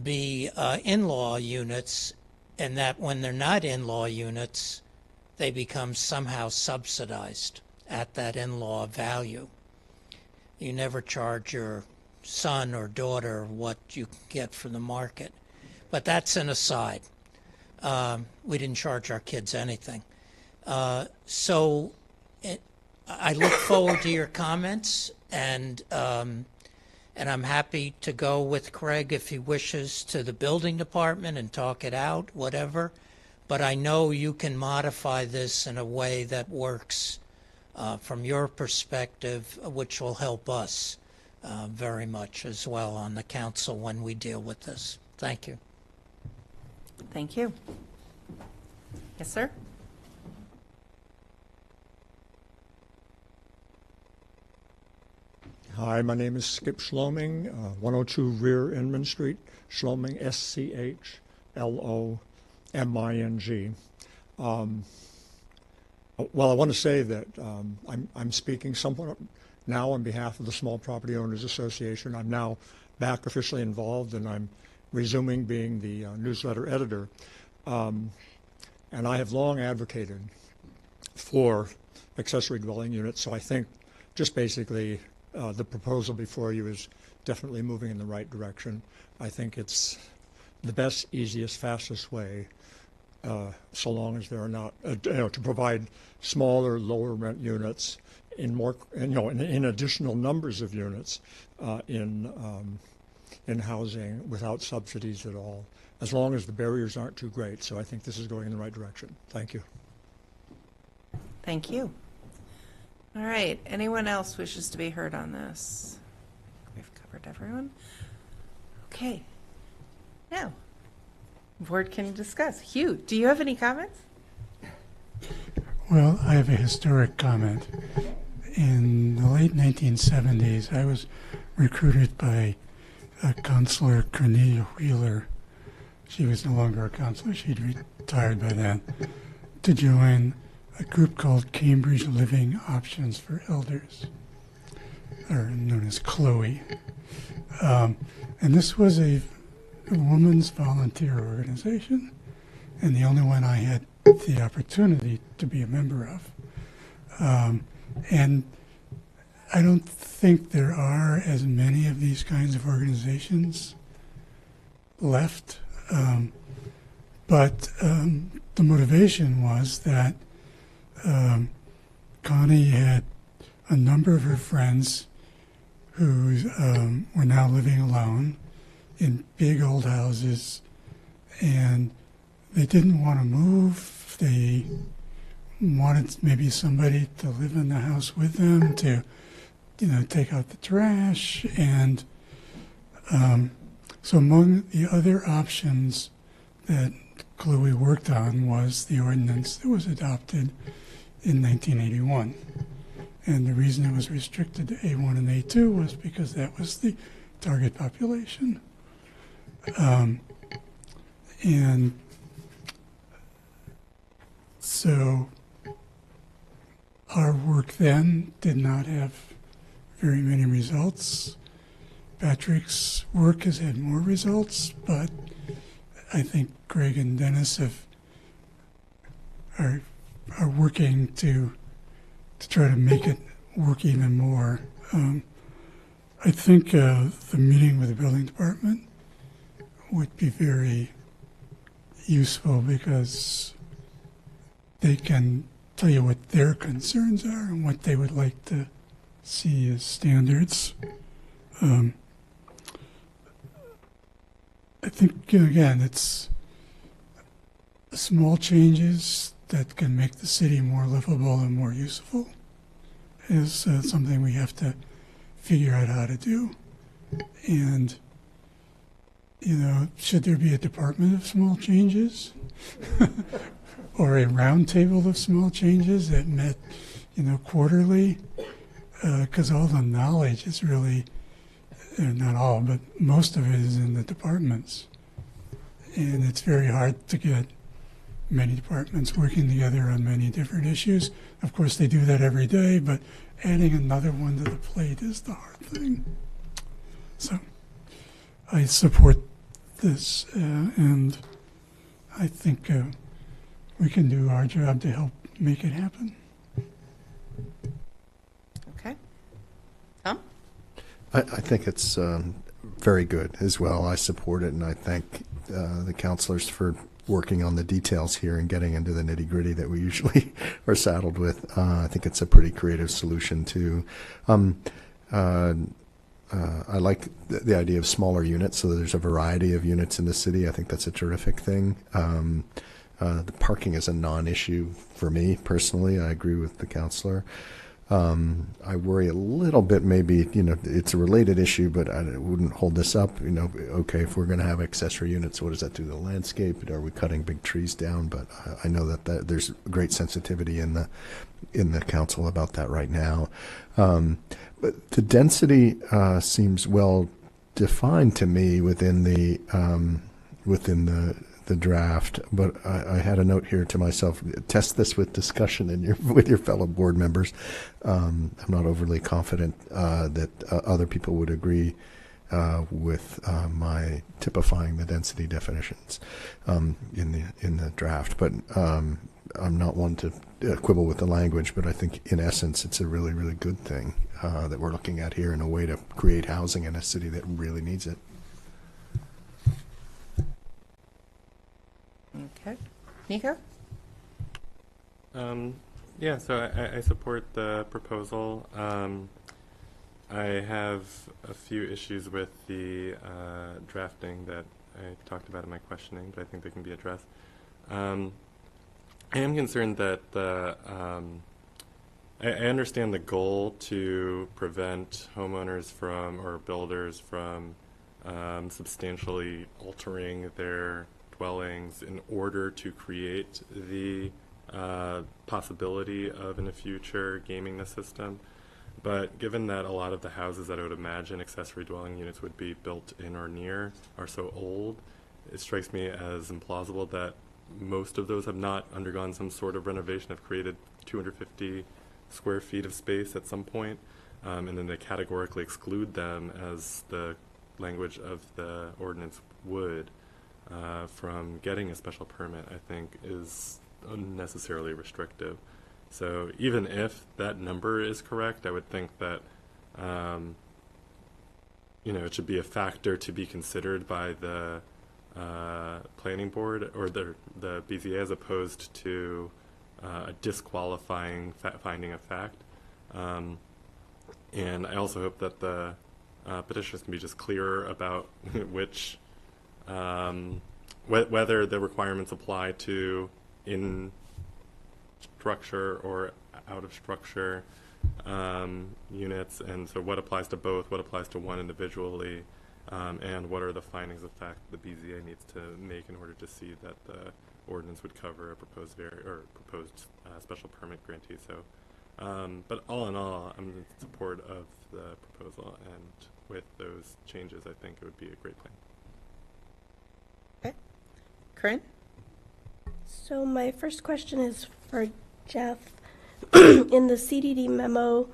[SPEAKER 17] be in-law units, and that when they're not in-law units, they become somehow subsidized at that in-law value. You never charge your son or daughter what you can get from the market. But that's an aside. We didn't charge our kids anything. I look forward to your comments, and I'm happy to go with Craig if he wishes to the building department and talk it out, whatever. But I know you can modify this in a way that works from your perspective, which will help us very much as well on the council when we deal with this. Thank you.
[SPEAKER 1] Thank you. Yes, sir?
[SPEAKER 18] Hi, my name is Skip Schloming, 102 Rear Inman Street, Schloming, S-C-H-L-O-M-I-N-G. Well, I want to say that I'm speaking somewhat now on behalf of the Small Property Owners Association. I'm now back officially involved, and I'm resuming being the newsletter editor. And I have long advocated for accessory dwelling units, so I think just basically the proposal before you is definitely moving in the right direction. I think it's the best, easiest, fastest way, so long as there are not, to provide smaller, lower rent units in more, in additional numbers of units in housing without subsidies at all, as long as the barriers aren't too great. So I think this is going in the right direction. Thank you.
[SPEAKER 1] Thank you. All right. Anyone else wishes to be heard on this? We've covered everyone. Okay. Now, board can discuss. Hugh, do you have any comments?
[SPEAKER 9] Well, I have a historic comment. In the late 1970s, I was recruited by Councilor Cornelia Wheeler. She was no longer a councilor, she'd retired by then, to join a group called Cambridge Living Options for Elders, or known as CLOE. And this was a women's volunteer organization, and the only one I had the opportunity to be a member of. And I don't think there are as many of these kinds of organizations left. But the motivation was that Connie had a number of her friends who were now living alone in big old houses, and they didn't want to move. They wanted maybe somebody to live in the house with them to, take out the trash. And so among the other options that Chloe worked on was the ordinance that was adopted in 1981. And the reason it was restricted to A1 and A2 was because that was the target population. And so our work then did not have very many results Patrick's work has had more results, but I think Greg and Dennis are working to try to make it work even more. I think the meeting with the building department would be very useful because they can tell you what their concerns are and what they would like to see as standards. I think, again, it's small changes that can make the city more livable and more useful is something we have to figure out how to do. And, you know, should there be a department of small changes? Or a round table of small changes that met, you know, quarterly? Because all the knowledge is really, not all, but most of it is in the departments. And it's very hard to get many departments working together on many different issues. Of course, they do that every day, but adding another one to the plate is the hard thing. So I support this, and I think we can do our job to help make it happen.
[SPEAKER 1] Okay. Tom?
[SPEAKER 8] I think it's very good as well. I support it, and I thank the counselors for working on the details here and getting into the nitty-gritty that we usually are saddled with. I think it's a pretty creative solution too. I like the idea of smaller units, so that there's a variety of units in the city. I think that's a terrific thing. The parking is a non-issue for me personally. I agree with the counselor. I worry a little bit, maybe, you know, it's a related issue, but I wouldn't hold this up. You know, okay, if we're going to have accessory units, what does that do to the landscape? Are we cutting big trees down? But I know that there's great sensitivity in the council about that right now. But the density seems well defined to me within the draft, but I had a note here to myself: test this with discussion with your fellow board members. I'm not overly confident that other people would agree with my typifying the density definitions in the draft. But I'm not one to quibble with the language. But I think in essence, it's a really, really good thing that we're looking at here, in a way to create housing in a city that really needs it.
[SPEAKER 1] Okay. Nico?
[SPEAKER 6] Yeah, so I support the proposal. I have a few issues with the drafting that I talked about in my questioning, but I think they can be addressed. I am concerned that I understand the goal to prevent homeowners from, or builders from, substantially altering their dwellings in order to create the possibility of, in the future, gaming the system. But given that a lot of the houses that I would imagine accessory dwelling units would be built in or near are so old, it strikes me as implausible that most of those have not undergone some sort of renovation, have created 250 square feet of space at some point, and then they categorically exclude them, as the language of the ordinance would, from getting a special permit, I think is unnecessarily restrictive. So even if that number is correct, I would think that it should be a factor to be considered by the planning board or the BZA, as opposed to a disqualifying finding of fact. And I also hope that the petitioners can be just clearer about which whether the requirements apply to in structure or out of structure units, and so what applies to both, what applies to one individually, and what are the findings of fact the BZA needs to make in order to see that the ordinance would cover a proposed special permit grantee. So, but all in all, I'm in support of the proposal, and with those changes, I think it would be a great plan.
[SPEAKER 1] Okay. Corinne?
[SPEAKER 10] So my first question is for Jeff. In the CDD memo,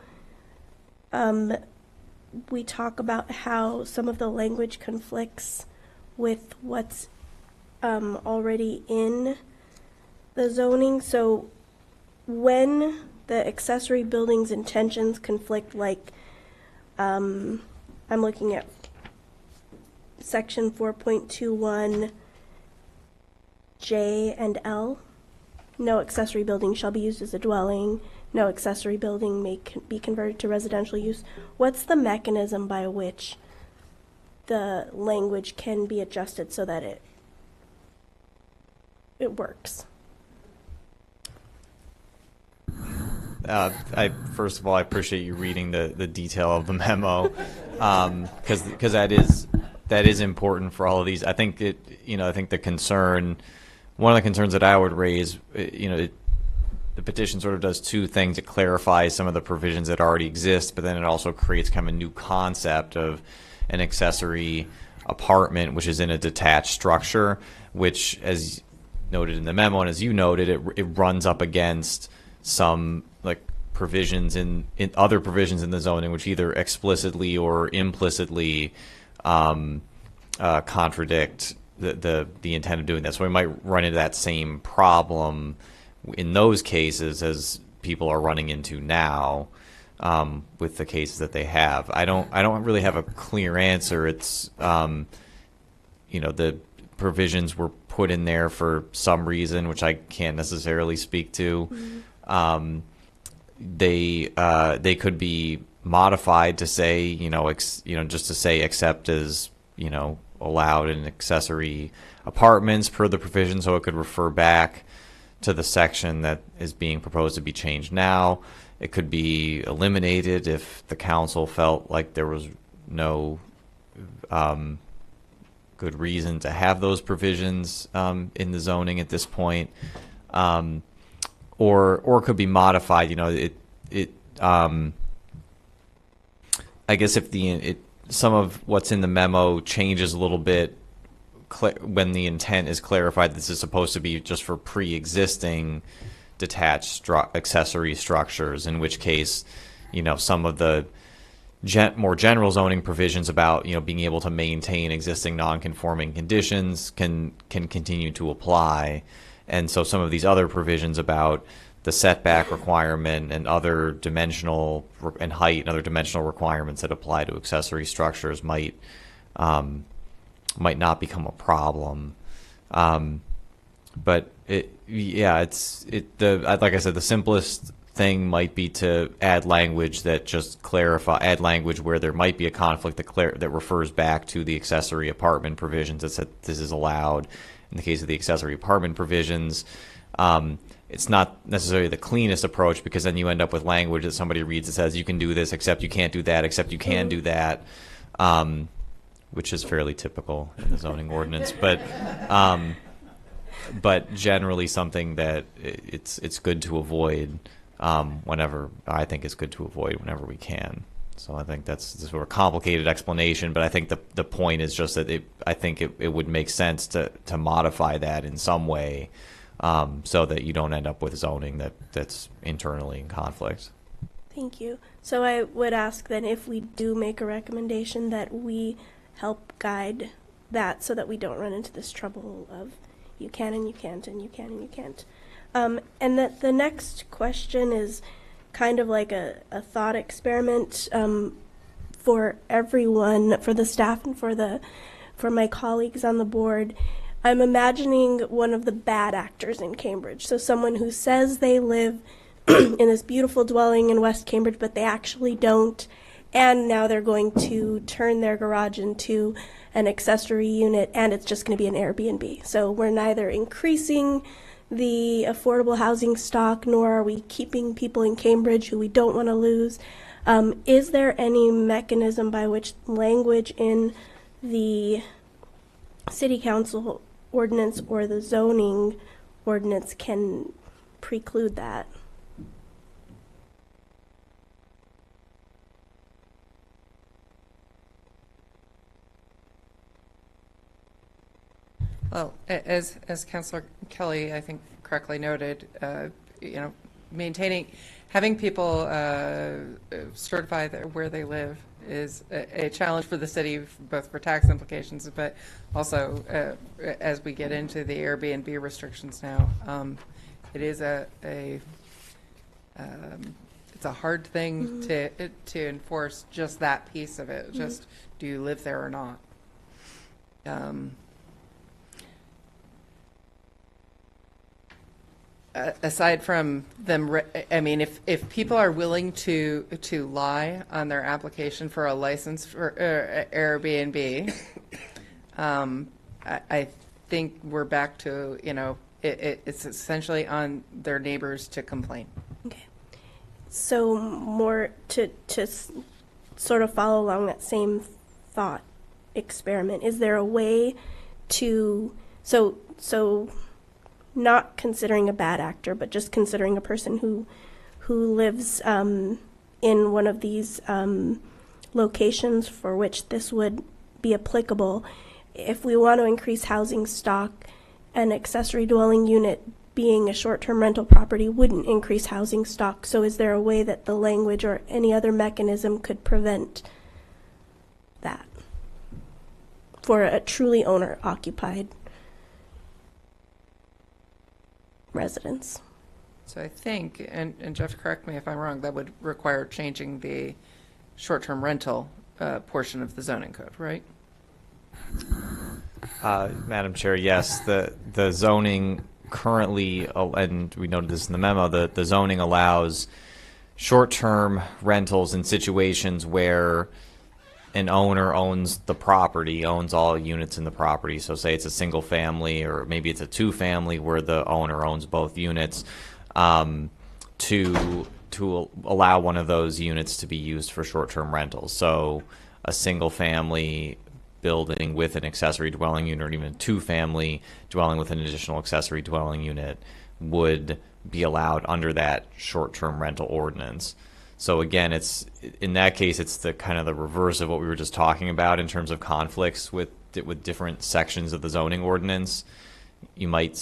[SPEAKER 10] we talk about how some of the language conflicts with what's already in the zoning. So when the accessory building's intentions conflict, like I'm looking at section 4.21 J and L. No accessory building shall be used as a dwelling. No accessory building may be converted to residential use. What's the mechanism by which the language can be adjusted so that it works?
[SPEAKER 3] First of all, I appreciate you reading the detail of the memo, because that is important for all of these. I think I think the concern, one of the concerns that I would raise, the petition sort of does two things. It clarifies some of the provisions that already exist, but then it also creates kind of a new concept of an accessory apartment, which is in a detached structure, which, as noted in the memo and as you noted, it runs up against some like provisions in other provisions in the zoning, which either explicitly or implicitly contradict the intent of doing that. So we might run into that same problem in those cases as people are running into now with the cases that they have. I don't really have a clear answer. It's the provisions were put in there for some reason, which I can't necessarily speak to. Mm-hmm. They could be modified to say, just to say except as, allowed in accessory apartments per the provision, so it could refer back to the section that is being proposed to be changed now. It could be eliminated if the council felt like there was no good reason to have those provisions in the zoning at this point, or could be modified. I guess if some of what's in the memo changes a little bit when the intent is clarified, this is supposed to be just for pre-existing detached accessory structures, in which case, some of the more general zoning provisions about, being able to maintain existing non-conforming conditions can continue to apply. And so some of these other provisions about the setback requirement and other dimensional and height and other dimensional requirements that apply to accessory structures might not become a problem. But like I said, the simplest thing might be to add language that just add language where there might be a conflict that refers back to the accessory apartment provisions that said this is allowed. In the case of the accessory apartment provisions, it's not necessarily the cleanest approach, because then you end up with language that somebody reads that says you can do this except you can't do that except you can do that, which is fairly typical in the zoning ordinance. But generally something that it's good to avoid whenever we can. So I think that's a sort of complicated explanation, but I think the point is just that I think it would make sense to modify that in some way, so that you don't end up with zoning that's internally in conflict.
[SPEAKER 10] Thank you. So I would ask then, if we do make a recommendation, that we help guide that so that we don't run into this trouble of you can and you can't and you can and you can't. And that the next question is kind of like a thought experiment for everyone, for the staff and for my colleagues on the board. I'm imagining one of the bad actors in Cambridge. So someone who says they live in this beautiful dwelling in West Cambridge, but they actually don't. And now they're going to turn their garage into an accessory unit, and it's just going to be an Airbnb. So we're neither increasing the affordable housing stock, nor are we keeping people in Cambridge who we don't want to lose. Is there any mechanism by which language in the city council ordinance or the zoning ordinance can preclude that?
[SPEAKER 1] Well, as Councilor Kelly, I think, correctly noted, having people certify where they live is a challenge for the city, both for tax implications, but also as we get into the Airbnb restrictions now. It is it's a hard thing to enforce just that piece of it. Just do you live there or not? Aside from them, I mean, if people are willing to lie on their application for a license for Airbnb, I think we're back to, it's essentially on their neighbors to complain.
[SPEAKER 10] Okay. So more to sort of follow along that same thought experiment, is there a way to, so not considering a bad actor, but just considering a person who lives in one of these locations for which this would be applicable, if we want to increase housing stock, an accessory dwelling unit being a short-term rental property wouldn't increase housing stock. So is there a way that the language or any other mechanism could prevent that for a truly owner-occupied residence?
[SPEAKER 1] So I think, and Jeff, correct me if I'm wrong, that would require changing the short-term rental portion of the zoning code, right?
[SPEAKER 3] Madam Chair, yes, the zoning currently, and we noted this in the memo, the zoning allows short-term rentals in situations where an owner owns the property, owns all units in the property. So say it's a single family, or maybe it's a two-family where the owner owns both units, to allow one of those units to be used for short-term rentals. So a single-family building with an accessory dwelling unit, or even a two-family dwelling with an additional accessory dwelling unit would be allowed under that short-term rental ordinance. So again, it's in that case, it's the kind of the reverse of what we were just talking about in terms of conflicts with different sections of the zoning ordinance. You might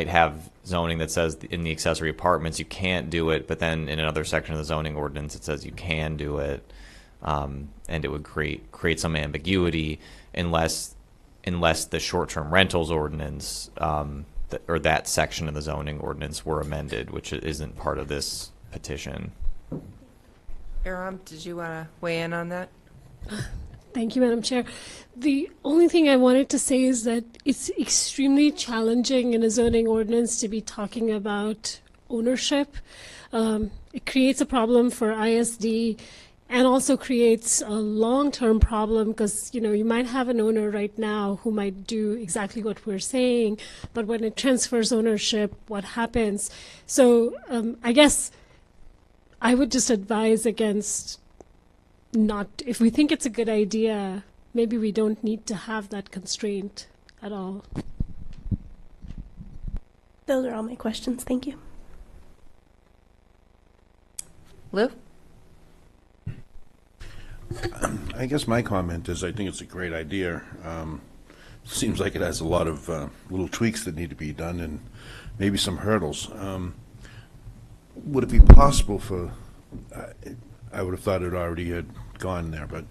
[SPEAKER 3] have zoning that says in the accessory apartments you can't do it, but then in another section of the zoning ordinance it says you can do it, and it would create some ambiguity unless the short-term rentals ordinance or that section of the zoning ordinance were amended, which isn't part of this petition.
[SPEAKER 1] Aram, did you want to weigh in on that?
[SPEAKER 2] Thank you, Madam Chair. The only thing I wanted to say is that it's extremely challenging in a zoning ordinance to be talking about ownership. It creates a problem for ISD and also creates a long-term problem because, you might have an owner right now who might do exactly what we're saying, but when it transfers ownership, what happens? So I guess I would just advise against if we think it's a good idea, maybe we don't need to have that constraint at all.
[SPEAKER 10] Those are all my questions. Thank you.
[SPEAKER 1] Lou?
[SPEAKER 11] I guess my comment is I think it's a great idea. Seems like it has a lot of little tweaks that need to be done and maybe some hurdles. Would it be possible for, I would have thought it already had gone there, but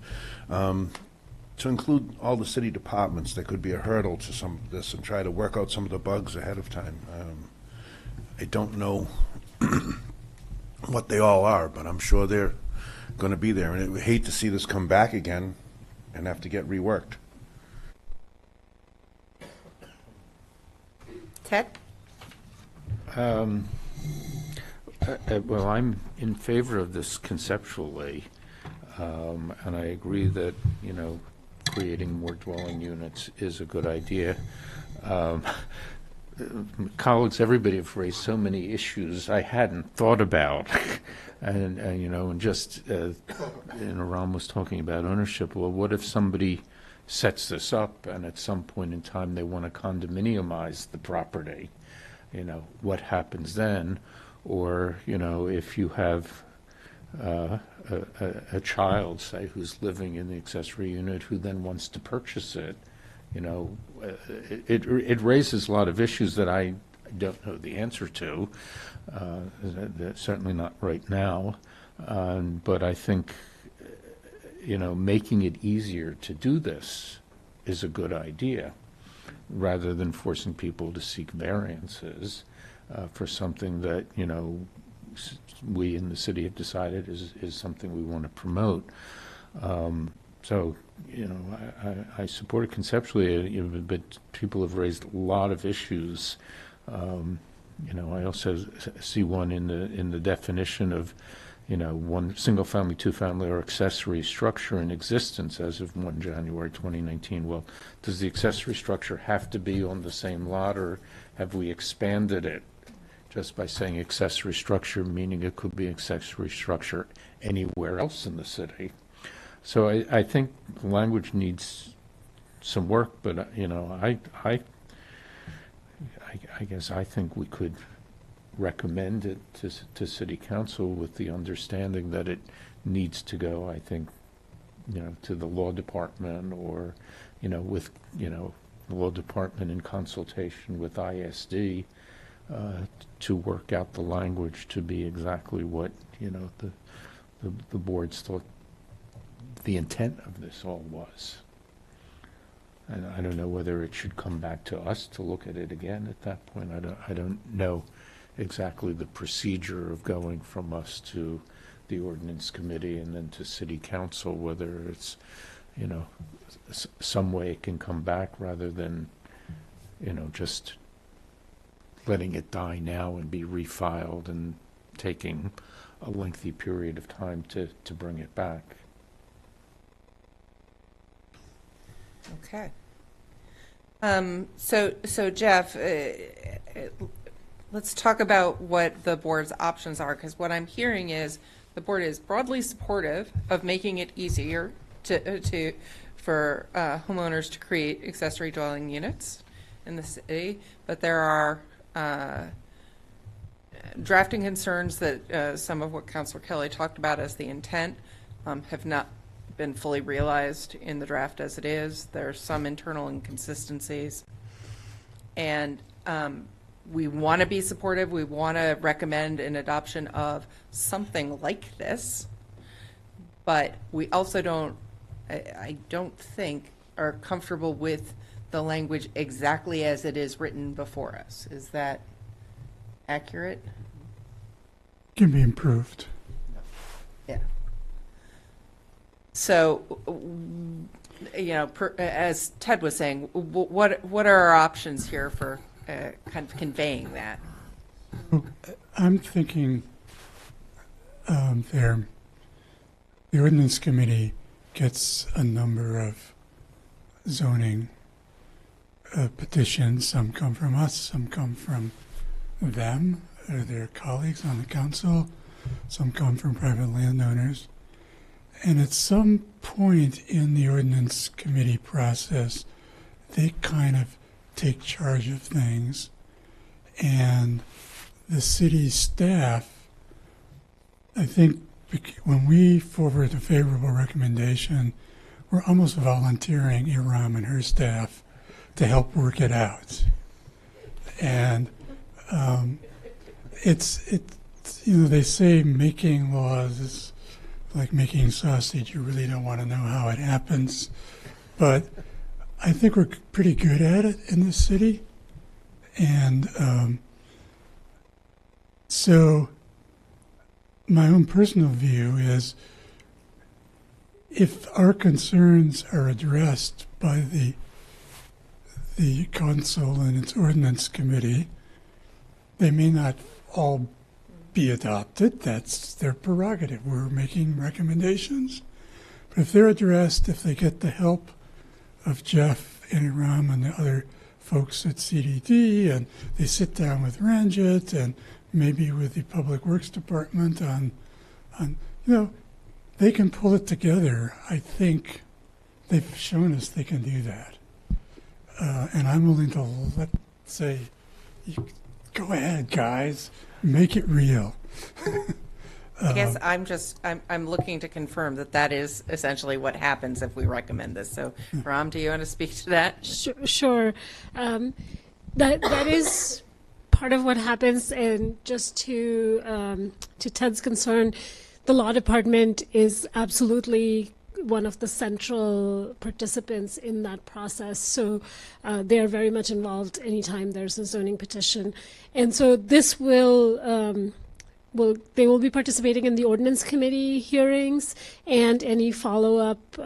[SPEAKER 11] to include all the city departments, that could be a hurdle to some of this, and try to work out some of the bugs ahead of time. I don't know what they all are, but I'm sure they're going to be there, and I would hate to see this come back again and have to get reworked.
[SPEAKER 1] Ted?
[SPEAKER 12] Well, I'm in favor of this conceptually, and I agree that, creating more dwelling units is a good idea. Colleagues, everybody have raised so many issues I hadn't thought about. And just, Ram was talking about ownership. Well, what if somebody sets this up and at some point in time they want to condominiumize the property? What happens then? Or, if you have a child, say, who's living in the accessory unit who then wants to purchase it, it raises a lot of issues that I don't know the answer to, certainly not right now. But I think making it easier to do this is a good idea, rather than forcing people to seek variances for something that, we in the city have decided is something we want to promote. So, I support it conceptually, but people have raised a lot of issues. I also see one in the definition of, one single-family, two-family, or accessory structure in existence as of 1 January 2019. Well, does the accessory structure have to be on the same lot, or have we expanded it just by saying accessory structure, meaning it could be accessory structure anywhere else in the city? So I think the language needs some work, but, I guess I think we could recommend it to City Council with the understanding that it needs to go, I think, to the law department, or, with, the law department in consultation with ISD to work out the language to be exactly what, the boards thought the intent of this all was. And I don't know whether it should come back to us to look at it again at that point. I don't know exactly the procedure of going from us to the ordinance committee and then to city council, whether it's, some way it can come back rather than, just letting it die now and be refiled and taking a lengthy period of time to bring it back.
[SPEAKER 1] Okay. So Jeff, let's talk about what the board's options are, because what I'm hearing is the board is broadly supportive of making it easier for homeowners to create accessory dwelling units in the city, but there are drafting concerns that some of what Councilor Kelly talked about as the intent have not been fully realized in the draft as it is. There's some internal inconsistencies. And we want to be supportive. We want to recommend an adoption of something like this. But we also I don't think, are comfortable with the language exactly as it is written before us. Is that accurate?
[SPEAKER 9] Can be improved.
[SPEAKER 1] Yeah. So, as Ted was saying, what are our options here for kind of conveying that?
[SPEAKER 9] I'm thinking the ordinance committee gets a number of zoning petitions. Some come from us, some come from them or their colleagues on the council, some come from private landowners. And at some point in the ordinance committee process, they kind of take charge of things, and the city staff, I think, when we forward a favorable recommendation, we're almost volunteering Iram and her staff to help work it out. And they say making laws is like making sausage. You really don't want to know how it happens. But I think we're pretty good at it in this city. And so my own personal view is if our concerns are addressed by the council and its ordinance committee, they may not all be adopted. That's their prerogative. We're making recommendations. But if they're addressed, if they get the help of Jeff and Iram and the other folks at CDD, and they sit down with Ranjit and maybe with the Public Works Department on they can pull it together. I think they've shown us they can do that. And I'm willing to say, go ahead, guys. Make it real.
[SPEAKER 1] I guess I'm looking to confirm that is essentially what happens if we recommend this. So, Ram, do you want to speak to that?
[SPEAKER 2] Sure. That is part of what happens. And just to Ted's concern, the law department is absolutely one of the central participants in that process. So they are very much involved anytime there's a zoning petition. And so this they will be participating in the ordinance committee hearings and any follow-up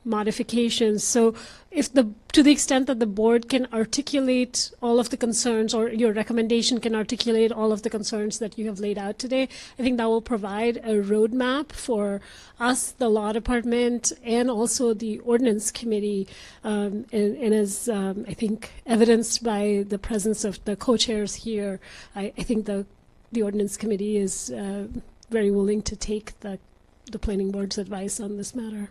[SPEAKER 2] modifications. So to the extent that the board can articulate all of the concerns, or your recommendation can articulate all of the concerns that you have laid out today, I think that will provide a roadmap for us, the law department, and also the ordinance committee. And as I think evidenced by the presence of the co-chairs here, I think the ordinance committee is very willing to take the planning board's advice on this matter.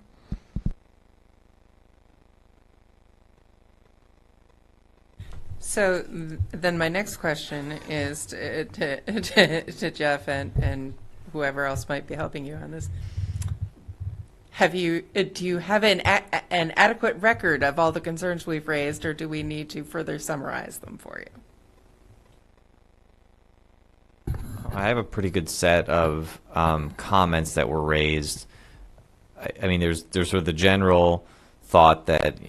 [SPEAKER 1] So then my next question is to Jeff and whoever else might be helping you on this. Do you have an adequate record of all the concerns we've raised, or do we need to further summarize them for you?
[SPEAKER 3] I have a pretty good set of comments that were raised. I mean, there's sort of the general thought that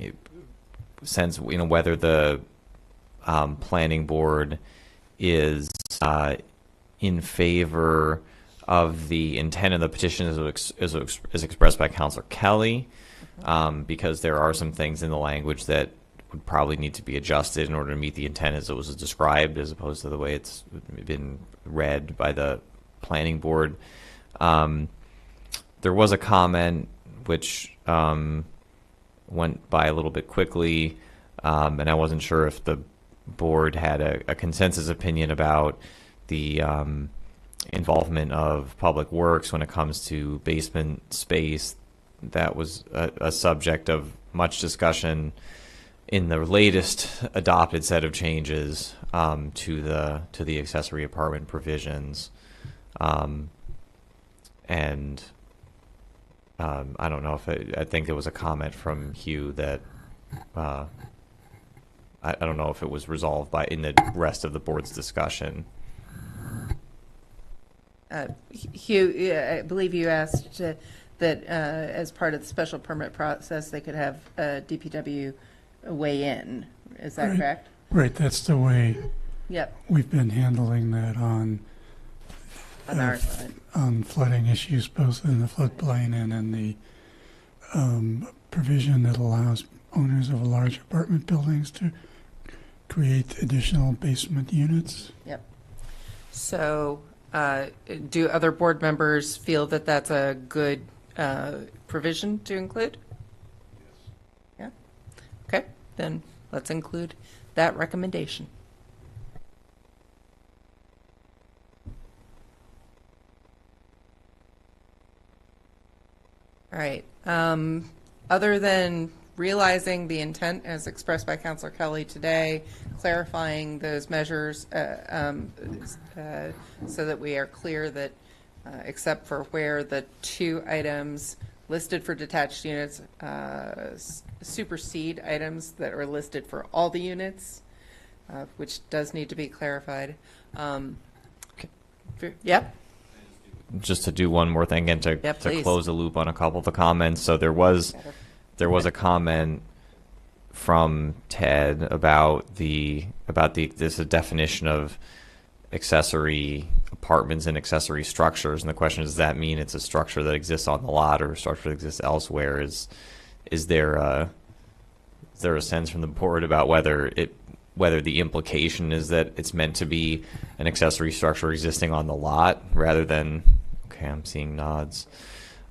[SPEAKER 3] since whether the planning board is in favor of the intent of the petition as expressed by Councilor Kelly, because there are some things in the language that would probably need to be adjusted in order to meet the intent as it was described, as opposed to the way it's been read by the planning board. There was a comment which went by a little bit quickly, and I wasn't sure if the board had a consensus opinion about the involvement of Public Works when it comes to basement space. That was a subject of much discussion in the latest adopted set of changes to the accessory apartment provisions, and I don't know if I think there was a comment from Hugh that I don't know if it was resolved in the rest of the board's discussion.
[SPEAKER 1] Hugh, I believe you asked that as part of the special permit process, they could have DPW weigh in. Is that correct?
[SPEAKER 9] Right, that's the way we've been handling that on
[SPEAKER 1] our side.
[SPEAKER 9] On flooding issues, both in the floodplain and in the provision that allows owners of large apartment buildings to create additional basement units.
[SPEAKER 1] Yep. So do other board members feel that that's a good provision to include? Yes. Yeah. Okay, then let's include that recommendation. All right. Other than realizing the intent as expressed by Councilor Kelly today, clarifying those measures so that we are clear that except for where the two items listed for detached units supersede items that are listed for all the units, which does need to be clarified. Yep.
[SPEAKER 3] Just to do one more thing and to close the loop on a couple of the comments. So there was a comment from Ted about this definition of accessory apartments and accessory structures, and the question is, does that mean it's a structure that exists on the lot or a structure that exists elsewhere? Is there a sense from the board about whether the implication is that it's meant to be an accessory structure existing on the lot rather than? Okay, I'm seeing nods.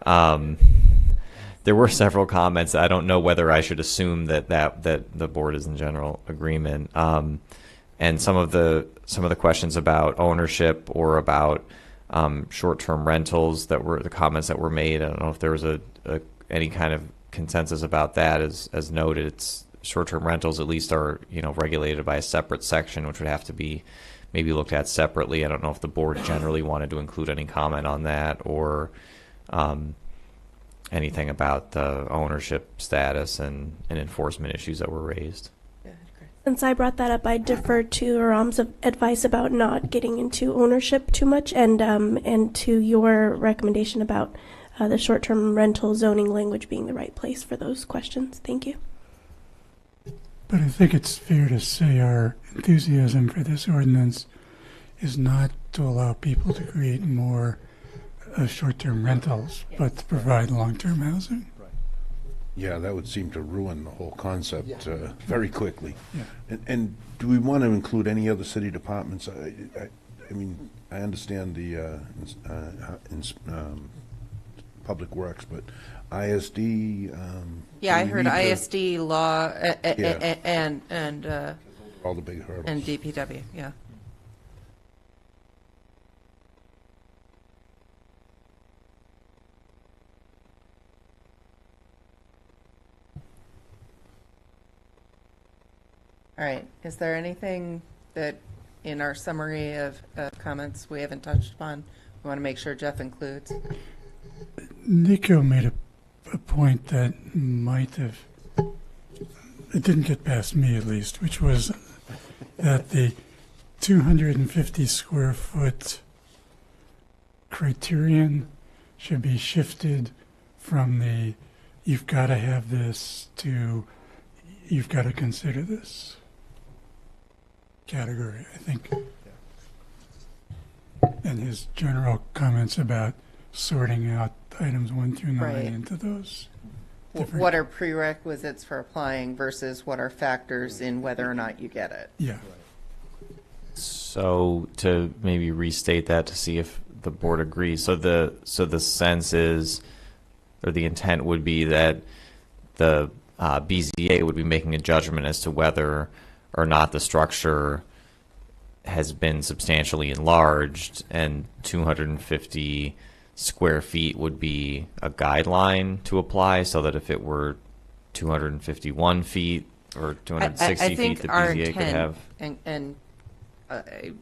[SPEAKER 3] There were several comments. I don't know whether I should assume that the board is in general agreement. And some of the questions about ownership or about short-term rentals that were the comments that were made. I don't know if there was any kind of consensus about that. As noted, it's short-term rentals at least are regulated by a separate section, which would have to be maybe looked at separately. I don't know if the board generally wanted to include any comment on that or anything about the ownership status and enforcement issues that were raised.
[SPEAKER 10] Since I brought that up, I deferred to Ram's advice about not getting into ownership too much, and to your recommendation about the short-term rental zoning language being the right place for those questions. Thank you.
[SPEAKER 9] But I think it's fair to say our enthusiasm for this ordinance is not to allow people to create more short-term rentals, but to provide long-term housing.
[SPEAKER 11] Yeah, that would seem to ruin the whole concept very quickly.
[SPEAKER 9] Yeah.
[SPEAKER 11] And do we want to include any other city departments? I mean, I understand the public works, but ISD.
[SPEAKER 1] Yeah, I
[SPEAKER 11] do we
[SPEAKER 1] heard
[SPEAKER 11] need to-
[SPEAKER 1] ISD, law,
[SPEAKER 11] Yeah.
[SPEAKER 1] and
[SPEAKER 11] all the big hurdles.
[SPEAKER 1] and DPW. Yeah. All right. Is there anything that in our summary of comments we haven't touched upon? We want to make sure Jeff includes.
[SPEAKER 9] Nico made a point that might have, it didn't get past me at least, which was that the 250 square foot criterion should be shifted from the you've got to have this to you've got to consider this category, I think. And his general comments about sorting out items 1 through 9
[SPEAKER 1] Right.
[SPEAKER 9] into those.
[SPEAKER 1] What are prerequisites for applying versus what are factors in whether or not you get it?
[SPEAKER 9] Yeah.
[SPEAKER 3] So to maybe restate that to see if the board agrees. So the sense is, or the intent would be that the BZA would be making a judgment as to whether or not the structure has been substantially enlarged, and 250 square feet would be a guideline to apply, so that if it were 251 feet or 260
[SPEAKER 1] I
[SPEAKER 3] feet,
[SPEAKER 1] think
[SPEAKER 3] the
[SPEAKER 1] our
[SPEAKER 3] BZA could have.
[SPEAKER 1] and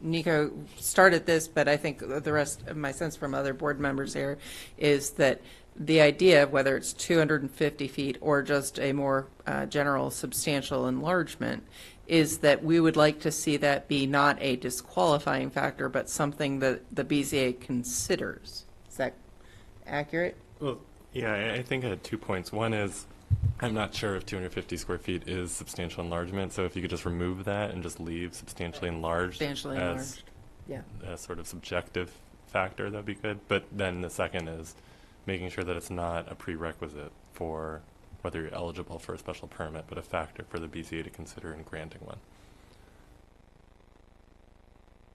[SPEAKER 1] Nico started this, but I think the rest of my sense from other board members here is that the idea of whether it's 250 feet or just a more general substantial enlargement is that we would like to see that be not a disqualifying factor, but something that the BZA considers. Is that accurate?
[SPEAKER 6] Well, yeah, I think I had 2 points. One is I'm not sure if 250 square feet is substantial enlargement, so if you could just remove that and just leave substantially enlarged
[SPEAKER 1] Substantially
[SPEAKER 6] as
[SPEAKER 1] enlarged, yeah.
[SPEAKER 6] a sort of subjective factor, that'd be good. But then the second is making sure that it's not a prerequisite for whether you're eligible for a special permit, but a factor for the BZA to consider in granting one.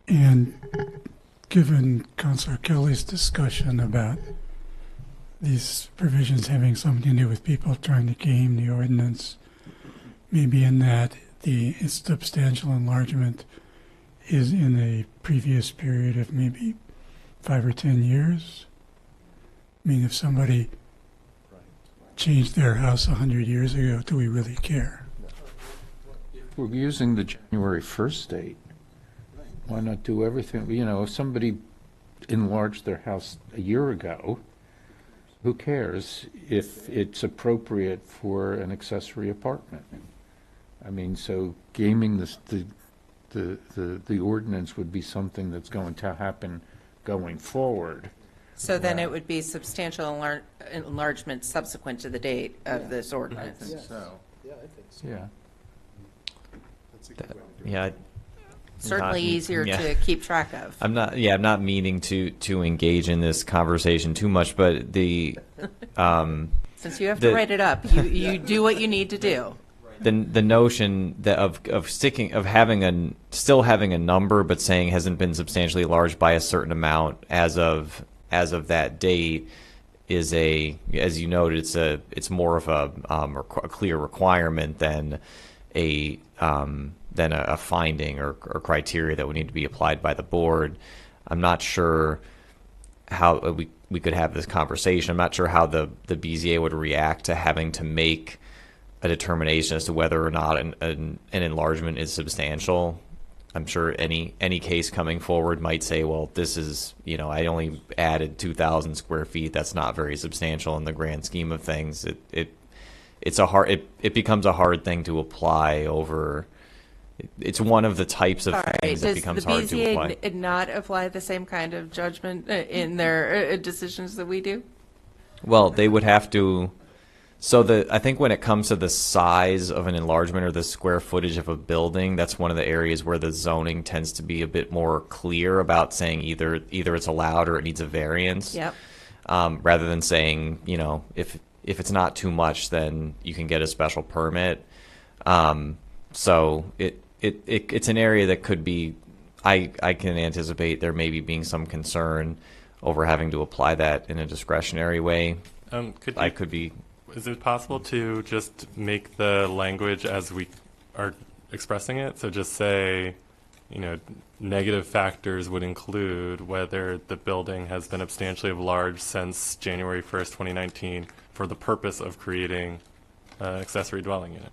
[SPEAKER 9] And given Councilor Kelly's discussion about these provisions having something to do with people trying to game the ordinance, maybe in that the substantial enlargement is in a previous period of maybe 5 or 10 years. I mean, if somebody changed their house 100 years ago, do we really care?
[SPEAKER 12] We're using the January 1st date. Why not do everything? You know, if somebody enlarged their house a year ago, who cares if it's appropriate for an accessory apartment? I mean, so gaming the ordinance would be something that's going to happen going forward.
[SPEAKER 1] So then it would be substantial enlargement subsequent to the date of this ordinance.
[SPEAKER 12] So,
[SPEAKER 8] Yeah, I think so.
[SPEAKER 12] yeah.
[SPEAKER 8] That's a good way to do it.
[SPEAKER 3] Yeah.
[SPEAKER 1] Certainly
[SPEAKER 3] Not-
[SPEAKER 1] easier
[SPEAKER 3] yeah.
[SPEAKER 1] to keep track of.
[SPEAKER 3] I'm not meaning to engage in this conversation too much, but the
[SPEAKER 1] Since you have to write it up, you do what you need to do.
[SPEAKER 3] the notion that of still having a number, but saying hasn't been substantially enlarged by a certain amount as of that date is as you noted, it's more of a clear requirement than a finding or criteria that would need to be applied by the board. I'm not sure how we could have this conversation. I'm not sure how the BZA would react to having to make a determination as to whether or not an enlargement is substantial. I'm sure any case coming forward might say, well, this is, I only added 2,000 square feet. That's not very substantial in the grand scheme of things. It becomes a hard thing to apply over. It's one of the types of things that becomes hard to apply.
[SPEAKER 1] Does the BZA not apply the same kind of judgment in their decisions that we do?
[SPEAKER 3] Well, they would have to. So I think when it comes to the size of an enlargement or the square footage of a building, that's one of the areas where the zoning tends to be a bit more clear about saying either it's allowed or it needs a variance.
[SPEAKER 1] Yep.
[SPEAKER 3] Rather than saying, if it's not too much, then you can get a special permit. So it's an area that could be. I can anticipate there maybe being some concern over having to apply that in a discretionary way.
[SPEAKER 6] Is it possible to just make the language as we are expressing it? So just say, negative factors would include whether the building has been substantially enlarged since January 1st, 2019 for the purpose of creating accessory dwelling unit.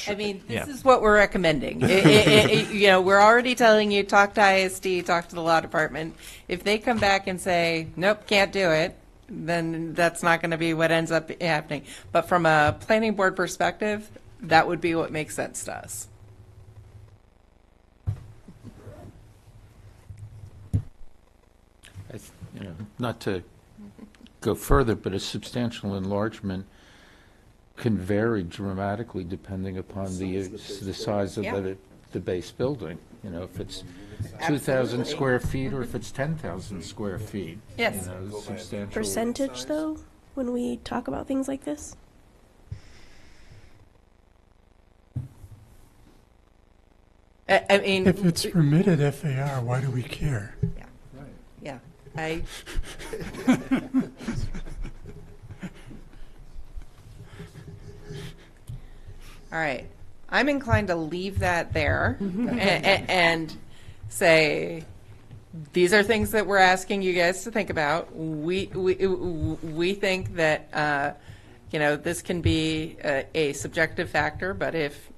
[SPEAKER 1] I mean, this is what we're recommending. We're already telling you, talk to ISD, talk to the law department. If they come back and say, nope, can't do it, then that's not going to be what ends up happening. But from a planning board perspective, that would be what makes sense to us.
[SPEAKER 12] Not to go further, but a substantial enlargement can vary dramatically depending upon the size of the base building. If it's 2,000 square feet or if it's 10,000 square feet.
[SPEAKER 1] Yes.
[SPEAKER 12] Substantial
[SPEAKER 10] Percentage,
[SPEAKER 12] size.
[SPEAKER 10] though, when we talk about things like this?
[SPEAKER 1] I mean,
[SPEAKER 9] if it's permitted FAR, why do we care?
[SPEAKER 1] Yeah. All right. I'm inclined to leave that there and say, these are things that we're asking you guys to think about. We think that, this can be a subjective factor, but if,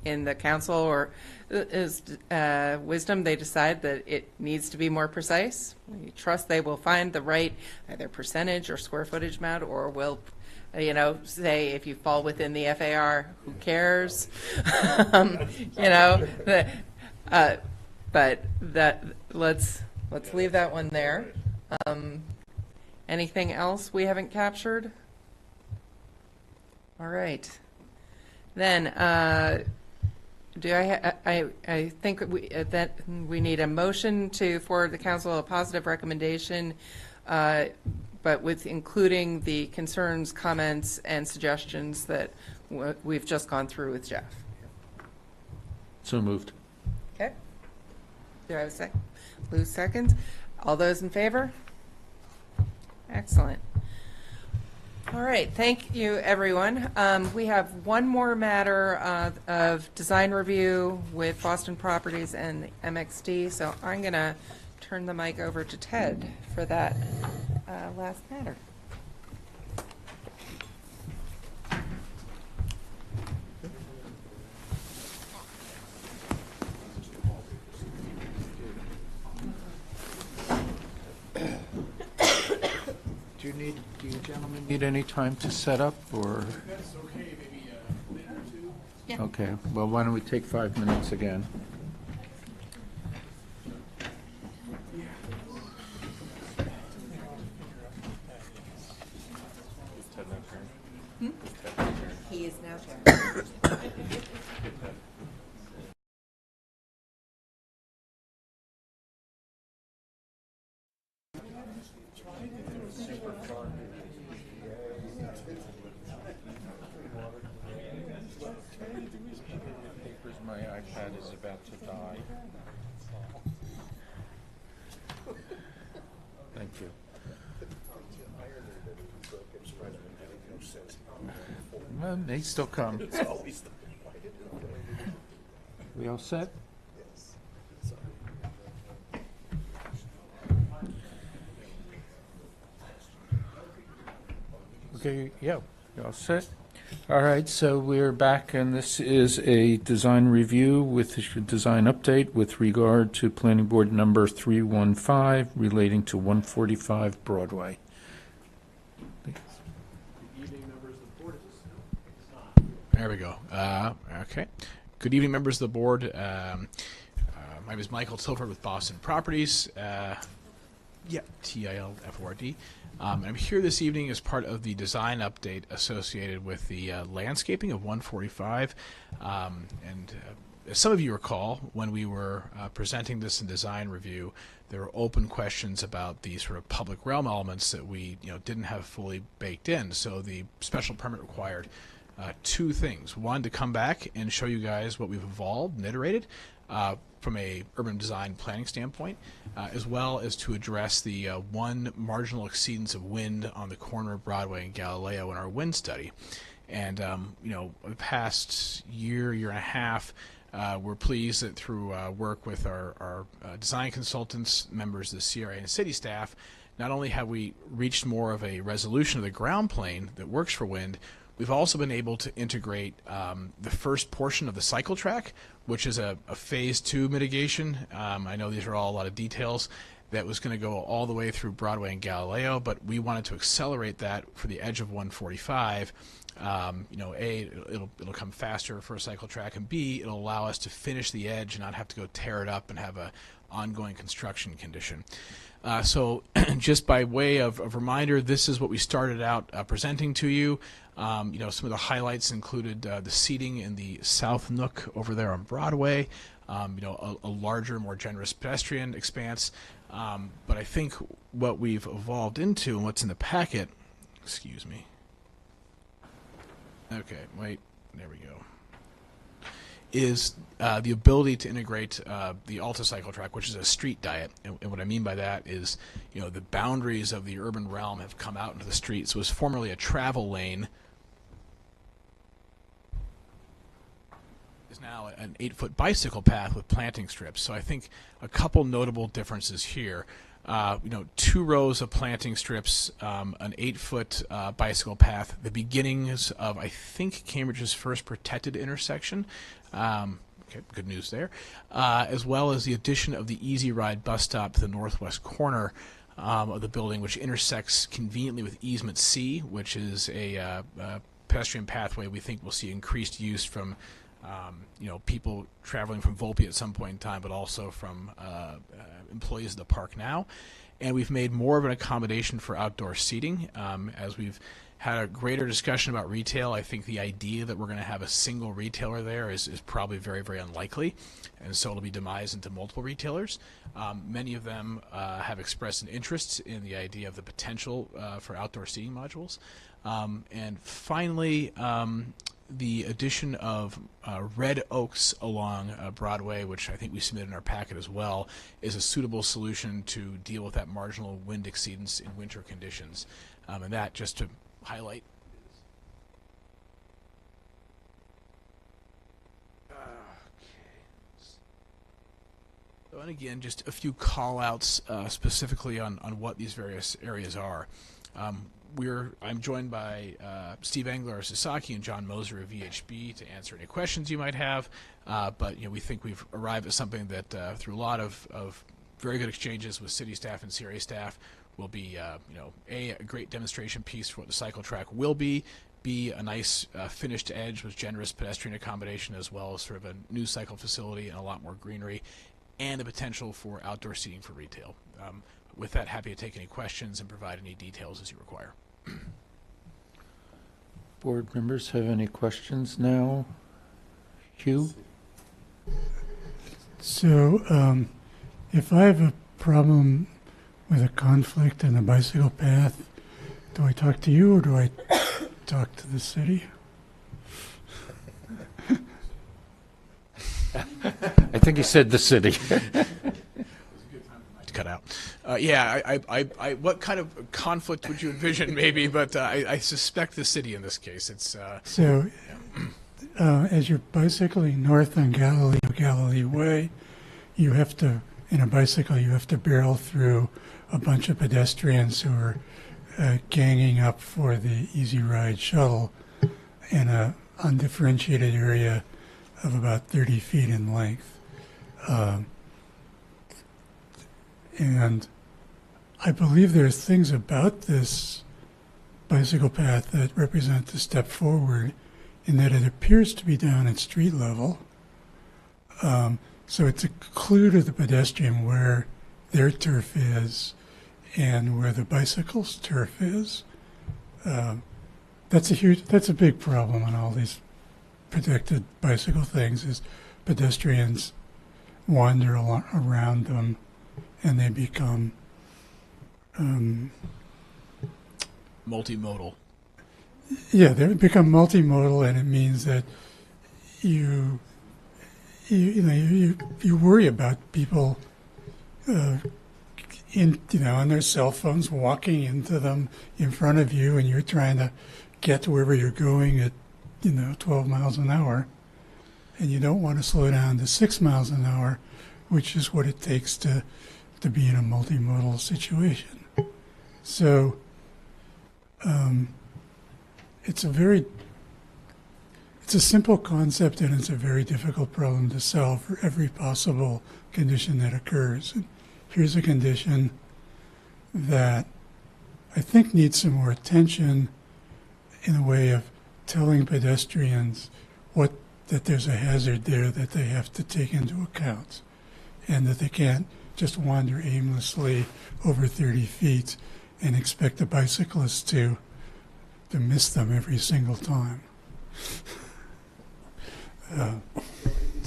[SPEAKER 1] in the council or wisdom, they decide that it needs to be more precise, we trust they will find the right either percentage or square footage amount, or will say if you fall within the FAR, who cares? But let's leave that one there. Anything else we haven't captured? All right. Then, I think that we need a motion to forward the council a positive recommendation, but with including the concerns, comments, and suggestions that we've just gone through with Jeff.
[SPEAKER 12] So moved.
[SPEAKER 1] Okay. Do I have a second? Lou seconds. All those in favor? Excellent. All right. Thank you, everyone. We have one more matter of design review with Boston Properties and MXD, so I'm going to turn the mic over to Ted for that last matter.
[SPEAKER 12] Do you gentlemen need any time to set up, or?
[SPEAKER 19] That's okay, maybe a minute or two.
[SPEAKER 1] Yeah.
[SPEAKER 12] Okay, well, why don't we take 5 minutes again?
[SPEAKER 1] He is now chair.
[SPEAKER 12] My iPad is about to die. Thank you. Well, they still come. We all set? Okay, yeah, you all set? All right, so we're back, and this is a design review with a design update with regard to Planning Board number 315 relating to 145 Broadway.
[SPEAKER 19] There we go. Okay. Good evening, members of the board. My name is Michael Tilford with Boston Properties. Yeah, TILFORD. I'm here this evening as part of the design update associated with the landscaping of 145. As some of you recall, when we were presenting this in design review, there were open questions about the sort of public realm elements that we didn't have fully baked in. So the special permit required two things. One, to come back and show you guys what we've evolved and iterated from a urban design planning standpoint, as well as to address the one marginal exceedance of wind on the corner of Broadway and Galileo in our wind study. And the past year and a half, we're pleased that through work with our design consultants, members of the CRA and city staff, not only have we reached more of a resolution of the ground plane that works for wind, we've also been able to integrate the first portion of the cycle track, which is a phase 2 mitigation. I know these are all a lot of details. That was going to go all the way through Broadway and Galileo, but we wanted to accelerate that for the edge of 145. A, it'll come faster for a cycle track, and B, it'll allow us to finish the edge and not have to go tear it up and have a ongoing construction condition. So just by way of reminder, this is what we started out presenting to you. Some of the highlights included the seating in the South Nook over there on Broadway, a larger, more generous pedestrian expanse. But I think what we've evolved into and what's in the packet, excuse me. Okay, wait, there we go. Is the ability to integrate the Alta cycle track, which is a street diet. And what I mean by that is, the boundaries of the urban realm have come out into the street. So it was formerly a travel lane, is now an 8-foot bicycle path with planting strips. So I think a couple notable differences here. 2 rows of planting strips, an 8-foot bicycle path, the beginnings of, I think, Cambridge's first protected intersection. Okay, good news there. As well as the addition of the Easy Ride bus stop to the northwest corner of the building, which intersects conveniently with Easement C, which is a pedestrian pathway we think will see increased use from people traveling from Volpe at some point in time, but also from employees of the park now. And we've made more of an accommodation for outdoor seating. As we've had a greater discussion about retail, I think the idea that we're going to have a single retailer there is probably very, very unlikely. And so it'll be demised into multiple retailers. Many of them have expressed an interest in the idea of the potential for outdoor seating modules. And finally, the addition of red oaks along Broadway, which I think we submitted in our packet as well, is a suitable solution to deal with that marginal wind exceedance in winter conditions. And that, just to highlight. So, and again, just a few call-outs specifically on what these various areas are. I'm joined by Steve Engler of Sasaki and John Moser of VHB to answer any questions you might have. But we think we've arrived at something that, through a lot of very good exchanges with city staff and CRA staff, will be a great demonstration piece for what the cycle track will be. B, a nice finished edge with generous pedestrian accommodation, as well as sort of a new cycle facility and a lot more greenery, and the potential for outdoor seating for retail. With that, happy to take any questions and provide any details as you require.
[SPEAKER 12] Board members have any questions now? Hugh?
[SPEAKER 9] So, if I have a problem with a conflict in a bicycle path, do I talk to you or do I talk to the city?
[SPEAKER 12] I think he said the city.
[SPEAKER 19] Cut out. What kind of conflict would you envision? Maybe, but I suspect the city in this case. It's
[SPEAKER 9] so. As you're bicycling north on Galilee Way, you have to, in a bicycle, you have to barrel through a bunch of pedestrians who are ganging up for the Easy Ride shuttle in a undifferentiated area of about 30 feet in length. And I believe there are things about this bicycle path that represent a step forward in that it appears to be down at street level. So it's a clue to the pedestrian where their turf is, and where the bicycles turf is. That's a big problem on all these protected bicycle things, is pedestrians wander around them and they become
[SPEAKER 19] multimodal.
[SPEAKER 9] Yeah, they become multimodal, and it means that you worry about people on their cell phones walking into them in front of you, and you're trying to get to wherever you're going at 12 miles an hour, and you don't want to slow down to 6 miles an hour, which is what it takes to be in a multimodal situation. So it's a simple concept, and it's a very difficult problem to solve for every possible condition that occurs. And here's a condition that I think needs some more attention in a way of telling pedestrians that there's a hazard there that they have to take into account, and that they can't just wander aimlessly over 30 feet and expect the bicyclist to miss them every single time.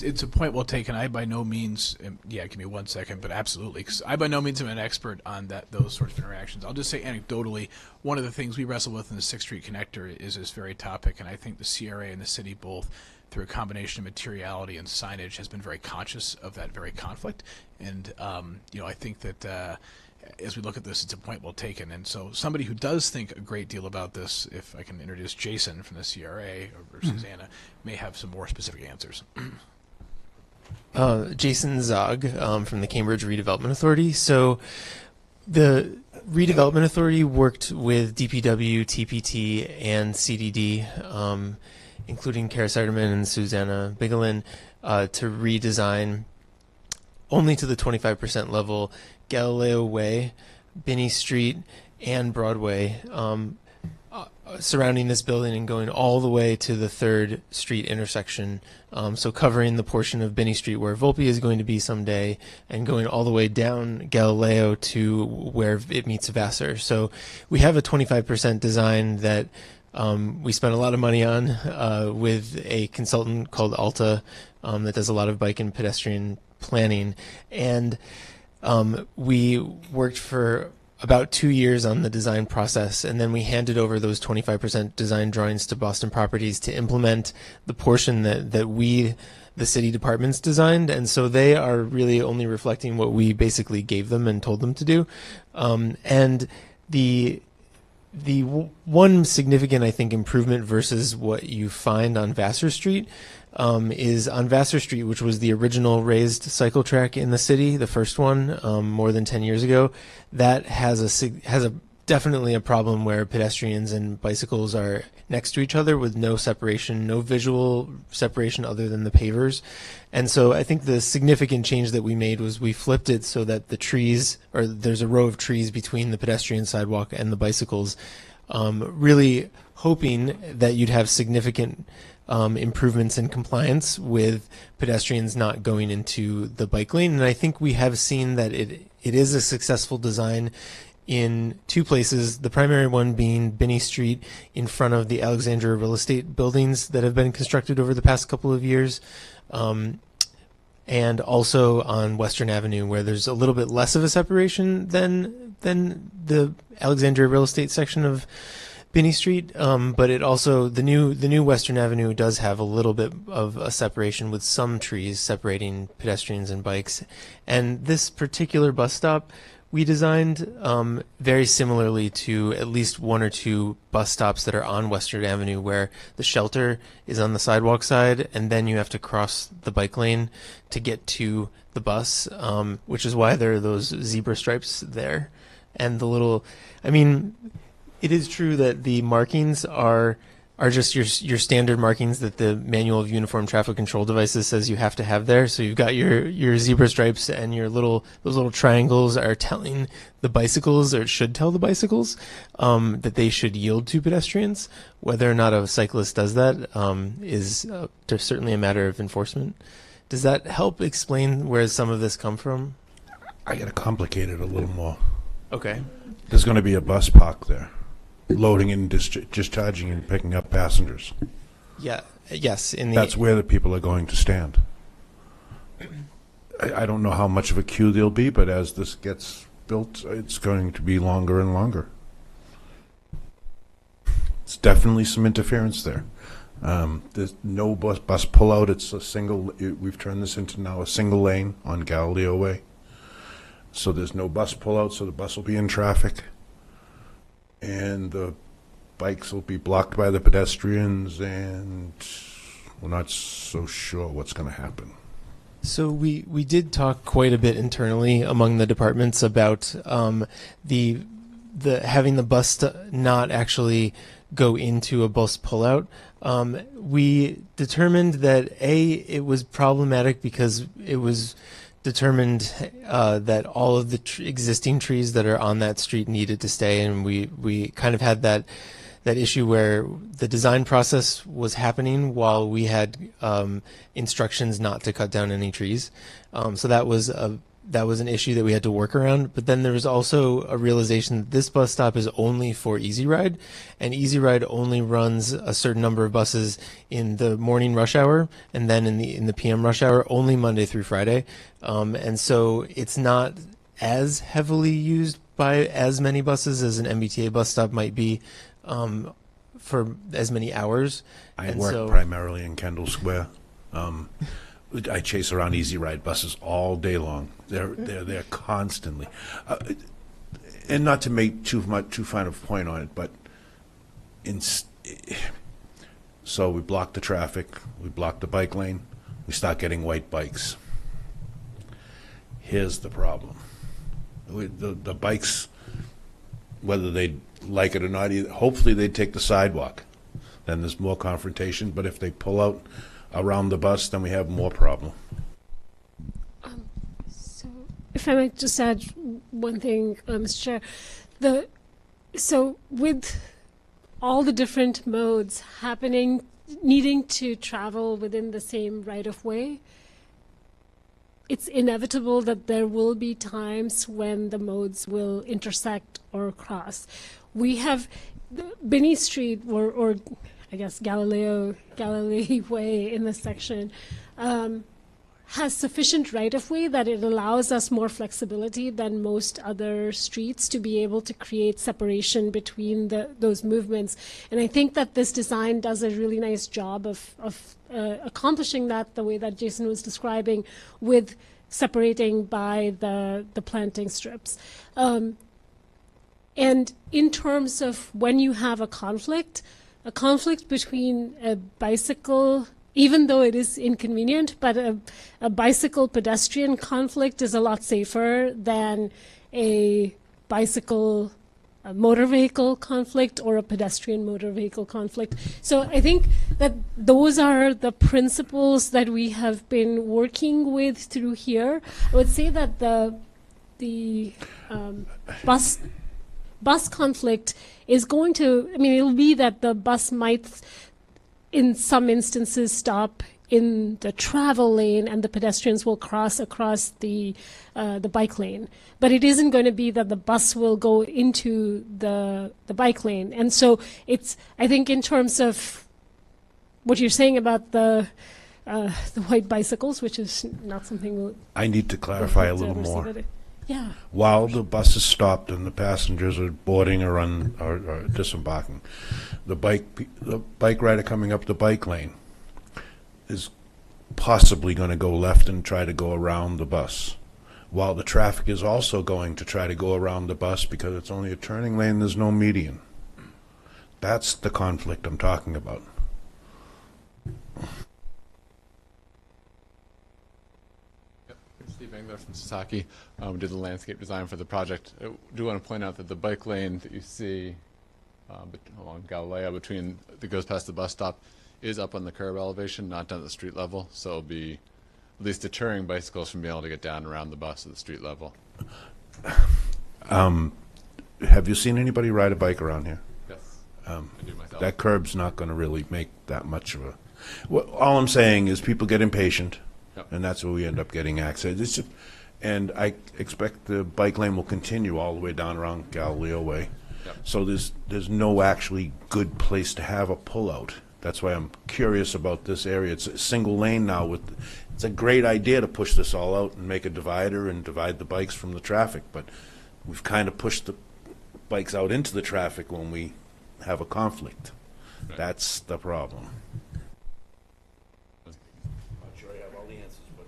[SPEAKER 19] It's a point well taken. I by no means, give me 1 second, but absolutely, because I by no means am an expert on those sorts of interactions. I'll just say anecdotally, one of the things we wrestle with in the 6th Street Connector is this very topic, and I think the CRA and the city both, through a combination of materiality and signage, has been very conscious of that very conflict. And I think that as we look at this, it's a point well taken. And so somebody who does think a great deal about this, if I can introduce Jason from the CRA or Susanna, may have some more specific answers.
[SPEAKER 20] Jason Zog from the Cambridge Redevelopment Authority. So the Redevelopment Authority worked with DPW, TPT, and CDD, including Kara Seiderman and Susanna Bigelin, to redesign only to the 25% level Galileo Way, Binney Street, and Broadway surrounding this building, and going all the way to the 3rd Street intersection, so covering the portion of Binney Street where Volpe is going to be someday, and going all the way down Galileo to where it meets Vassar. So we have a 25% design that we spent a lot of money on with a consultant called Alta that does a lot of bike and pedestrian planning. And we worked for about 2 years on the design process, and then we handed over those 25% design drawings to Boston Properties to implement the portion that we, the city departments, designed. And so they are really only reflecting what we basically gave them and told them to do. And the one significant, I think, improvement versus what you find on Vassar Street is on Vassar Street, which was the original raised cycle track in the city, the first one, more than 10 years ago. That has definitely a problem where pedestrians and bicycles are next to each other with no separation, no visual separation other than the pavers. And so I think the significant change that we made was we flipped it so that the trees, or there's a row of trees between the pedestrian sidewalk and the bicycles, really hoping that you'd have significant improvements in compliance with pedestrians not going into the bike lane. And I think we have seen that it is a successful design in 2 places, the primary one being Binney Street in front of the Alexandria real estate buildings that have been constructed over the past couple of years, and also on Western Avenue, where there's a little bit less of a separation than the Alexandria real estate section of Binney Street, but it also, the new Western Avenue does have a little bit of a separation with some trees separating pedestrians and bikes. And this particular bus stop we designed very similarly to at least 1 or 2 bus stops that are on Western Avenue, where the shelter is on the sidewalk side, and then you have to cross the bike lane to get to the bus, which is why there are those zebra stripes there. And the little, it is true that the markings are just your standard markings that the Manual of Uniform Traffic Control Devices says you have to have there. So you've got your zebra stripes, and those little triangles are telling the bicycles, or it should tell the bicycles, that they should yield to pedestrians. Whether or not a cyclist does that is certainly a matter of enforcement. Does that help explain where some of this come from?
[SPEAKER 11] I got to complicate it a little more.
[SPEAKER 20] Okay.
[SPEAKER 16] There's going to be a bus park there, loading and discharging and picking up passengers.
[SPEAKER 20] Yeah. Yes.
[SPEAKER 16] That's where the people are going to stand. I don't know how much of a queue there'll be, but as this gets built, it's going to be longer and longer. It's definitely some interference there. There's no bus pullout. It's a single. We've turned this into now a single lane on Galileo Way. So there's no bus pullout, so the bus will be in traffic. And the bikes will be blocked by the pedestrians, and we're not so sure what's going to happen.
[SPEAKER 20] So we did talk quite a bit internally among the departments about the having the bus not actually go into a bus pullout. We determined that it was problematic because it was determined that all of the existing trees that are on that street needed to stay, and we kind of had that issue where the design process was happening while we had instructions not to cut down any trees. So that was an issue that we had to work around. But then there was also a realization that this bus stop is only for Easy Ride, and Easy Ride only runs a certain number of buses in the morning rush hour, and then in the PM rush hour, only Monday through Friday. And so it's not as heavily used by as many buses as an MBTA bus stop might be for as many hours.
[SPEAKER 16] I work primarily in Kendall Square. I chase around Easy Ride buses all day long. They're there constantly, and not to make too fine a point on it, but so we block the traffic, we block the bike lane, we start getting white bikes. Here's the problem: the bikes, whether they like it or not, hopefully they take the sidewalk. Then there's more confrontation. But if they pull out around the bus, then we have more problem.
[SPEAKER 2] So, if I might just add one thing, Mr. Chair, so with all the different modes happening, needing to travel within the same right of way, it's inevitable that there will be times when the modes will intersect or cross. We have Binney Street, or I guess Galileo Way in this section, has sufficient right-of-way that it allows us more flexibility than most other streets to be able to create separation between those movements. And I think that this design does a really nice job of accomplishing that the way that Jason was describing, with separating by the planting strips. And in terms of when you have a conflict between a bicycle, even though it is inconvenient, but a bicycle pedestrian conflict is a lot safer than a bicycle motor vehicle conflict or a pedestrian motor vehicle conflict. So I think that those are the principles that we have been working with through here. I would say that the bus conflict is going to, it'll be that the bus might, in some instances, stop in the travel lane and the pedestrians will cross across the bike lane. But it isn't going to be that the bus will go into the bike lane. And so I think in terms of what you're saying about the white bicycles, which is not something
[SPEAKER 16] I need to clarify a little more.
[SPEAKER 2] Yeah.
[SPEAKER 16] While the bus is stopped and the passengers are boarding or disembarking, the bike rider coming up the bike lane is possibly going to go left and try to go around the bus, while the traffic is also going to try to go around the bus because it's only a turning lane, there's no median. That's the conflict I'm talking about.
[SPEAKER 21] Steve Engler from Sasaki. We did the landscape design for the project. I do want to point out that the bike lane that you see along Galileo that goes past the bus stop is up on the curb elevation, not down at the street level. So it'll be at least deterring bicycles from being able to get down around the bus at the street level.
[SPEAKER 16] Have you seen anybody ride a bike around here?
[SPEAKER 21] Yes, I do myself.
[SPEAKER 16] That curb's not going to really make that much of a... All I'm saying is people get impatient. Yep. And that's where we end up getting accidents.
[SPEAKER 11] And I expect the bike lane will continue all the way down around Galileo Way.
[SPEAKER 21] Yep.
[SPEAKER 11] So there's no actually good place to have a pullout. That's why I'm curious about this area. It's a single lane now. It's a great idea to push this all out and make a divider and divide the bikes from the traffic, but we've kind of pushed the bikes out into the traffic when we have a conflict.
[SPEAKER 21] Right.
[SPEAKER 11] That's the problem. Not sure I have all the answers, but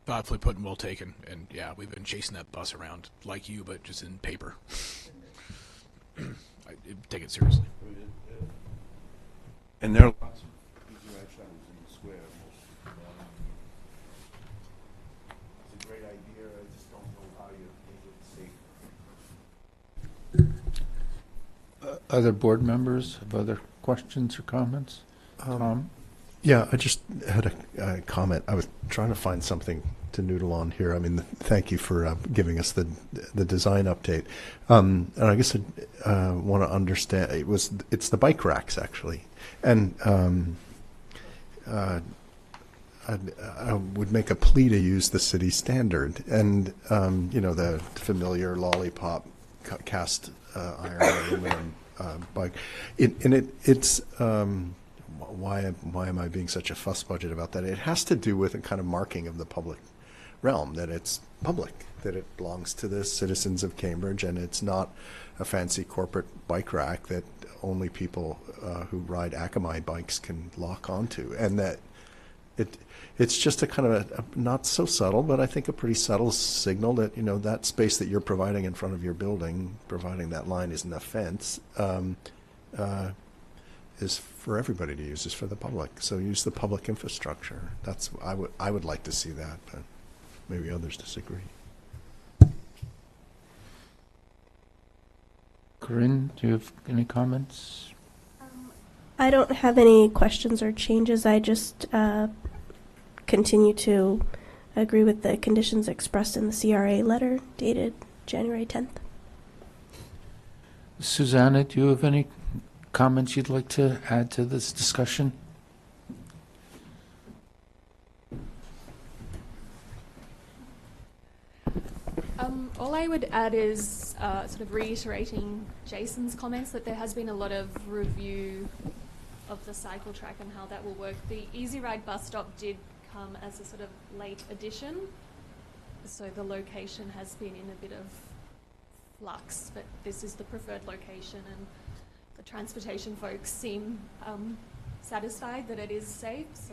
[SPEAKER 19] Thoughtfully put and well taken. And yeah, we've been chasing that bus around like you, but just in paper. Take it seriously.
[SPEAKER 11] and there are lots of easy ride shuttles in the square. It's a great idea. I just don't know how you make it safe.
[SPEAKER 12] Other board members have other questions or comments? Tom?
[SPEAKER 8] Yeah, I just had a comment. I was trying to find something to noodle on here. I mean, thank you for giving us the design update. And I guess I want to understand. It's the bike racks actually, and I would make a plea to use the city standard, and you know, the familiar lollipop cast iron aluminum bike. It's why am I being such a fuss budget about that? It has to do with a kind of marking of the public realm, that it's public, that it belongs to the citizens of Cambridge, and it's not a fancy corporate bike rack that only people who ride Akamai bikes can lock onto, and that it's just a kind of a not so subtle, but I think a pretty subtle signal that, you know, that space that you're providing in front of your building, providing that line isn't a fence, is for everybody to use, is for the public. So use the public infrastructure. That's I would like to see that, but maybe others disagree.
[SPEAKER 12] Corinne, do you have any comments?
[SPEAKER 10] I don't have any questions or changes. I just continue to agree with the conditions expressed in the CRA letter dated January 10th.
[SPEAKER 12] Susanna, do you have any comments you'd like to add to this discussion?
[SPEAKER 5] All I would add is sort of reiterating Jason's comments that there has been a lot of review of the cycle track and how that will work. The Easy Ride bus stop did come as a sort of late addition, so the location has been in a bit of flux, but this is the preferred location, and the transportation folks seem satisfied that it is safe, so,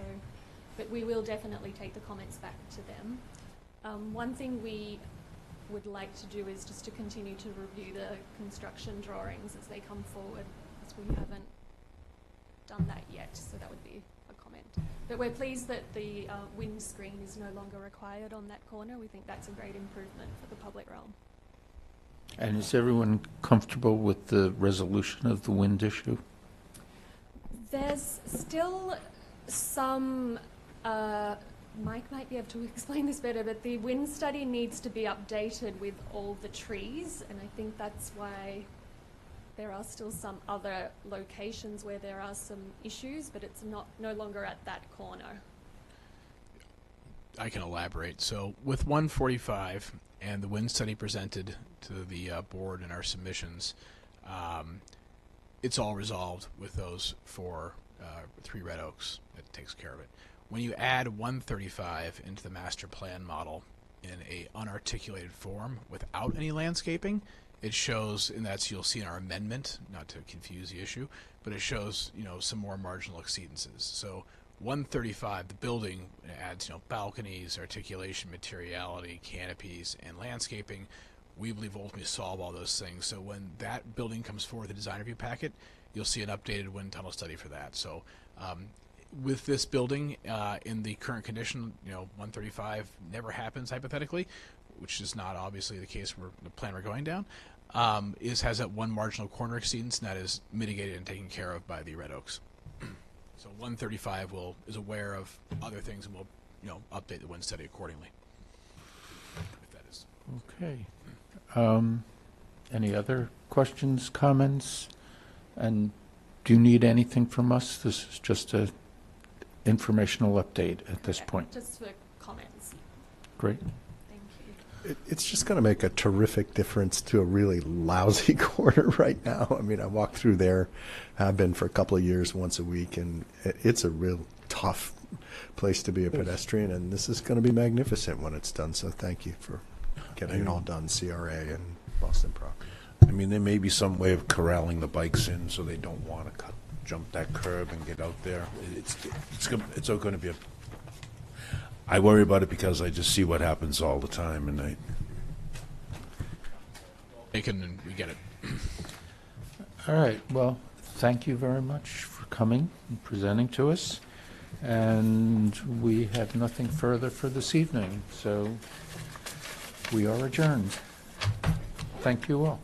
[SPEAKER 5] but we will definitely take the comments back to them. One thing we would like to do is just to continue to review the construction drawings as they come forward, because we haven't done that yet, so that would be a comment. But we're pleased that the wind screen is no longer required on that corner. We think that's a great improvement for the public realm.
[SPEAKER 12] And is everyone comfortable with the resolution of the wind issue?
[SPEAKER 5] There's still some, Mike might be able to explain this better, but the wind study needs to be updated with all the trees, and I think that's why there are still some other locations where there are some issues, but it's no longer at that corner.
[SPEAKER 19] I can elaborate. So with 145 and the wind study presented to the board in our submissions, it's all resolved with those 3 red oaks. That takes care of it. When you add 135 into the master plan model in a unarticulated form without any landscaping, it shows, and that's, you'll see in our amendment, not to confuse the issue, but it shows, you know, some more marginal exceedances. So 135, the building adds, you know, balconies, articulation, materiality, canopies, and landscaping. We believe will ultimately solve all those things. So when that building comes forward, the design review packet, you'll see an updated wind tunnel study for that. So with this building in the current condition, you know, 135 never happens hypothetically, which is not obviously the case for the plan we're going down, has that one marginal corner exceedance, and that is mitigated and taken care of by the red oaks. So 135 is aware of other things and will, you know, update the wind study accordingly. If that is
[SPEAKER 12] okay. Any other questions, comments? And do you need anything from us? This is just a informational update at this point.
[SPEAKER 5] Just for comments.
[SPEAKER 12] Great.
[SPEAKER 8] It's just going to make a terrific difference to a really lousy corner right now. I mean, I walk through there, have been for a couple of years once a week, and it's a real tough place to be a pedestrian, and this is going to be magnificent when it's done. So thank you for getting it all done, CRA and Boston Property.
[SPEAKER 11] I mean, there may be some way of corralling the bikes in so they don't want to jump that curb and get out there. It's going to be a... I worry about it because I just see what happens all the time, and
[SPEAKER 19] And we get it.
[SPEAKER 12] All right, well, thank you very much for coming and presenting to us. And we have nothing further for this evening, so we are adjourned. Thank you all.